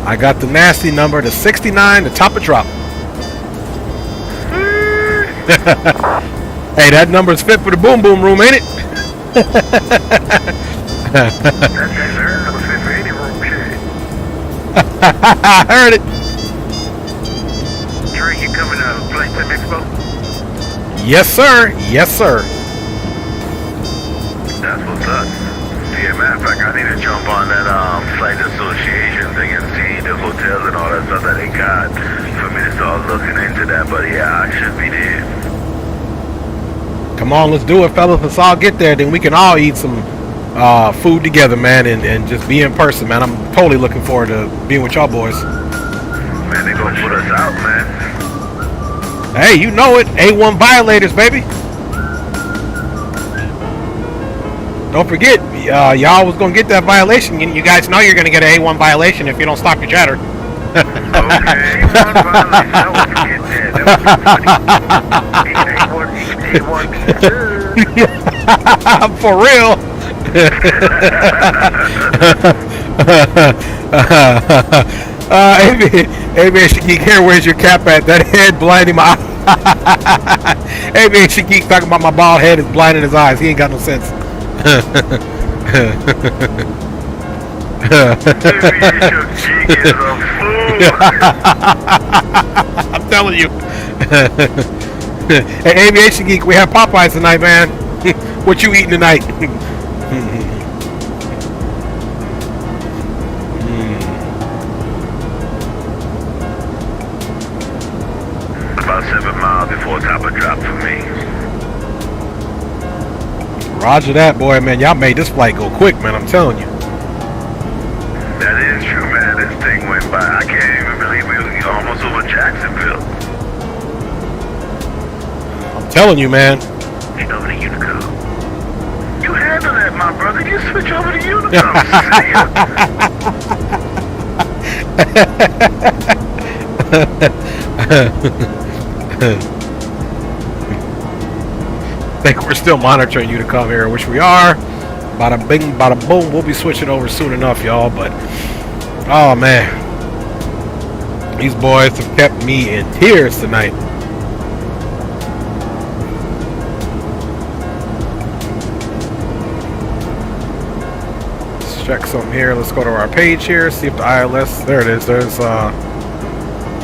I got the nasty number to 69, the top of drop. Hey, that number's fit for the boom boom room, ain't it? That's another fit for any room, shit. I heard it. Trey, you coming to Flight Sim Expo? Yes, sir. Yes, sir. That's what's up. Yeah, matter of fact, I need to jump on that flight association thing and see the hotels and all that stuff that they got for me to start looking into that. But yeah, I should be there. Come on, let's do it, fellas. Let's all get there. Then we can all eat some food together, man, and just be in person, man. I'm totally looking forward to being with y'all boys. Man, they gonna put us out, man. Hey, you know it. A1 violators, baby. Don't forget, y'all was going to get that violation. You guys know you're going to get an A1 violation if you don't stop your chatter. Okay, A1 violation. I won't forget that. A1. For real. Aviation Geek here. Where's your cap at? That head blinding my eye. Aviation Geek talking about my bald head is blinding his eyes. He ain't got no sense. I'm telling you. Hey, Aviation Geek, we have Popeyes tonight, man. What you eating tonight? About 7 miles before top of drop for me. Roger that, boy, man. Y'all made this flight go quick, man. I'm telling you. That is true, man. This thing went by. I can't even believe we were almost over Jacksonville. I'm telling you, man. Get over to Unico. You handle that, my brother. You switch over to Unico. I think we're still monitoring you to come here, which we are. Bada bing, bada boom. We'll be switching over soon enough, y'all. But, oh, man. These boys have kept me in tears tonight. Let's check something here. Let's go to our page here. See if the ILS, there it is. There's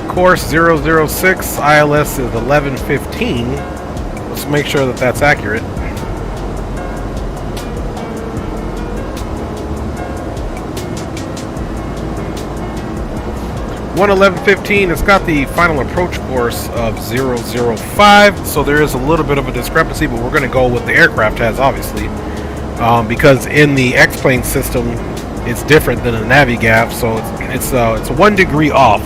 course 006. ILS is 1115. Let's make sure that that's accurate. 111.15, it's got the final approach course of 005, so there is a little bit of a discrepancy, but we're going to go with the aircraft has, obviously, because in the X-plane system, it's different than the Navigav, so it's 1 degree off.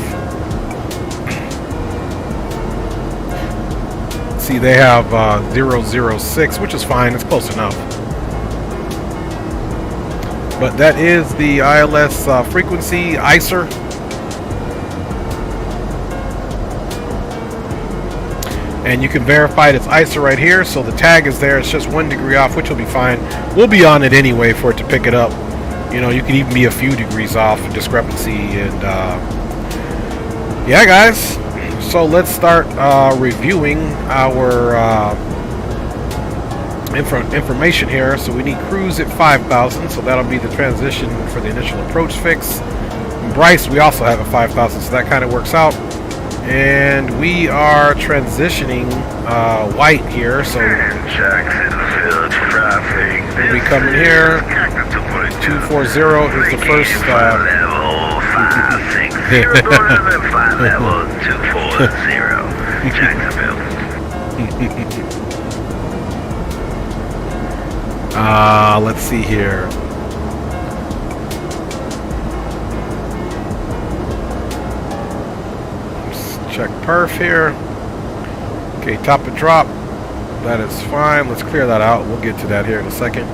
See, they have 006, which is fine. It's close enough. But that is the ILS frequency ICER. And you can verify it's ICER right here. So the tag is there. It's just 1 degree off, which will be fine. We'll be on it anyway for it to pick it up. You know, you could even be a few degrees off of discrepancy. And yeah, guys. So let's start reviewing our information here. So we need cruise at 5,000. So that'll be the transition for the initial approach fix. And Bryce, we also have a 5,000. So that kind of works out. And we are transitioning white here. So we'll be coming here. 240 is the first. Level 240, Jacksonville. Let's see here. Let's check perf here. Okay, top and drop. That is fine. Let's clear that out. We'll get to that here in a second.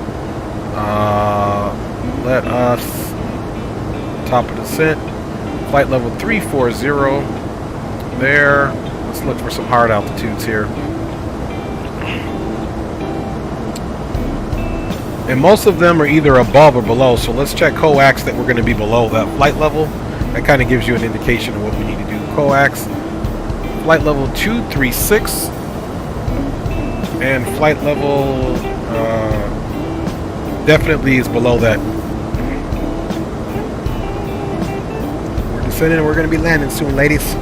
Let us top of descent. Flight level 340 there. Let's look for some hard altitudes here. And most of them are either above or below. So let's check coax that we're going to be below that flight level. That kind of gives you an indication of what we need to do. Coax, flight level 236. And flight level definitely is below that. And we're going to be landing soon, ladies.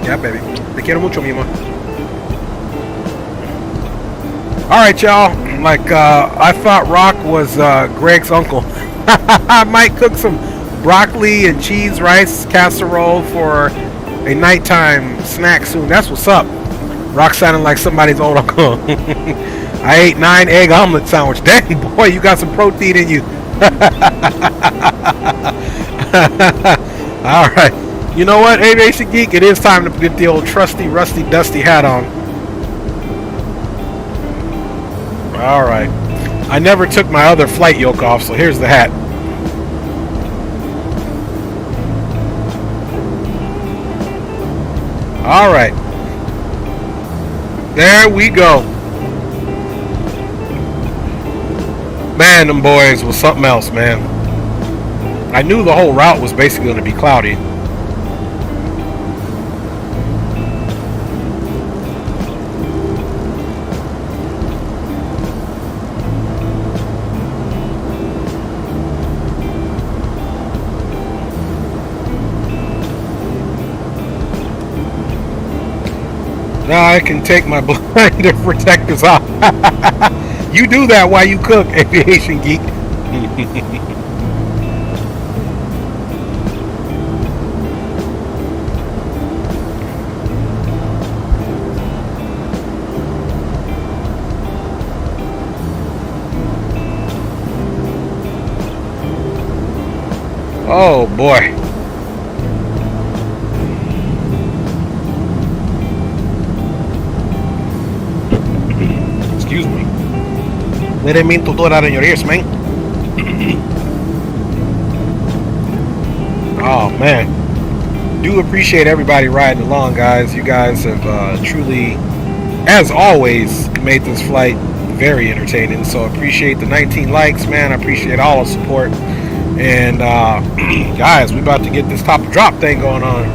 Yeah, baby. Te quiero mucho, mi amor. Alright, y'all. Like, I thought Rock was Greg's uncle. I might cook some broccoli and cheese rice casserole for a nighttime snack soon. That's what's up. Rock sounding like somebody's old uncle. I ate 9 egg omelet sandwich. Dang, boy, you got some protein in you. All right, you know what, Aviation Geek, it is time to get the old trusty, rusty, dusty hat on. All right, I never took my other flight yoke off, so here's the hat. All right, there we go. Man, them boys was something else, man. I knew the whole route was basically going to be cloudy. Now I can take my blinder protectors off. You do that while you cook, Aviation Geek. Oh boy. Excuse me. I didn't mean to do that in your ears, man. Oh man. Do appreciate everybody riding along, guys. You guys have truly, as always, made this flight very entertaining. So appreciate the 19 likes, man. I appreciate all the support. And guys, we about to get this top drop thing going on.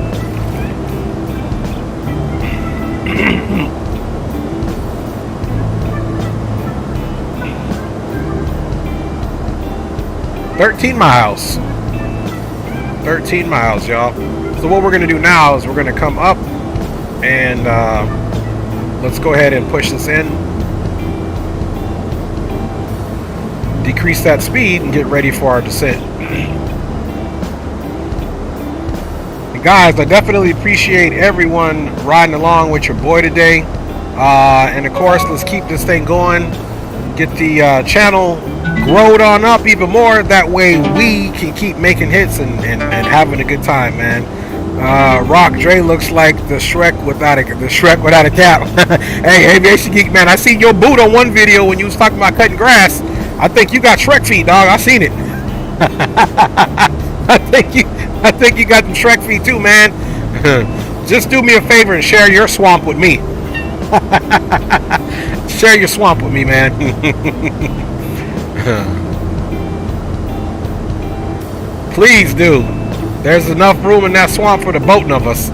$13 miles. 13 miles, y'all. So what we're gonna do now is we're gonna come up and let's go ahead and push this in. Decrease that speed and get ready for our descent. And guys, I definitely appreciate everyone riding along with your boy today. And of course, let's keep this thing going. Get the channel growed on up even more. That way we can keep making hits and having a good time, man. Rock Dre looks like the Shrek without a cap. Hey, Aviation Geek, man, I seen your boot on one video when you was talking about cutting grass. I think you got Shrek feet, dog. I seen it. I think you got them Shrek feet too, man. Just do me a favor and share your swamp with me. Share your swamp with me, man. Please do. There's enough room in that swamp for the both of us.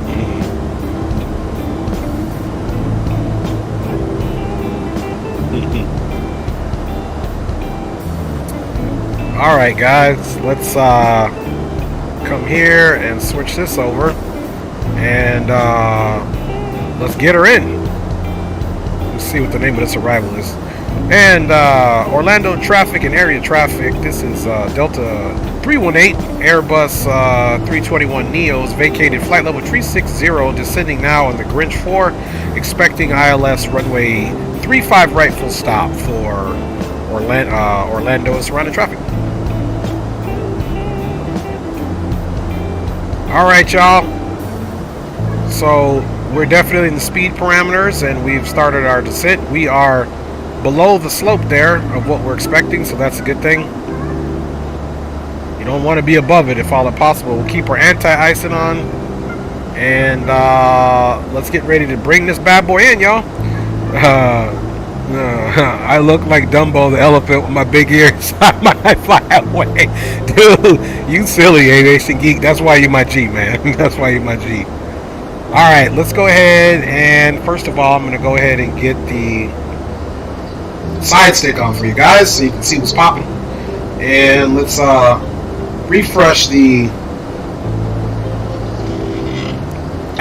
Alright guys, let's come here and switch this over and let's get her in. Let's see what the name of this arrival is. And Orlando traffic and area traffic. This is Delta 318 Airbus 321 NEOs, vacated flight level 360, descending now on the Grinch 4, expecting ILS runway 35 right full stop for Orlando and surrounding traffic. Alright y'all, so we're definitely in the speed parameters and we've started our descent. We are below the slope there of what we're expecting, so that's a good thing. You don't want to be above it if all possible. We'll keep our anti-icing on and let's get ready to bring this bad boy in, y'all. I look like Dumbo the elephant with my big ears. I might fly away. Dude, you silly Aviation Geek. That's why you're my G, man. That's why you're my G. Alright, let's go ahead and first of all, I'm going to go ahead and get the side stick on for you guys so you can see what's popping. And let's refresh the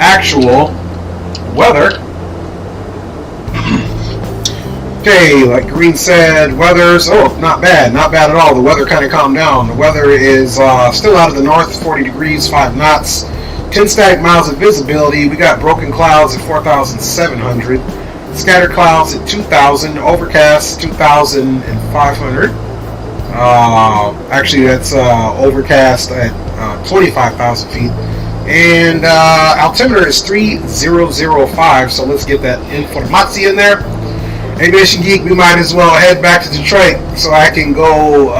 actual weather. Okay, like Green said, weather's, not bad at all. The weather kind of calmed down. The weather is still out of the north, 40 degrees, 5 knots, 10 static miles of visibility. We got broken clouds at 4,700, scattered clouds at 2,000, overcast 2,500. Actually, that's overcast at 25,000 feet. And altimeter is 3005, so let's get that information in there. Aviation Geek, we might as well head back to Detroit so I can go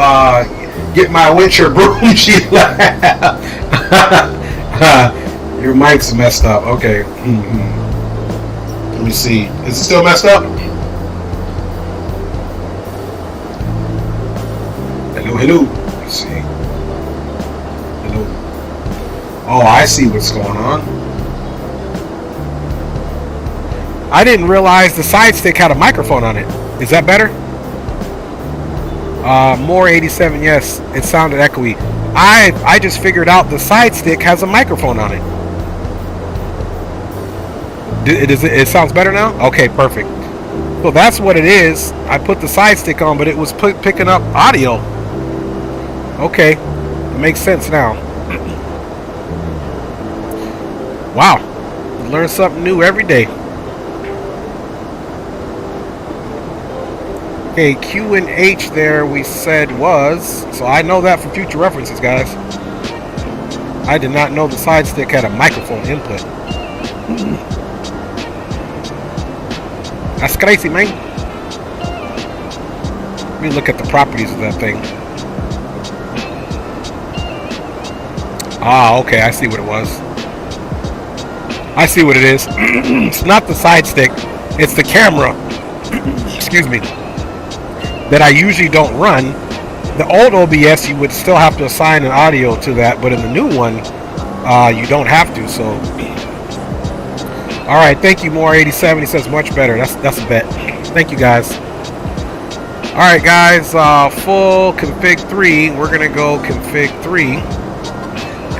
get my winter broom. Your mic's messed up. Okay. Let me see. Is it still messed up? Hello. Let's see. Hello. Oh, I see what's going on. I didn't realize the side stick had a microphone on it. Is that better? More 87, yes. It sounded echoey. I just figured out the side stick has a microphone on it. It sounds better now? Okay, perfect. So that's what it is. I put the side stick on, but it was picking up audio. Okay, it makes sense now. Wow, learn something new every day. Okay, Q and H there we said was, so I know that for future references, guys. I did not know the side stick had a microphone input. That's crazy, man. Let me look at the properties of that thing. Ah, okay, I see what it was. I see what it is. It's not the side stick, it's the camera. Excuse me. That I usually don't run. The old OBS, you would still have to assign an audio to that, but in the new one, you don't have to. So, all right, thank you, More 87. He says much better. That's a bet. Thank you, guys. All right, guys, full config 3. We're gonna go config 3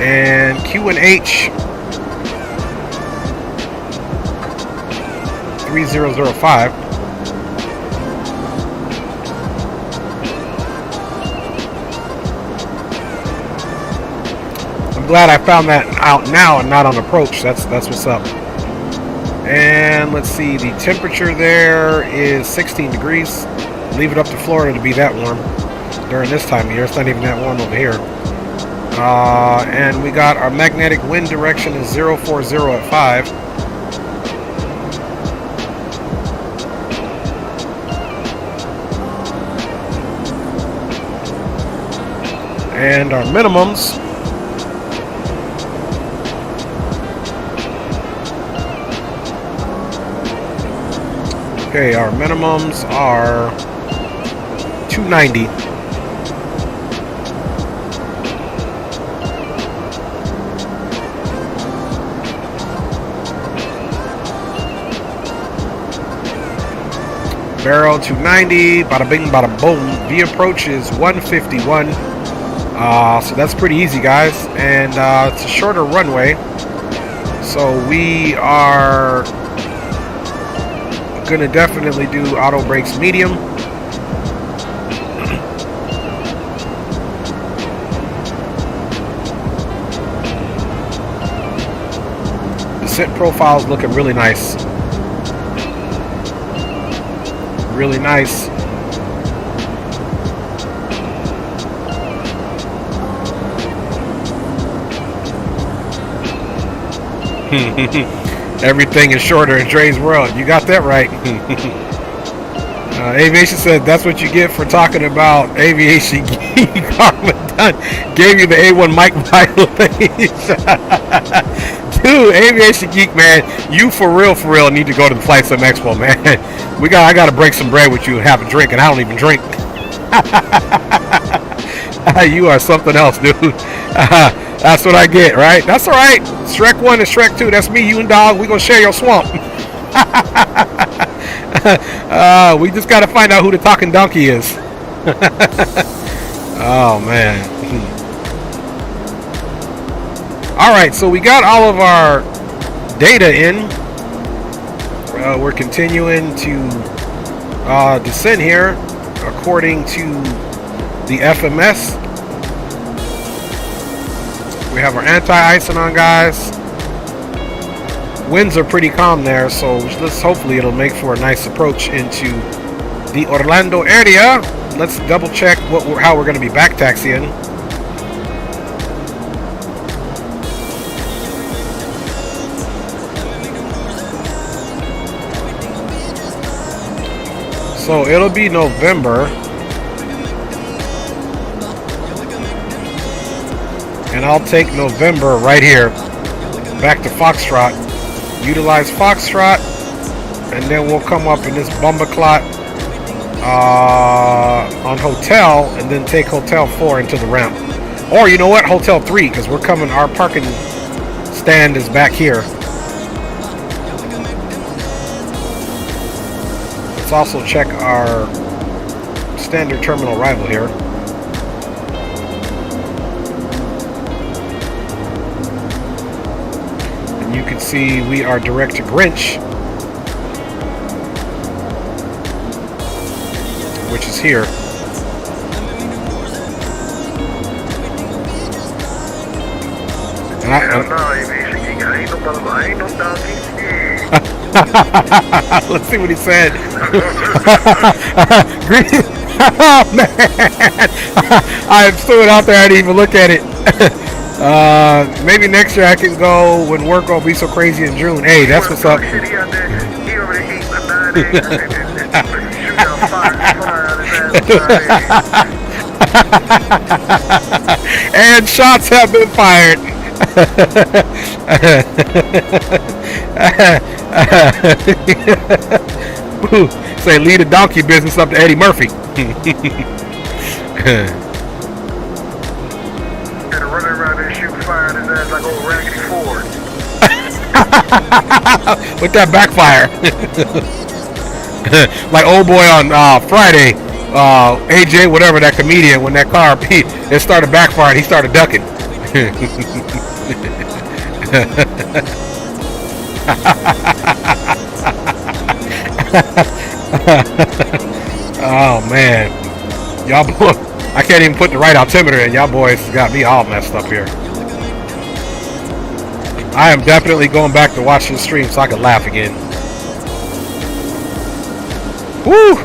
and Q and H 3005. Glad I found that out now and not on approach. That's what's up. And let's see, the temperature there is 16 degrees. Leave it up to Florida to be that warm during this time of year. It's not even that warm over here. And we got our magnetic wind direction is 040 at 5. And our minimums our minimums are 290. Barrel 290, bada bing, bada boom. The approach is 151. So that's pretty easy, guys. And it's a shorter runway. So we are gonna definitely do auto brakes medium. The descent profile is looking really nice. Really nice. Everything is shorter in Dre's world. You got that right. Aviation said that's what you get for talking about aviation geek. Gave you the A1 mic violation. Dude, aviation geek, man, you for real need to go to the Flight Sim Expo, man. I gotta break some bread with you and have a drink, and I don't even drink. You are something else, dude. That's what I get, right? That's all right. Shrek 1 and Shrek 2. That's me, you, and Dog. We gonna share your swamp. We just gotta find out who the talking donkey is. Oh man. All right, so we got all of our data in. We're continuing to descend here according to the FMS. We have our anti-icing on, guys. Winds are pretty calm there, so hopefully it'll make for a nice approach into the Orlando area. Let's double check how we're going to be back taxiing. So it'll be November. And I'll take November right here. Back to Foxtrot. Utilize Foxtrot. And then we'll come up in this Bumbaclot on Hotel. And then take Hotel 4 into the ramp. Or you know what? Hotel 3. Because we're coming. Our parking stand is back here. Let's also check our standard terminal arrival here. And you can see we are direct to Grinch, which is here. And ain't no donkey. Let's see what he said. Oh man, I threw it out there. I didn't even look at it. Maybe next year I can go when work won't be so crazy in June. Hey, that's what's up. And shots have been fired. Say lead the donkey business up to Eddie Murphy. And running around there shooting fire in his ass like old Raggedy Ford. With that backfire. Like old boy on Friday, AJ, whatever, that comedian, when that car it started backfiring, he started ducking. Oh man, y'all, I can't even put the right altimeter in. Y'all boys got me all messed up here. I am definitely going back to watch this stream so I can laugh again. Woo!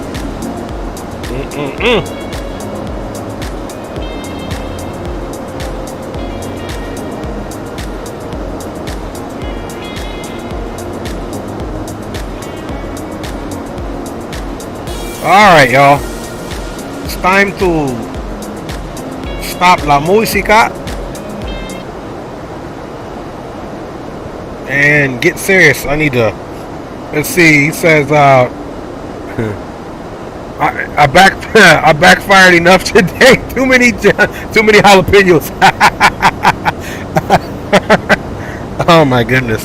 Alright, y'all. It's time to stop la música and get serious. I need to, let's see, he says, I backfired enough today. Too many jalapenos. Oh my goodness.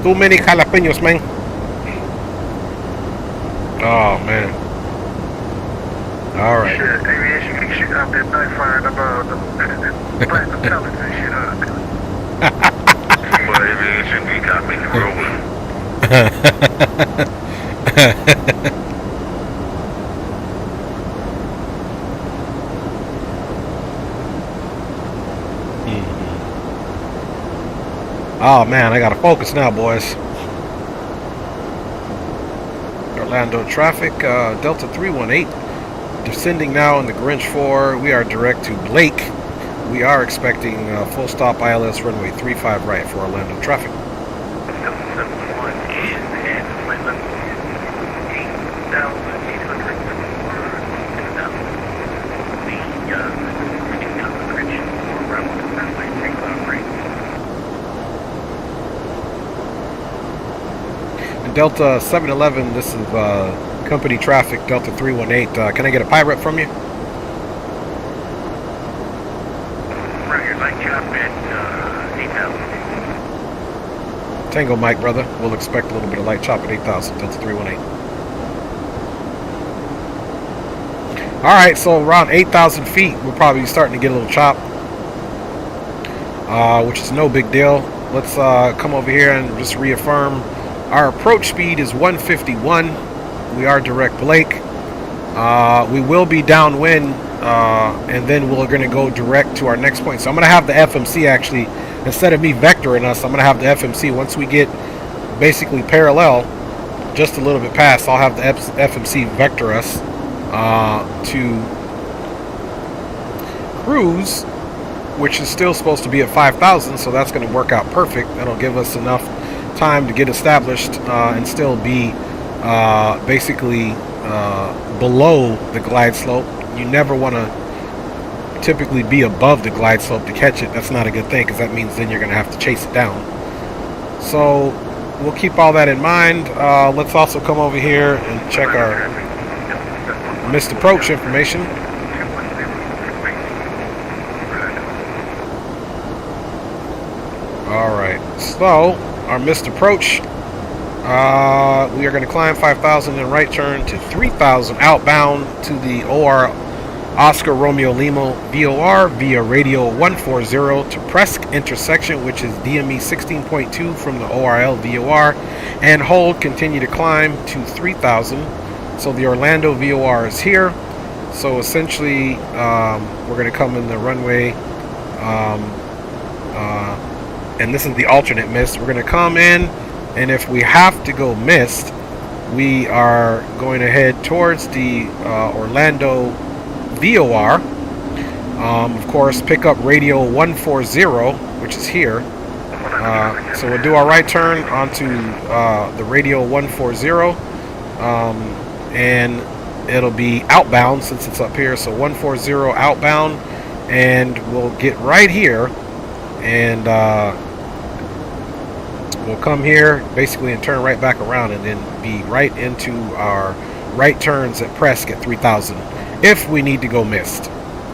Too many jalapenos, man. Oh man. Alright. Shit, aviation geek shit out there backfiring about the platinum pellets and shit up. But aviation geek got me rolling. Oh man, I gotta focus now, boys. Orlando traffic, Delta 318, descending now in the Grinch 4. We are direct to Blake. We are expecting full stop ILS runway 35 right for Orlando traffic. Delta 71 is at Atlanta, 8,800 for the Grinch 4 runway 35 right. Delta 711, this is company traffic, Delta 318. Can I get a pirate from you? Right here, light chop at 8,000. Tango Mike, brother. We'll expect a little bit of light chop at 8,000, Delta 318. Alright, so around 8,000 feet, we're probably starting to get a little chop, which is no big deal. Let's come over here and just reaffirm. Our approach speed is 151. We are direct Blake. We will be downwind, and then we're going to go direct to our next point. So I'm going to have the FMC actually, instead of me vectoring us, I'm going to have the FMC. Once we get basically parallel, just a little bit past, I'll have the FMC vector us to cruise, which is still supposed to be at 5,000. So that's going to work out perfect. That'll give us enough time to get established and still be basically below the glide slope. You never want to typically be above the glide slope to catch it. That's not a good thing, because that means then you're going to have to chase it down. So we'll keep all that in mind. Let's also come over here and check our missed approach information. Alright, so our missed approach, we are going to climb 5,000 and right turn to 3,000 outbound to the OR Oscar Romeo Lima VOR via radio 140 to Presque intersection, which is DME 16.2 from the ORL VOR, and hold, continue to climb to 3,000. So the Orlando VOR is here. So essentially we're going to come in the runway, and this is the alternate mist. We're going to come in, and if we have to go mist, we are going to head towards the Orlando VOR. Of course, pick up radio 140, which is here. So we'll do our right turn onto the radio 140, and it'll be outbound since it's up here. So 140 outbound, and we'll get right here, and we'll come here basically and turn right back around, and then be right into our right turns at Presque at 3,000 if we need to go mist.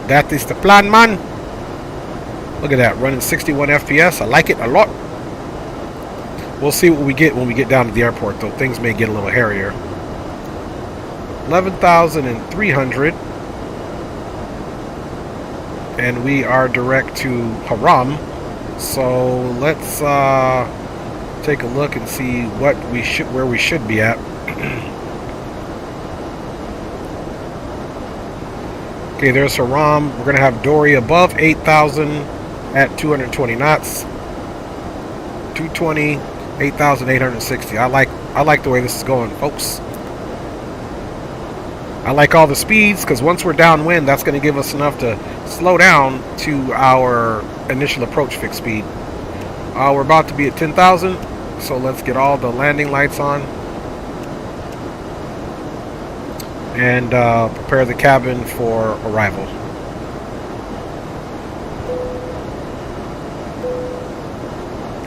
That is the plan, man. Look at that, running 61 FPS. I like it a lot. We'll see what we get when we get down to the airport, though. Things may get a little hairier. 11,300, and we are direct to Haram. So let's take a look and see what we should, where we should be at. Okay, there's Haram. We're gonna have Dory above 8,000 at 220 knots. 220, 8,860. I like the way this is going, folks. I like all the speeds, because once we're downwind, that's going to give us enough to slow down to our initial approach fixed speed. We're about to be at 10,000, so let's get all the landing lights on. and prepare the cabin for arrival.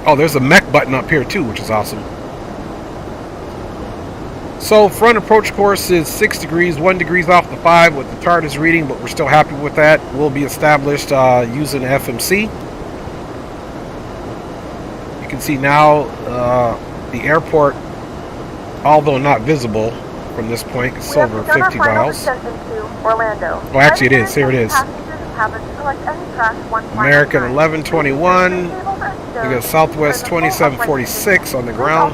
Oh, there's a mech button up here too, which is awesome. So front approach course is 6 degrees, 1 degree off the 5 what the chart is reading, but we're still happy with that. Will be established using FMC. You can see now the airport, although not visible from this point, it's over 50 miles. Oh, actually it is. Here it is. American 1121. We got Southwest 2746 on the ground.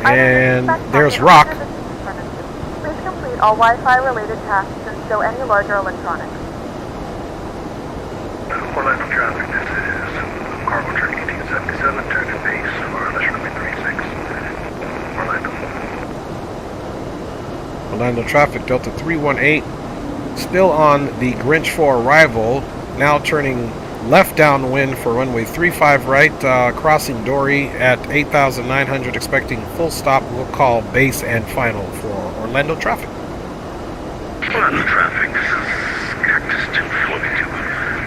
And there's Rock. Please complete all Wi-Fi related tasks and stow any larger electronics. Orlando traffic, this is cargo track 1877, turning base for let's runway 36. Orlando traffic, Delta 318. Still on the Grinch for arrival. Now turning left downwind for runway 35 right, crossing Dory at 8,900, expecting full stop. We'll call base and final for Orlando traffic. Orlando traffic, this is Cactus 242.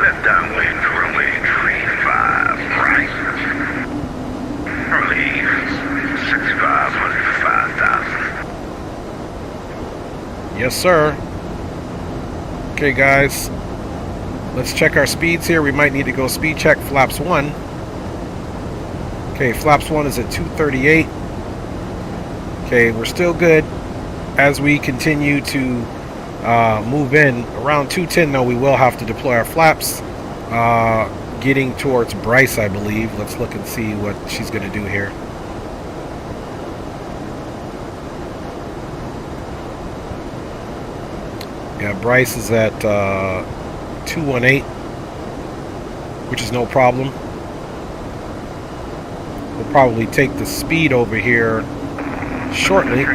Left downwind for runway 35 right. Early 6,500 to 5,000. Yes, sir. Okay, guys. Let's check our speeds here. We might need to go speed check flaps 1. Okay, flaps 1 is at 238. Okay, we're still good as we continue to move in. Around 210, though, we will have to deploy our flaps. Getting towards Bryce, I believe. Let's look and see what she's going to do here. Yeah, Bryce is at 218, which is no problem. We'll probably take the speed over here shortly.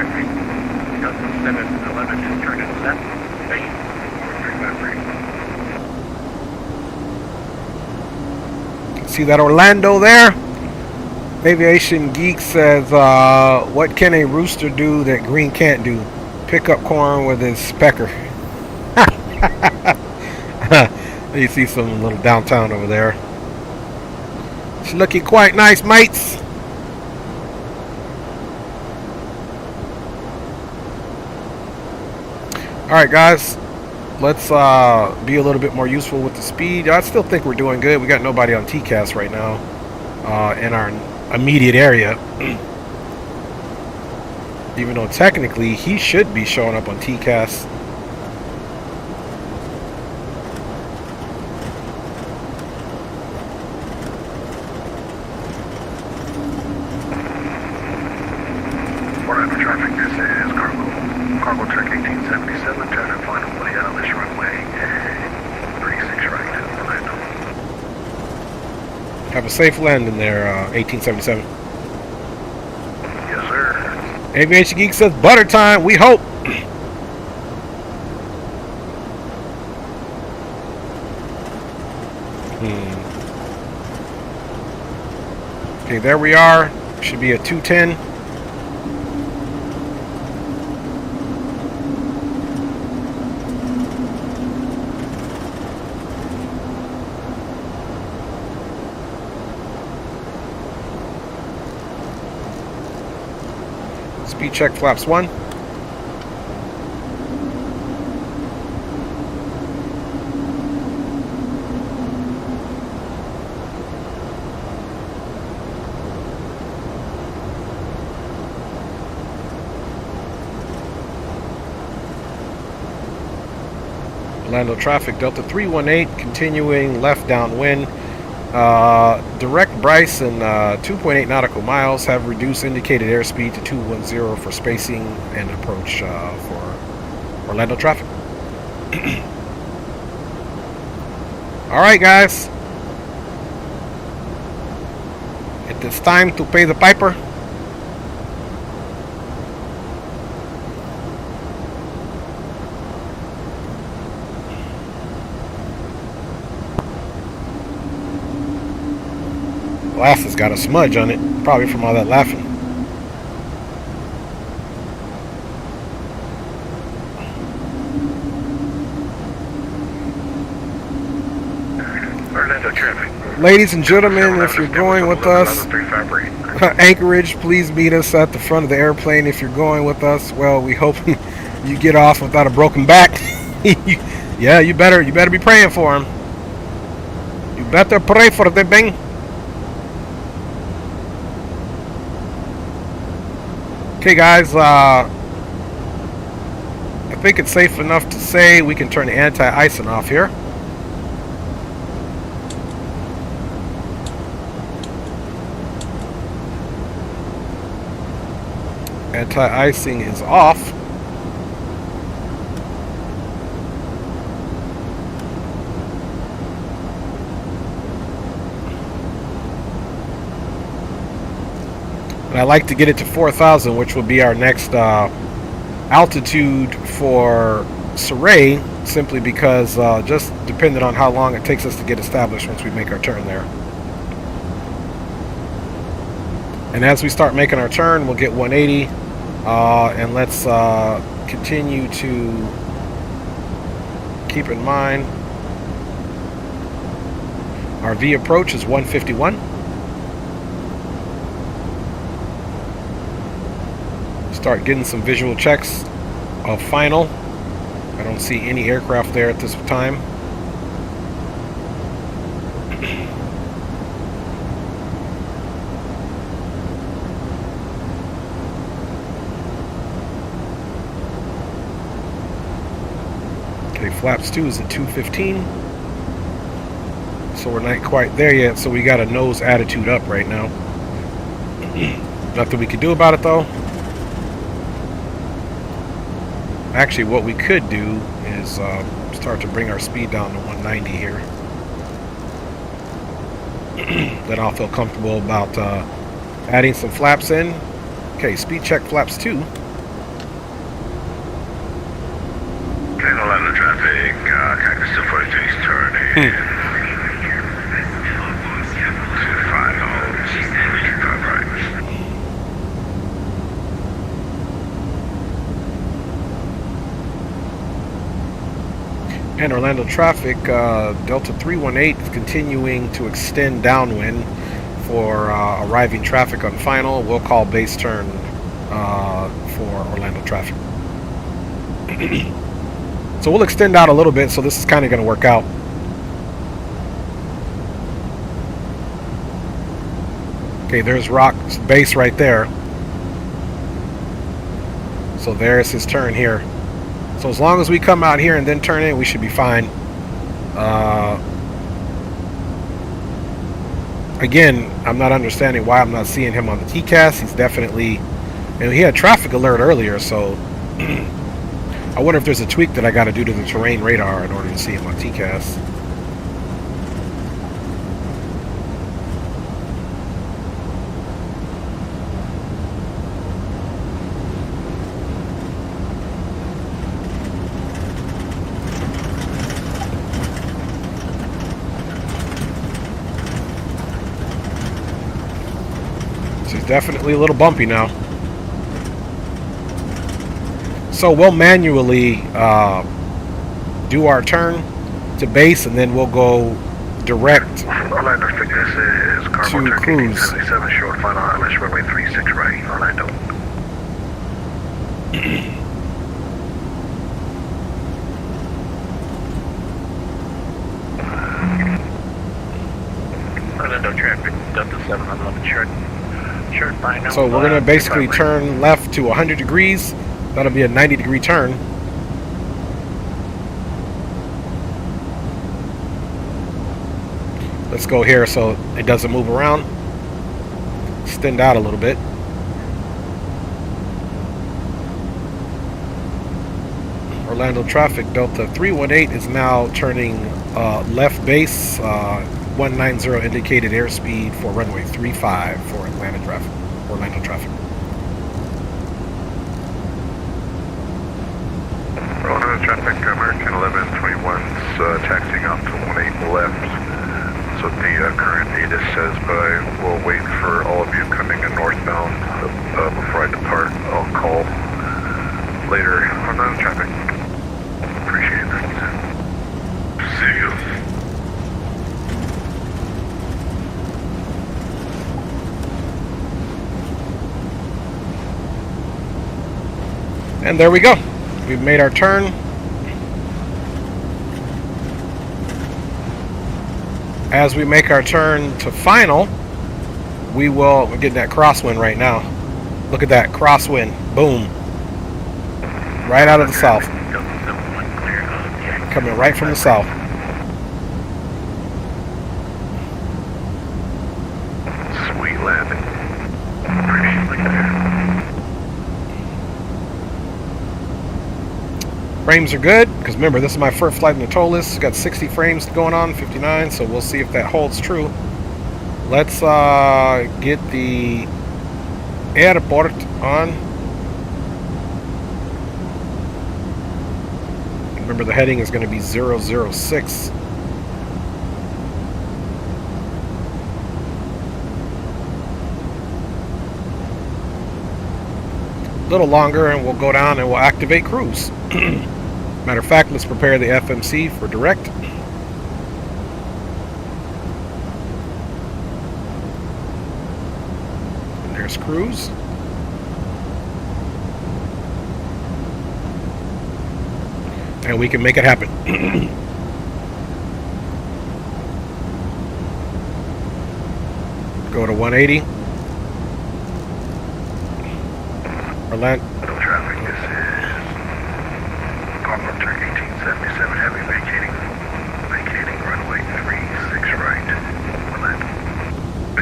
See that Orlando there? Aviation Geek says, what can a rooster do that Green can't do? Pick up corn with his pecker. You see some little downtown over there. It's looking quite nice, mates. Alright, guys. Let's be a little bit more useful with the speed. I still think we're doing good. We got nobody on TCAS right now in our immediate area. Even though technically he should be showing up on TCAS. Traffic, this is cargo track 1877, turning final play out of this runway 36 right to Orlando. Have a safe landing there, 1877. Yes, sir. Aviation Geek says butter time, we hope. Okay, there we are. Should be at 210. Speed check flaps 1. Orlando traffic, Delta 318, continuing left downwind. Direct Bryce and 2.8 nautical miles, have reduced indicated airspeed to 210 for spacing and approach for Orlando traffic. Alright, guys. It is time to pay the piper. Glass has got a smudge on it, probably from all that laughing. Orlando traffic. Ladies and gentlemen, if you're going with us, Anchorage, please meet us at the front of the airplane. If you're going with us, well, we hope you get off without a broken back. Yeah, you better be praying for him. You better pray for the bang. Okay, guys, I think it's safe enough to say we can turn the anti-icing off here. Anti-icing is off. And I like to get it to 4,000, which will be our next altitude for Surrey, simply because just depending on how long it takes us to get established once we make our turn there. And as we start making our turn, we'll get 180. And let's continue to keep in mind our V approach is 151. Start getting some visual checks of final. I don't see any aircraft there at this time. Okay, flaps 2 is at 215. So we're not quite there yet, so we got a nose attitude up right now. Nothing we can do about it though. Actually, what we could do is start to bring our speed down to 190 here. Then I'll feel comfortable about adding some flaps in. Okay, speed check flaps 2. Orlando traffic, Cactus 242 is turning. And Orlando traffic, Delta 318 is continuing to extend downwind for arriving traffic on final. We'll call base turn for Orlando traffic. So we'll extend out a little bit, so this is kind of going to work out. Okay, there's Rock's base right there. So there's his turn here. So as long as we come out here and then turn in, we should be fine. Again, I'm not understanding why I'm not seeing him on the TCAS. He's definitely, and he had traffic alert earlier, so I wonder if there's a tweak that I got to do to the terrain radar in order to see him on TCAS. Definitely a little bumpy now. So we'll manually do our turn to base, and then we'll go direct to cruise. 77 short final ILS runway 36 right, Orlando. Orlando traffic, Delta 7 on 11 short. So we're going to basically turn left to 100 degrees. That'll be a 90-degree turn. Let's go here so it doesn't move around. Extend out a little bit. Orlando traffic, Delta 318 is now turning left base. 190 indicated airspeed for runway 35 for Orlando traffic. Orlando traffic, American 1121's taxiing off to 18 left. So the current ATIS says, but we'll wait for all of you coming in northbound before I depart. I'll call later. Orlando traffic. Appreciate that. See you. And there we go. We've made our turn. As we make our turn to final, we're getting that crosswind right now. Look at that crosswind. Boom. Right out of the south. Coming right from the south. Sweet landing. Frames are good, because remember, this is my first flight in the Toliss. Got 60 frames going on, 59, so we'll see if that holds true. Let's get the airport on. Remember, the heading is going to be 006. A little longer, and we'll go down and we'll activate cruise. Matter of fact, let's prepare the FMC for direct. And there's cruise. And we can make it happen. Go to 180. Orlando. Traffic, this is Corsair 1877 Heavy vacating runway 36 right. Orlando.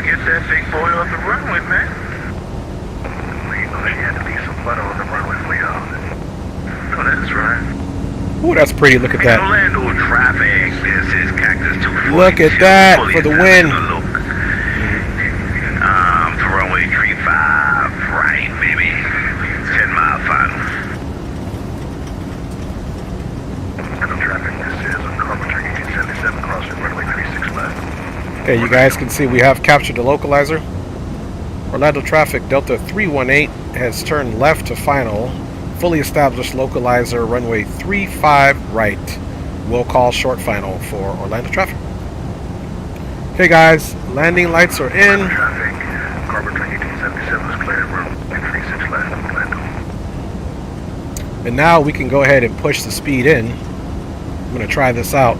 Get that big boy off the runway, man. Well, you know she had to leave some butter on the runway for y'all. Oh, that's right. Ooh, that's pretty. Look at that. Orlando traffic. This is Cactus 240. Look at that for the win. To runway 35 right, baby. 10-mile final. Traffic, this is Corsair 1877 crossing runway 36 left. Okay, you guys can see we have captured the localizer. Orlando traffic, Delta 318 has turned left to final. Fully established localizer, runway 35 right. We'll call short final for Orlando traffic. Okay guys, landing lights are in. Traffic, Corsair 1877 is cleared, runway 36 left, Orlando. And now we can go ahead and push the speed in. I'm going to try this out.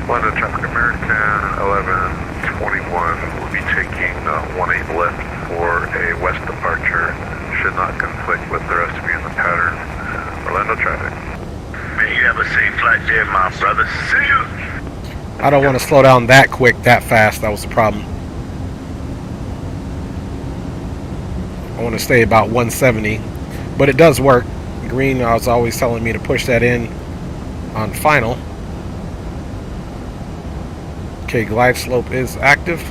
London traffic, American 1121 will be taking 18 left for a west departure. Should not conflict with the rest of you in the pattern. Orlando traffic. Man, you have a safe flight there, my brother. See you. I don't want to slow down that quick, that fast. That was the problem. I want to stay about 170, but it does work. Green was always telling me to push that in on final. Okay, glide slope is active.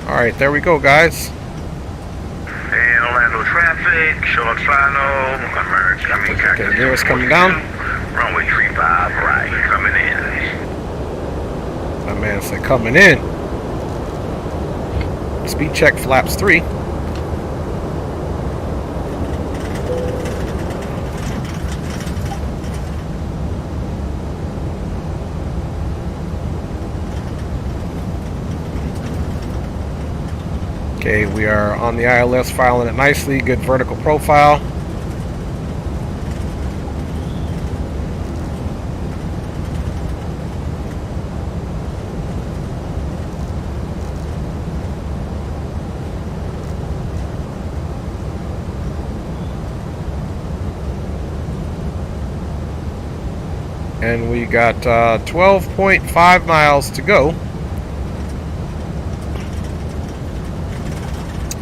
Alright, there we go, guys. And Orlando traffic, short final, Cactus. Okay, nearest coming down. Runway 35 right, coming in. My man said coming in. Speed check flaps 3. Okay, we are on the ILS, filing it nicely. Good vertical profile. And we got 12.5 miles to go.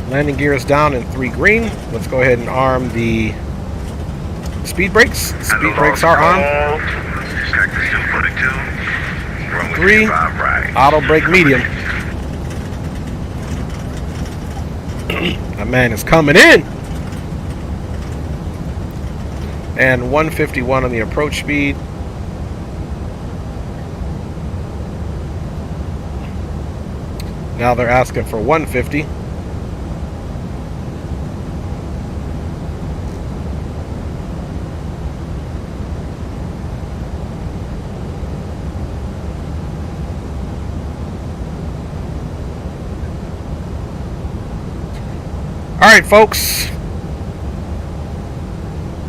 Landing gear is down in 3 green. Let's go ahead and arm the speed brakes. Speed brakes are on. 3, auto brake medium. That man is coming in. And 151 on the approach speed. Now they're asking for 150. Alright, folks.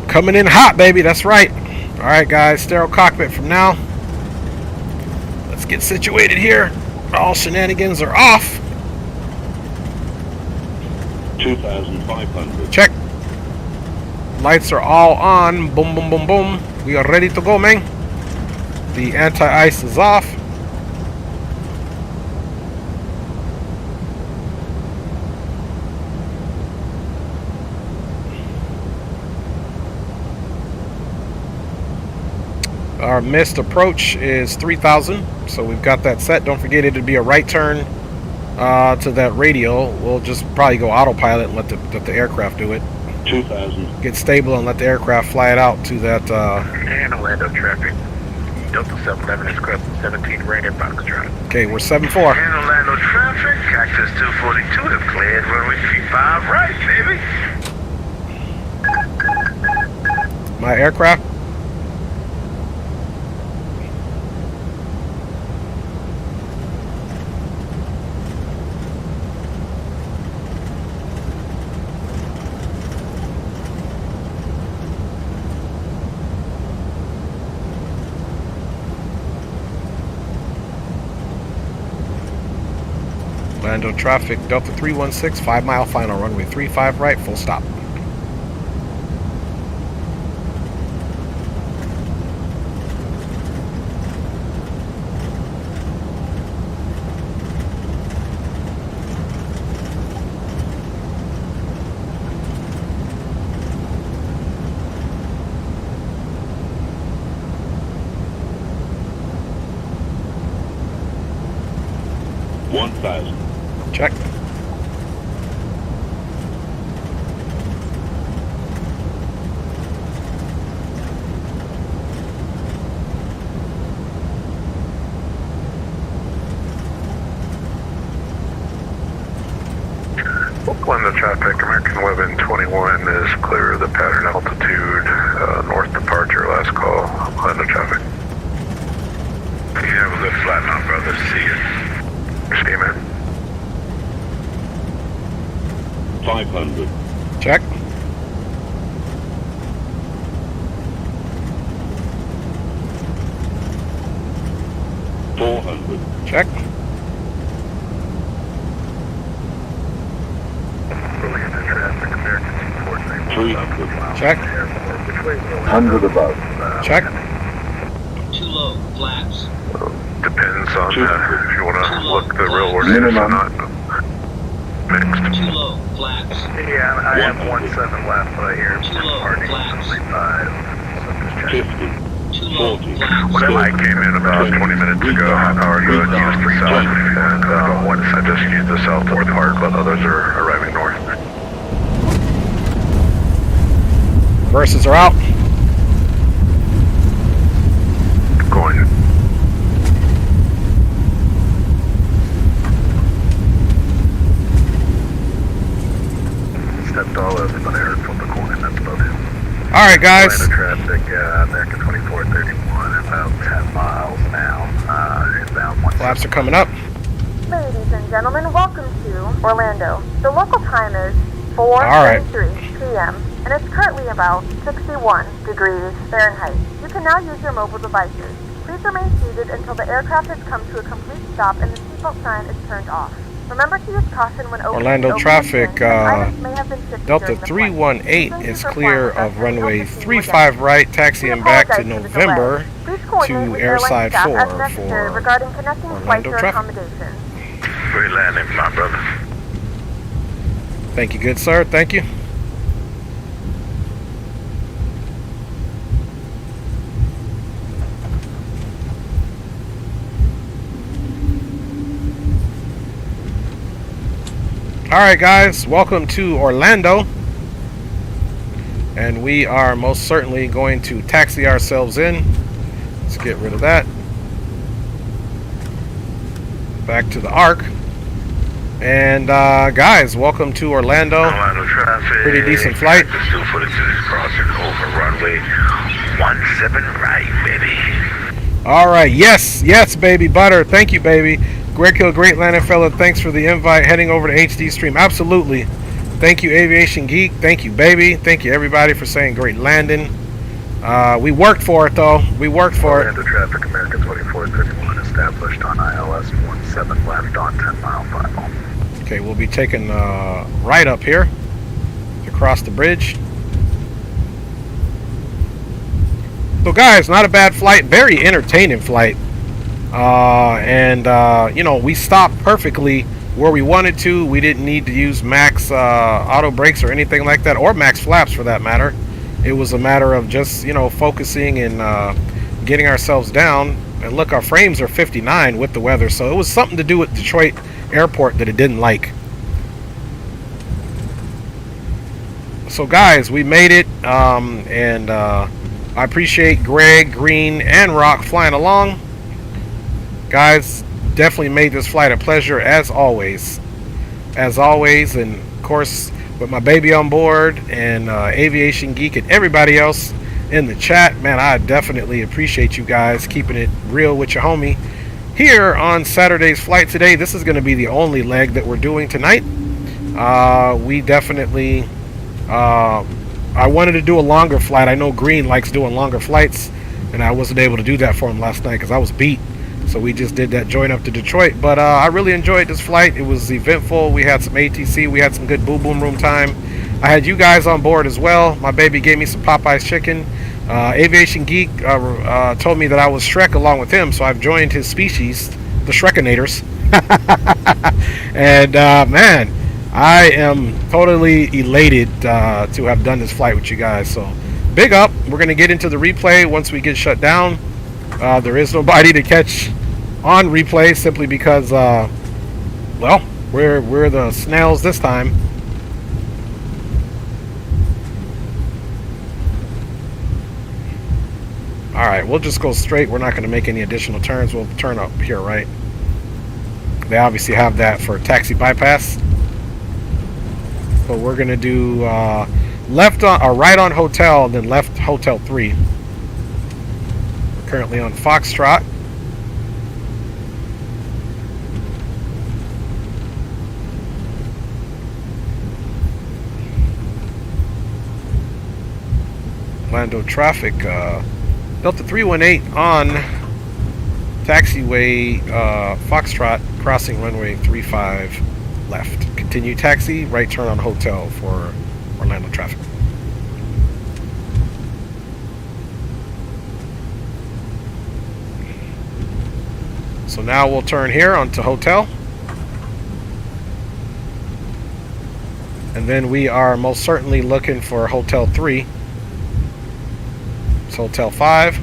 Coming in hot, baby. That's right. Alright, guys. Sterile cockpit from now. Let's get situated here. All shenanigans are off. 2,500. Check. Lights are all on. Boom, boom, boom, boom. We are ready to go, man. The anti-ice is off. Our missed approach is 3,000, so we've got that set. Don't forget it'd be a right turn to that radio. We'll just probably go autopilot and let the aircraft do it. 2,000. Get stable and let the aircraft fly it out to that. And Orlando traffic. Delta 711 is crest 17 right at box drive. Okay, we're 7-4. And Orlando traffic, Cactus 242 have cleared runway 35 right, baby. My aircraft. Orlando traffic, Delta 316, 5 mile final, runway 35 right, full stop. Check. Orlando traffic, American 1121 is clear of the pattern altitude, north departure, last call, Orlando traffic. You have a good flight, my brother. See you. See you, man. 500. Check. Check. Check. 100 above. Check. Too low, flaps. Depends on if you want to look the real world or not. Mixed. Too low, flaps. Yeah, I have 17 left, but I hear Too low, flaps. 75. 50. Too low, 40. flaps. When I came in about 20 minutes ago, power good, used the south, and once I just used the southward part, but others are arriving north. Reverses are out. Going. Stepped all over, but I heard from the corner, that's about it. Alright, guys. Orlando traffic, American 2431, about 10 miles now. Inbound 1. Flaps are coming up. Ladies and gentlemen, welcome to Orlando. The local time is 4:33 p.m. and it's currently about 61 degrees Fahrenheit. You can now use your mobile devices. Please remain seated until the aircraft has come to a complete stop and the seatbelt sign is turned off. Remember to use caution when opening Orlando traffic, items may have been shifted Delta during the flight. 318 Thank you is for clear flying with us, of and we runway hope to see you 35 again. right, taxiing back to We apologize for the November delay. Please coordinate to with airline airside staff 4 as necessary for regarding connecting Orlando flights or traffic. accommodations. Great landing, my brother. Thank you, good sir. Thank you. Alright guys, welcome to Orlando. And we are most certainly going to taxi ourselves in. Let's get rid of that. Back to the Arc. And guys, welcome to Orlando. Orlando traffic. Pretty decent flight. Cactus 242 is crossing over runway 17 right, baby. Alright, yes, yes, baby butter. Thank you, baby. Greg Hill, great landing fella. Thanks for the invite. Heading over to HD Stream. Absolutely. Thank you, Aviation Geek. Thank you, baby. Thank you, everybody, for saying great landing. We worked for it, though. We worked for it. Into traffic, American 2431 established on ILS 17 left on 10 mile final. Okay, we'll be taking right up here to cross the bridge. So, guys, not a bad flight. Very entertaining flight. You know, we stopped perfectly where we wanted to. We didn't need to use max auto brakes or anything like that, or max flaps for that matter. It was a matter of just, you know, focusing and getting ourselves down. And look, our frames are 59 with the weather, so it was something to do with Detroit Airport that it didn't like. So, guys, we made it, I appreciate Greg, Green, and Rock flying along. Guys, definitely made this flight a pleasure as always. And of course, with my baby on board and Aviation Geek and everybody else in the chat, man, I definitely appreciate you guys keeping it real with your homie. Here on Saturday's flight today, this is going to be the only leg that we're doing tonight. We definitely... I wanted to do a longer flight. I know Green likes doing longer flights, and I wasn't able to do that for him last night because I was beat. So we just did that joint up to Detroit. But I really enjoyed this flight. It was eventful. We had some ATC. We had some good boom boom room time. I had you guys on board as well. My baby gave me some Popeye's chicken. Aviation Geek told me that I was Shrek along with him, so I've joined his species, the Shrekinators. And man, I am totally elated to have done this flight with you guys. So big up. We're going to get into the replay once we get shut down. There is nobody to catch on replay simply because, well, we're the snails this time. All right, we'll just go straight. We're not going to make any additional turns. We'll turn up here, right? They obviously have that for taxi bypass. So we're going to do left on or right on hotel, then left hotel 3. We're currently on Foxtrot. Orlando traffic, Delta 318 on taxiway Foxtrot, crossing runway 35 left. Continue taxi, right turn on hotel for Orlando traffic. So now we'll turn here onto hotel. And then we are most certainly looking for hotel 3. It's hotel 5.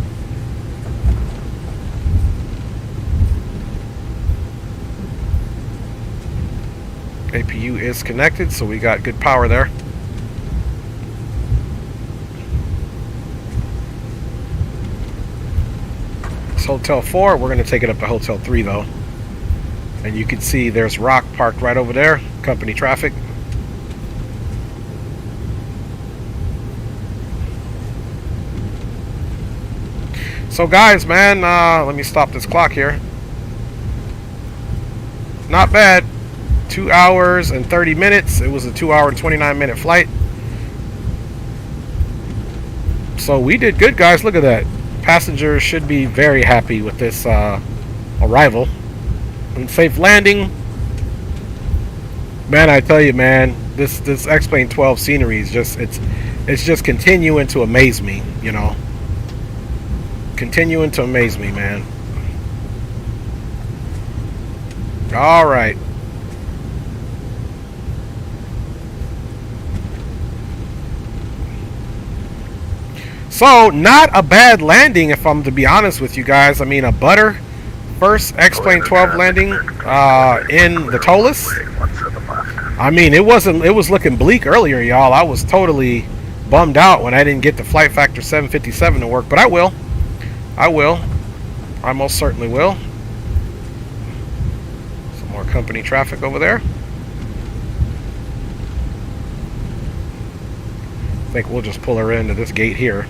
APU is connected, so we got good power there. It's hotel 4. We're going to take it up to hotel 3 though. And you can see there's Rock parked right over there. Company traffic. So guys, man, let me stop this clock here. Not bad. 2 hours and 30 minutes. It was a 2 hour and 29 minute flight. So we did good, guys. Look at that. Passengers should be very happy with this arrival. And safe landing. Man, I tell you, man, this X-Plane 12 scenery is just it's just continuing to amaze me, you know. Continuing to amaze me, man. All right. So, not a bad landing, if I'm to be honest with you guys. I mean, a butter. First X-Plane 12 landing in the Toliss. I mean, it was looking bleak earlier, y'all. I was totally bummed out when I didn't get the flight factor 757 to work, but I will. I most certainly will. Some more company traffic over there. I think we'll just pull her into this gate here.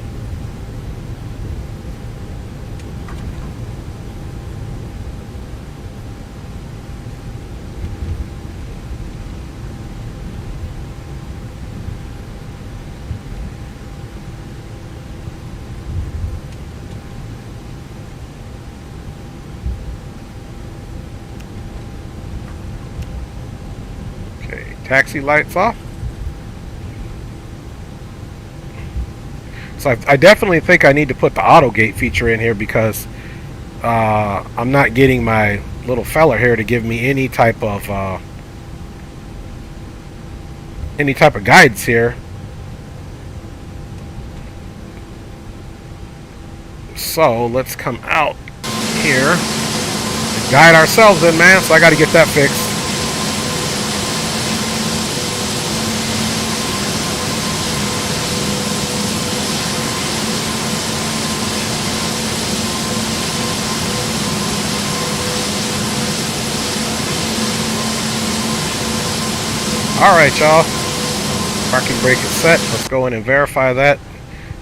Taxi lights off. So I definitely think I need to put the auto gate feature in here because I'm not getting my little fella here to give me any type of guidance here. So let's come out here and guide ourselves in, man. So I got to get that fixed. Alright, y'all. Parking brake is set. Let's go in and verify that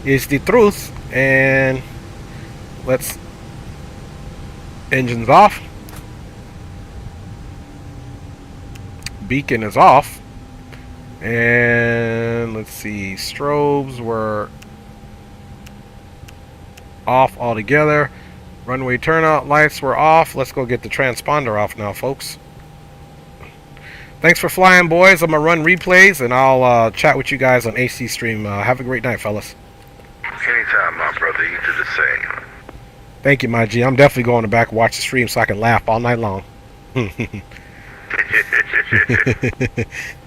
is the truth. And let's... Engine's off. Beacon is off. And let's see. Strobes were off altogether. Runway turnout lights were off. Let's go get the transponder off now, folks. Thanks for flying, boys. I'm going to run replays, and I'll chat with you guys on AC Stream. Have a great night, fellas. Anytime, my brother. You do the same. Thank you, my G. I'm definitely going to back and watch the stream so I can laugh all night long.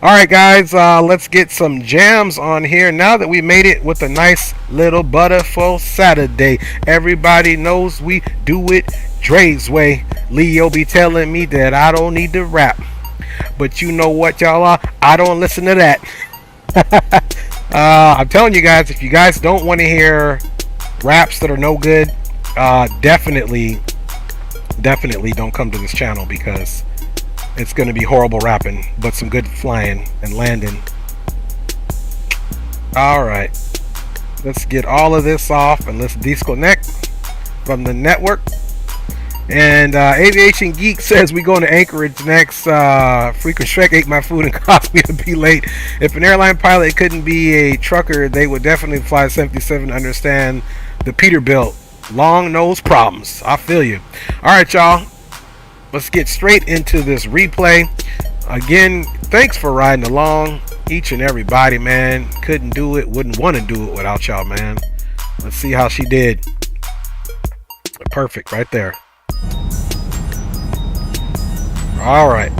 Alright, guys. Let's get some jams on here. Now that we made it with a nice little butterful Saturday. Everybody knows we do it Dre's way. Leo be telling me that I don't need to rap. But you know what, y'all are? I don't listen to that. I'm telling you guys, if you guys don't want to hear raps that are no good, definitely don't come to this channel because it's going to be horrible rapping, but some good flying and landing. Alright. Let's get all of this off and let's disconnect from the network. And Aviation Geek says we going to Anchorage next. Frequent Shrek ate my food and caused me to be late. If an airline pilot couldn't be a trucker, they would definitely fly 77 to understand the Peterbilt long nose problems. I feel you. Alright, y'all. Let's get straight into this replay. Again, thanks for riding along. Each and everybody, man. Couldn't do it, wouldn't want to do it without y'all, man. Let's see how she did. Perfect right there. All right.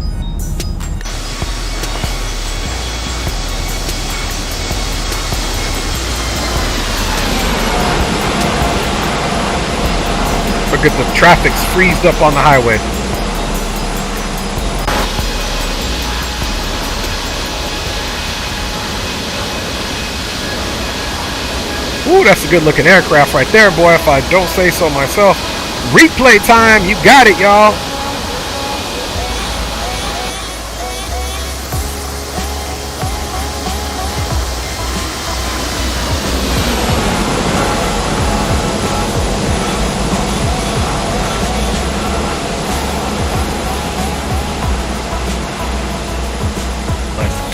Look at the traffic's freezed up on the highway. Ooh, that's a good looking aircraft right there, boy, if I don't say so myself. Replay time, you got it, y'all.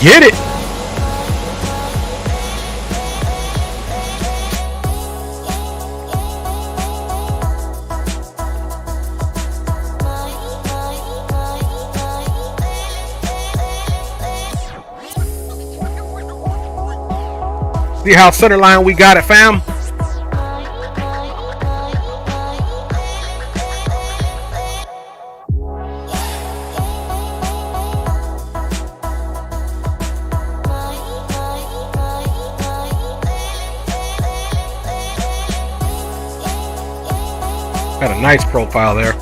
Get it! See how centerline we got it, fam? Got a nice profile there.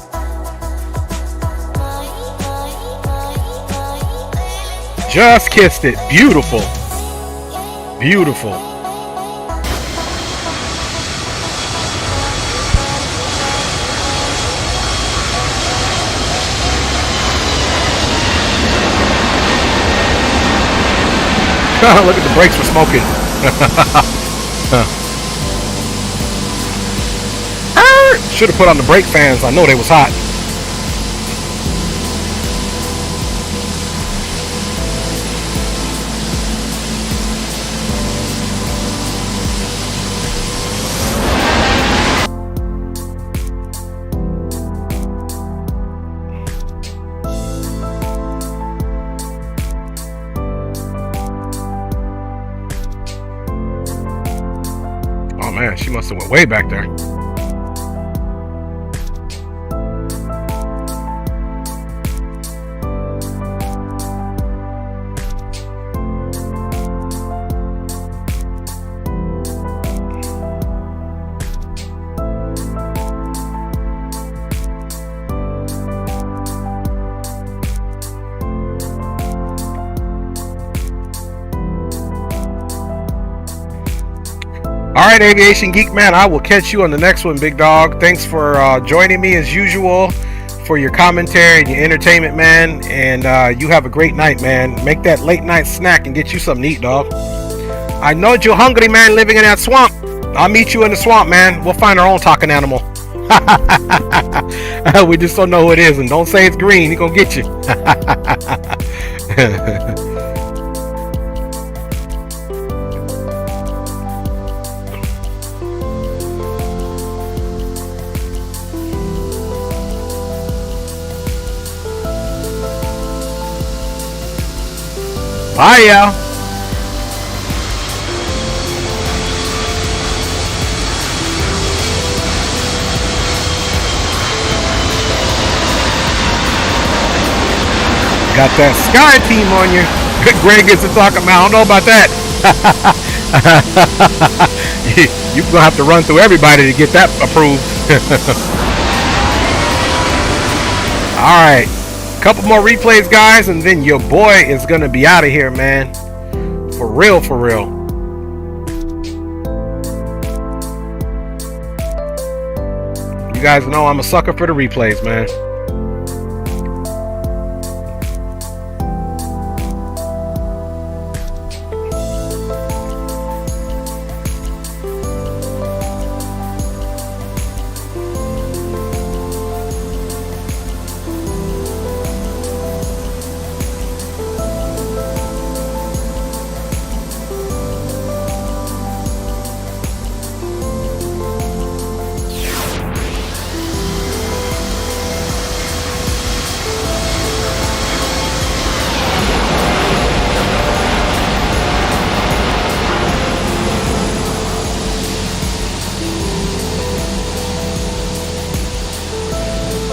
Just kissed it. Beautiful. Beautiful. Look at the brakes for smoking. Should have put on the brake fans. I know they was hot. man, she must have went way back there. All right, Aviation Geek man, I will catch you on the next one, big dog. Thanks for joining me as usual, for your commentary and your entertainment, man. And you have a great night, man. Make that late night snack and get you something to eat, dog. I know you're hungry, man, living in that swamp. I'll meet you in the swamp, man. We'll find our own talking animal. We just don't know who it is, and don't say it's green. He's gonna get you. Bye, y'all. Got that Sky Team on you. Greg gets to talk about. I don't know about that. You're going to have to run through everybody to get that approved. All right. Couple more replays, guys, and then your boy is gonna be out of here, man. For real, for real. You guys know I'm a sucker for the replays, man.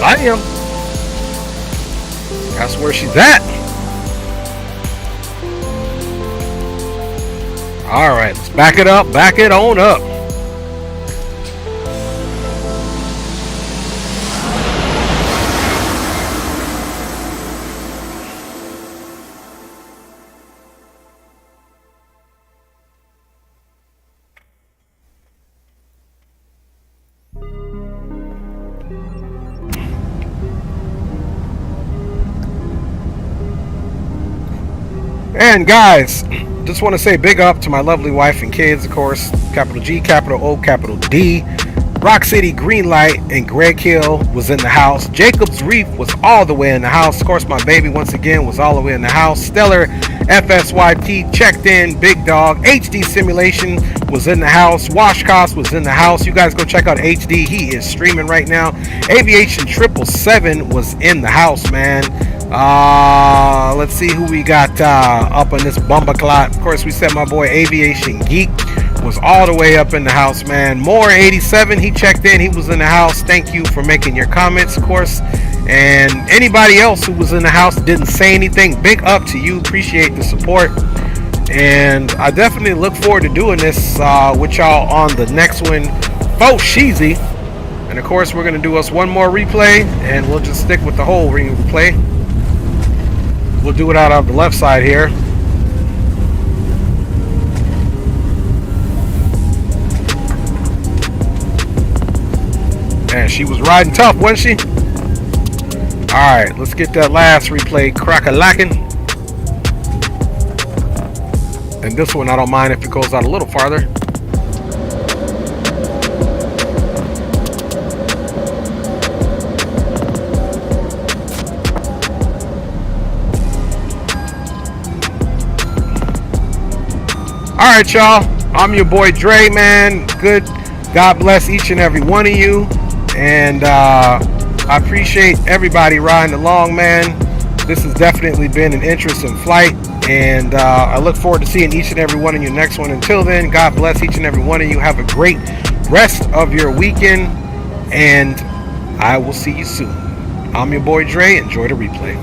I am. That's where she's at. All right, let's back it up. Back it on up. And guys, just want to say big up to my lovely wife and kids, of course. Capital G, capital O, capital D. Rock City, Greenlight, and Greg Hill was in the house. Jacob's Reef was all the way in the house. Of course, my baby, once again, was all the way in the house. Stellar FSYT checked in. Big Dog. HD Simulation was in the house. Washcos was in the house. You guys go check out HD. He is streaming right now. Aviation 777 was in the house, man. Let's see who we got up on this bumbleclot. Of course, we said my boy Aviation Geek was all the way up in the house, man. More 87, he checked in. He was in the house. Thank you for making your comments, of course. And anybody else who was in the house didn't say anything, big up to you. Appreciate the support. And I definitely look forward to doing this with y'all on the next one. Faux Sheezy. And of course, we're going to do us one more replay, and we'll just stick with the whole replay. We'll do it out of the left side here. Man, she was riding tough, wasn't she? Alright, let's get that last replay crack-a-lackin'. And this one, I don't mind if it goes out a little farther. Alright, y'all. I'm your boy Dre, man. Good. God bless each and every one of you. And I appreciate everybody riding along, man. This has definitely been an interesting flight. And I look forward to seeing each and every one of you next one. Until then, God bless each and every one of you. Have a great rest of your weekend, and I will see you soon. I'm your boy Dre. Enjoy the replay.